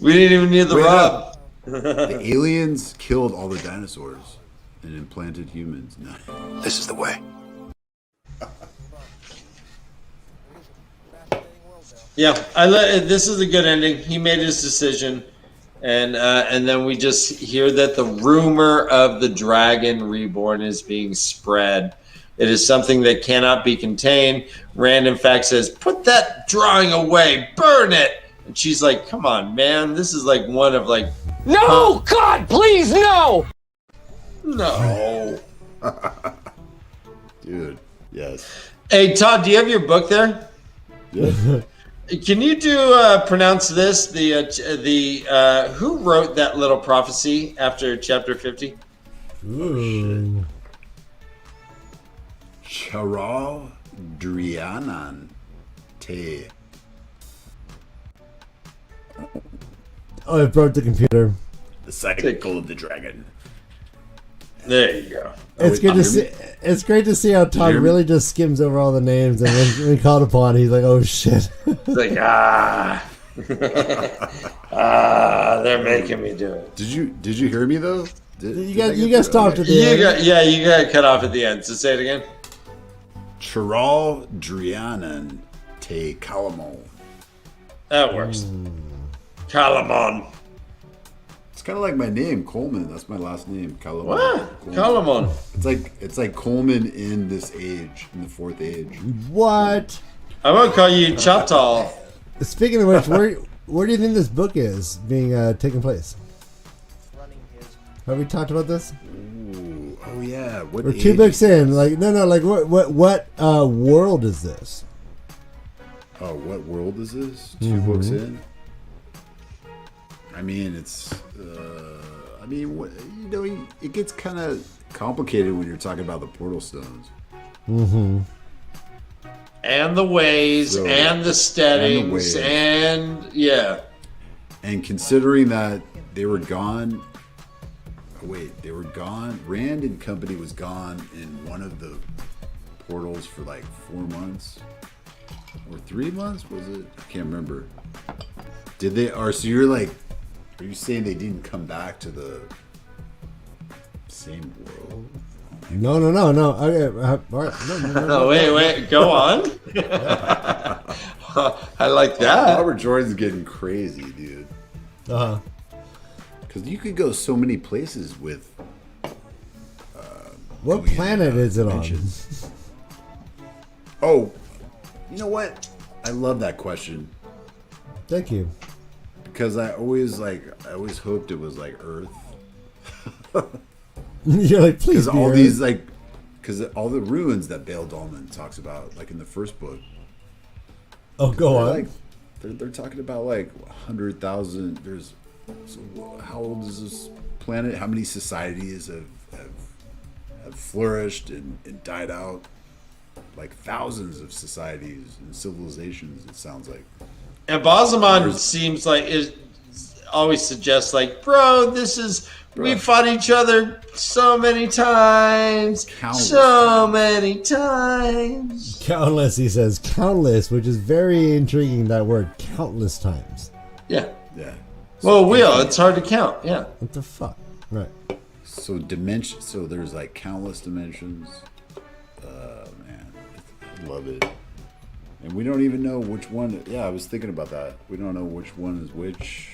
we didn't even need the Wait rub. The aliens killed all the dinosaurs and implanted humans. No. This is the way. Yeah, this is a good ending. He made his decision, and then we just hear that the rumor of the dragon reborn is being spread. It is something that cannot be contained. Rand, in fact, says, "Put that drawing away, burn it." And she's like, "Come on, man, this is like one of like." No, God, please, no! No. Dude, yes. Hey, Todd, do you have your book there? Yeah. Can you pronounce this? The who wrote that little prophecy after chapter 50? Ooh. Charal Drianan Te. Oh, it broke the computer. The cycle of the dragon. There you go. It's good to see. It's great to see how Todd hear me? really just skims over all the names, and when called upon, he's like, "Oh shit!" It's like they're making me do it. Did you hear me though? You got stopped at the end. You got cut off at the end. So say it again. Charal Drianan Te Calamon. That works. Calamon. It's kind of like my name, Coleman. That's my last name, Calamon. What? Coleman. Calamon. It's like Coleman in this age, in the fourth age. What? I'm gonna call you Chaptal. Speaking of which, where do you think this book is being taking place? Have we talked about this? Ooh, oh yeah. What We're age 2 books is in. this? Like no, like what world is this? Oh, what world is this? 2 books in. I mean, it's. It gets kind of complicated when you're talking about the portal stones. Mm-hmm. And the ways, So- and the steadings, and the ways. yeah. And considering that they were gone. They were gone. Rand and company was gone in one of the portals for like 4 months or 3 months. Was it? I can't remember. Did they? Or so you're like? Are you saying they didn't come back to the same world? No. Okay, all right. No. Oh, wait, go on. I like that. Robert Jordan's getting crazy, dude. Uh-huh. Because you could go so many places with. What going in planet and out is it on? dimensions. Oh, you know what? I love that question. Thank you. because I always hoped it was like Earth. You're like, please. Because all these because all the ruins that Bale Dolman talks about, like in the first book. Oh, go on. Like, they're talking about like 100,000. There's how old is this planet? How many societies have flourished and died out? Like thousands of societies and civilizations. It sounds like. And Bosman seems like it always suggests like, bro, we fought each other so many times. Many times. Countless, he says. Countless, which is very intriguing, that word. Countless times. Yeah. Yeah. Well, it's hard to count. Yeah. What the fuck? Right. So there's like countless dimensions. Man, I love it. And we don't even know which one. Yeah, I was thinking about that. We don't know which one is which.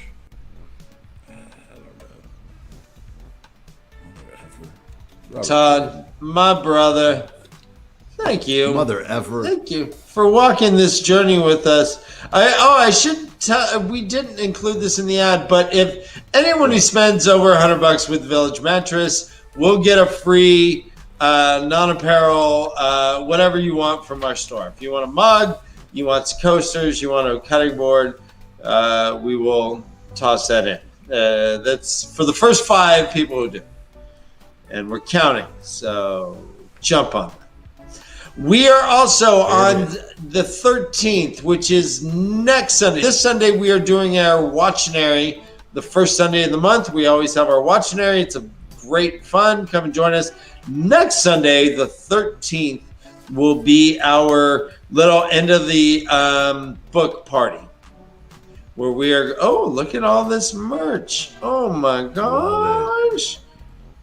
I don't know. Todd, my brother, thank you. Mother effer. Thank you for walking this journey with us. I should tell, we didn't include this in the ad, but if anyone who spends over $100 with Village Mattress will get a free non-apparel, whatever you want from our store. If you want a mug, you want some coasters, you want a cutting board, we will toss that in. That's for the first 5 people who do. And we're counting, so jump on it. We are also on the 13th, which is next Sunday. This Sunday we are doing our Watchinary, the first Sunday of the month. We always have our Watchinary. It's a great fun. Come and join us. Next Sunday, the 13th, will be our little end of the book party, where we are. Oh, look at all this merch! Oh my gosh!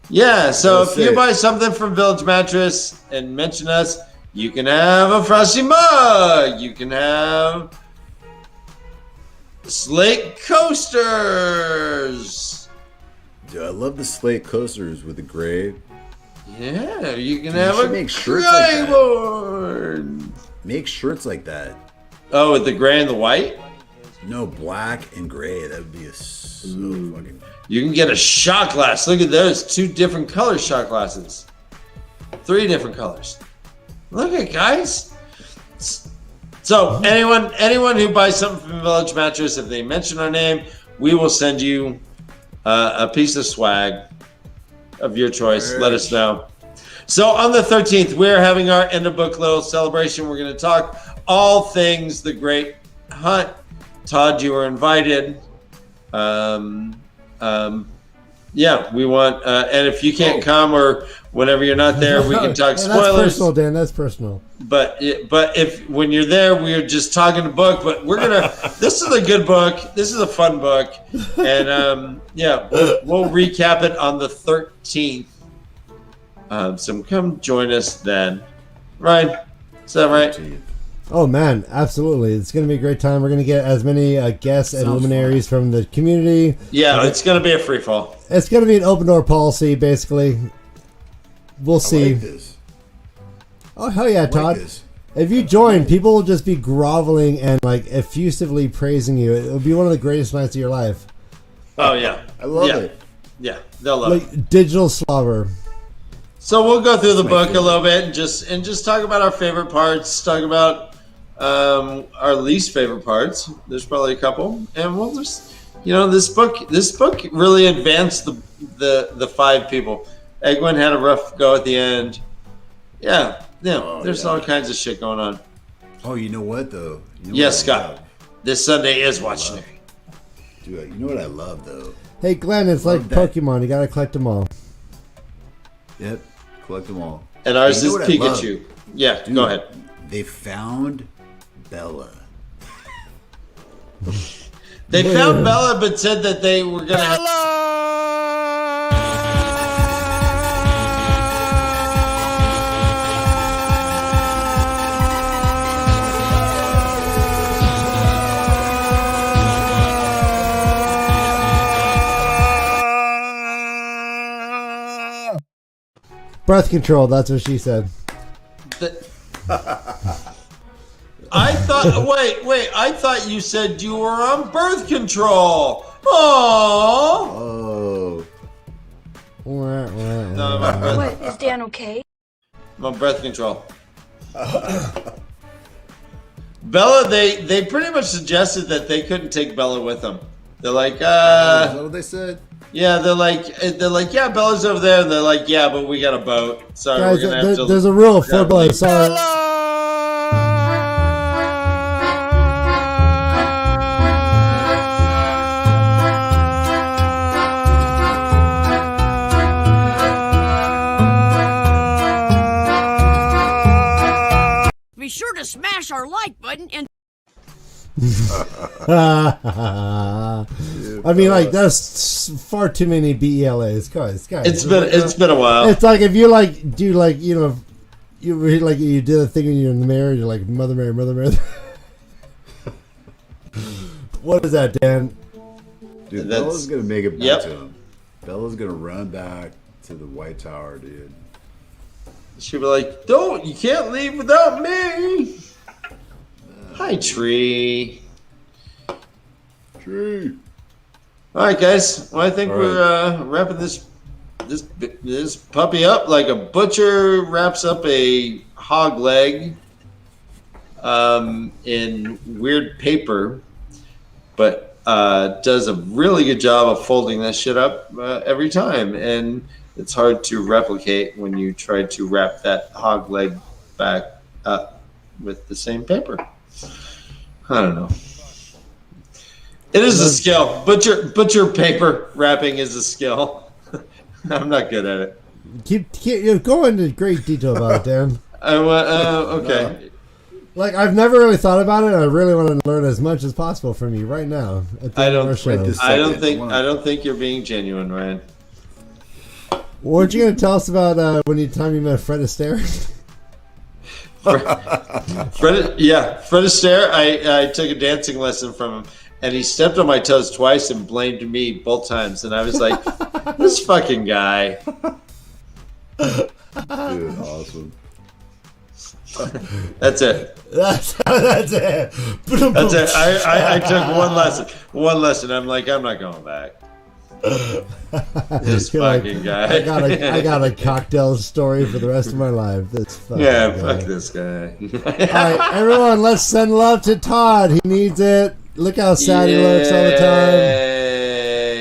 Yeah. So if you buy something from Village Mattress and mention us, you can have a Frosty mug. You can have slate coasters. Dude, I love the slate coasters with the gray. Yeah, you can have a make shirts like gray that. board. Make shirts like that. Oh, with the gray and the white? No, black and gray. That would be so fucking. You can get a shot glass. Look at those. 2 different color shot glasses. 3 different colors. Look at guys. So anyone who buys something from Village Mattress, if they mention our name, we will send you a piece of swag of your choice. Let us know. So on the 13th, we're having our end of book little celebration. We're going to talk all things The Great Hunt. Todd, you were invited. Yeah, we want, and if you can't come or whenever you're not there, we can talk spoilers. That's personal, Dan. That's personal. But if when you're there, we're just talking a book. But we're gonna. This is a good book. This is a fun book, and yeah, we'll recap it on the 13th. So come join us then. Ryan, is that right? Oh man, absolutely! It's going to be a great time. We're going to get as many guests and luminaries from the community. Yeah, it's going to be a free fall. It's going to be an open door policy, basically. We'll see. Like this. Oh hell yeah, Todd! Like this. If you join, people will just be groveling and like effusively praising you. It will be one of the greatest nights of your life. Oh yeah, I love it. Yeah, they'll love it. Like digital slobber. So we'll go through the book a little bit and just talk about our favorite parts. Talk about our least favorite parts. There's probably a couple, and we'll just this book really advanced the 5 people. Egwin had a rough go at the end. Yeah, there's all kinds of shit going on. Oh, you know what though? Yes, Scott. This Sunday is Watchinary. Dude, you know what I love though? Hey Glenn, it's like Pokemon. You gotta collect them all. Yep, collect them all. And ours is what I Pikachu. love? Yeah, Dude, go ahead. They found Bella. They found Bella, but said that they were gonna have. Breath control. That's what she said. I thought. Wait. I thought you said you were on birth control. Oh. What, is Dan okay? I'm on birth control. Bella, they pretty much suggested that they couldn't take Bella with them. They're like, Is that what they said? yeah, they're like, yeah, Bella's over there, and they're like, yeah, but we got a boat, so Guys, we're gonna have to. there's a rule for Bella. Sorry. Be sure to smash our like button and I mean, like, that's far too many BELAs, guys. It's been a while. It's like if you like do like you do the thing when you're in the mirror, you're like Mother Mary, Mother Mary. What is that, Dan? Dude, That's- Bella's gonna make it back Yep. to him. Bella's gonna run back to the White Tower, dude. She'd be like, you can't leave without me. Hi, Tree. Tree. All right, guys. Well, I think All we're wrapping this puppy up like a butcher wraps up a hog leg in weird paper, but does a really good job of folding that shit up every time. And it's hard to replicate when you try to wrap that hog leg back up with the same paper. I don't know. It is a skill. Butcher paper wrapping is a skill. I'm not good at it. Keep go into great detail about it, Dan. Okay. Like, I've never really thought about it. I really want to learn as much as possible from you right now. At the end of our show. I don't think you're being genuine, Ryan. What were you going to tell us about time you met Fred Astaire? Fred Astaire. I took a dancing lesson from him, and he stepped on my toes twice and blamed me both times. And I was like, this fucking guy. Dude, awesome. That's it. That's it. That's it. I took one lesson. I'm like, I'm not going back. This fucking guy. I got a cocktail story for the rest of my life. This fucking guy. Fuck this guy. All right, everyone, let's send love to Todd. He needs it. Look how sad he looks all the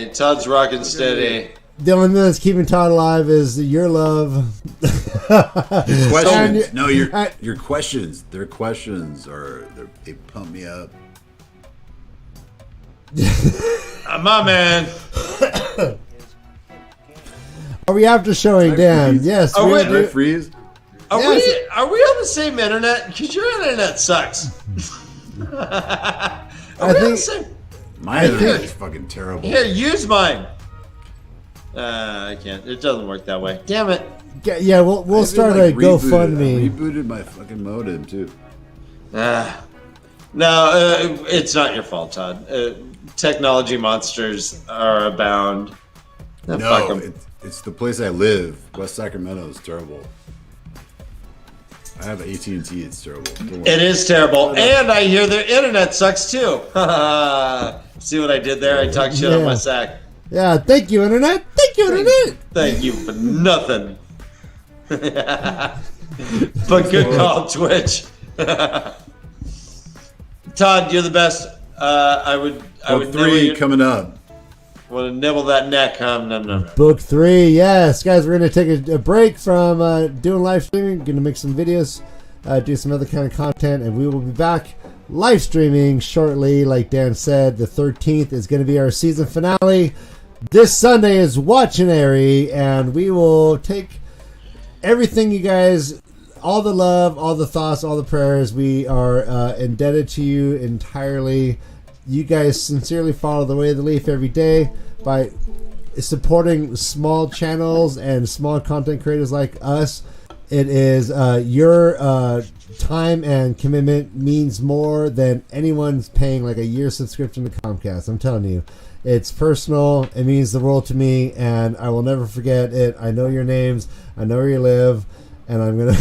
time. Todd's rocking steady. The only thing that's keeping Todd alive is your love. Questions? No, your questions. Their questions they pump me up. My man. Are we after showing Dan? Yes. Oh, wait. Did I freeze? Are we on the same internet? Because your internet sucks. My internet is fucking terrible. Here, use mine. I can't. It doesn't work that way. Damn it. Yeah, we'll start a GoFundMe. I rebooted my fucking modem too. No, it's not your fault, Todd. Technology monsters are abound. No, it's the place I live. West Sacramento is terrible. I have AT&T. It's terrible. It is terrible, and I hear their internet sucks too. See what I did there? I talked shit on my sack. Yeah, thank you, internet. Thank you, internet. Thank you for nothing. But good call, Twitch. Todd, you're the best. I would three coming up. Want to nibble that neck, huh? No. Book 3, yes. Guys, we're going to take a break from doing live streaming. Going to make some videos, do some other kind of content, and we will be back live streaming shortly. Like Dan said, the 13th is going to be our season finale. This Sunday is Watchinary, and we will take everything you guys, all the love, all the thoughts, all the prayers. We are indebted to you entirely. You guys sincerely follow the way of the Leaf every day by supporting small channels and small content creators like us. It is your time and commitment means more than anyone's paying like a year subscription to Comcast. I'm telling you, it's personal. It means the world to me, and I will never forget it. I know your names. I know where you live, and I'm gonna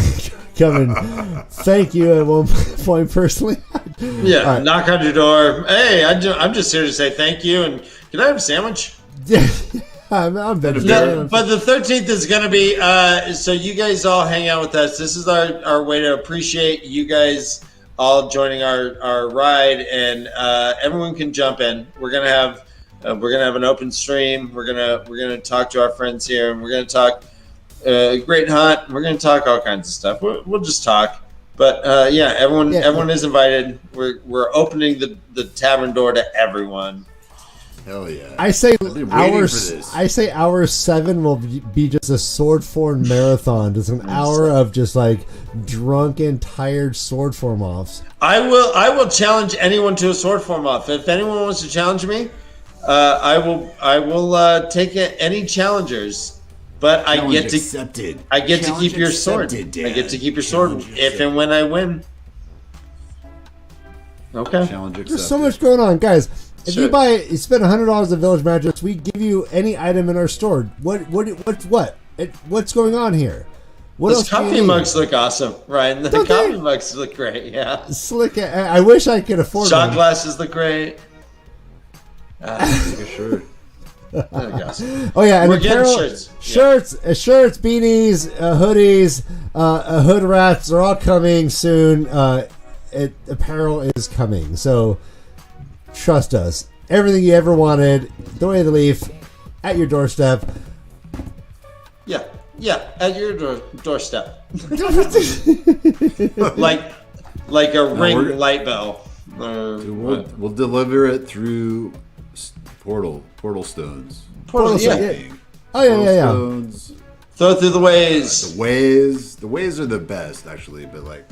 come and thank you at one point personally. Yeah, All right. knock on your door. Hey, I'm just here to say thank you, and can I have a sandwich? Yeah, I'm vegetarian. But the 13th is going to be, so you guys all hang out with us. This is our way to appreciate you guys all joining our ride, and everyone can jump in. We're gonna have an open stream. We're gonna talk to our friends here, and we're gonna talk Great Hunt. We're gonna talk all kinds of stuff. We'll just talk. But everyone is invited. We're opening the tavern door to everyone. Hell yeah! I say I've been waiting for this. I say hour 7 will be just a sword form marathon. Just an hour of just like drunken, tired sword form offs. I will challenge anyone to a sword form off. If anyone wants to challenge me, I will take any challengers. But I get to keep your sword. I get to keep your sword if and when I win. Okay. Challenge accepted. There's so much going on, guys. If Sure. you spend $100 at Village Mattress, we give you any item in our store. What's going on here? What Those else do you coffee need? mugs look awesome, Ryan. The Don't coffee they? mugs look great. Yeah. Slick. I wish I could afford Shot them. glasses look great. Take a shirt. Awesome. Oh yeah, and We're apparel, getting shirts. shirts, beanies, hoodies, hood wraps are all coming soon. Apparel is coming, so trust us. Everything you ever wanted, the way of the leaf, at your doorstep. Yeah, at your doorstep. like a ring light bell. We'll deliver it through portal stones. Portal yeah. stone, Oh yeah. Stones. Throw it through the ways. The ways are the best actually, but like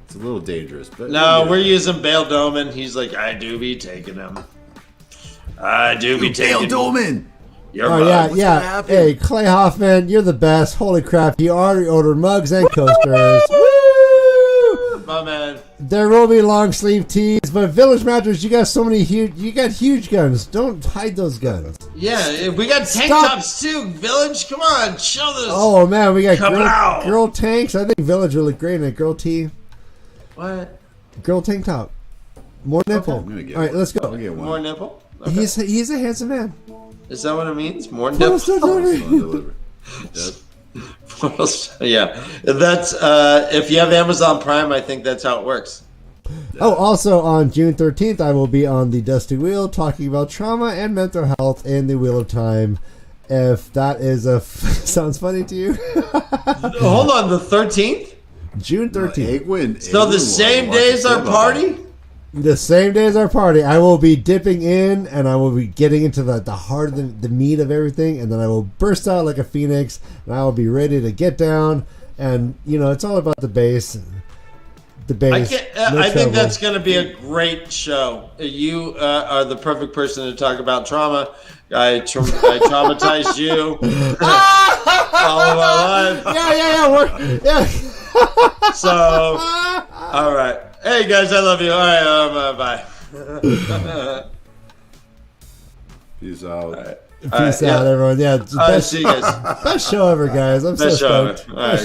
it's a little dangerous. But No, we're using Bale Doman. He's like, I do be taking him. I do be Dale taking Dolman. Your Oh mug. yeah. Hey, Clay Hoffman, you're the best. Holy crap! You already ordered mugs and coasters. Woo! My man. There will be long sleeve tees, but Village Mattress, you got so many huge. You got huge guns. Don't hide those guns. Yeah, we got tank Stop. tops too. Village, come on, show this. Oh man, we got Kapow! girl tanks. I think Village would look great in a girl tee, What? girl tank top. More nipple. I'm gonna get All right, one. let's I'll go. get one. More nipple? Okay. He's a handsome man. Is that what it means? More Portal nipple? stone delivery. Yep. Yeah, that's if you have Amazon Prime, I think that's how it works. Oh, also on June 13th, I will be on the Dusty Wheel talking about trauma and mental health in the Wheel of Time. If that is sounds funny to you, Hold on, the 13th? June 13th. So the same day as our party? The same day as our party, I will be dipping in and I will be getting into the heart of the meat of everything, and then I will burst out like a phoenix and I will be ready to get down. And it's all about the bass. The bass. I think that's going to be a great show. You are the perfect person to talk about trauma. I traumatized you all of our lives. Yeah. So, all right. Hey guys, I love you. All right, bye. Peace out. Peace out, everyone. Yeah, All right, see you guys. best show ever, guys. I'm Best so show stoked. ever. All right.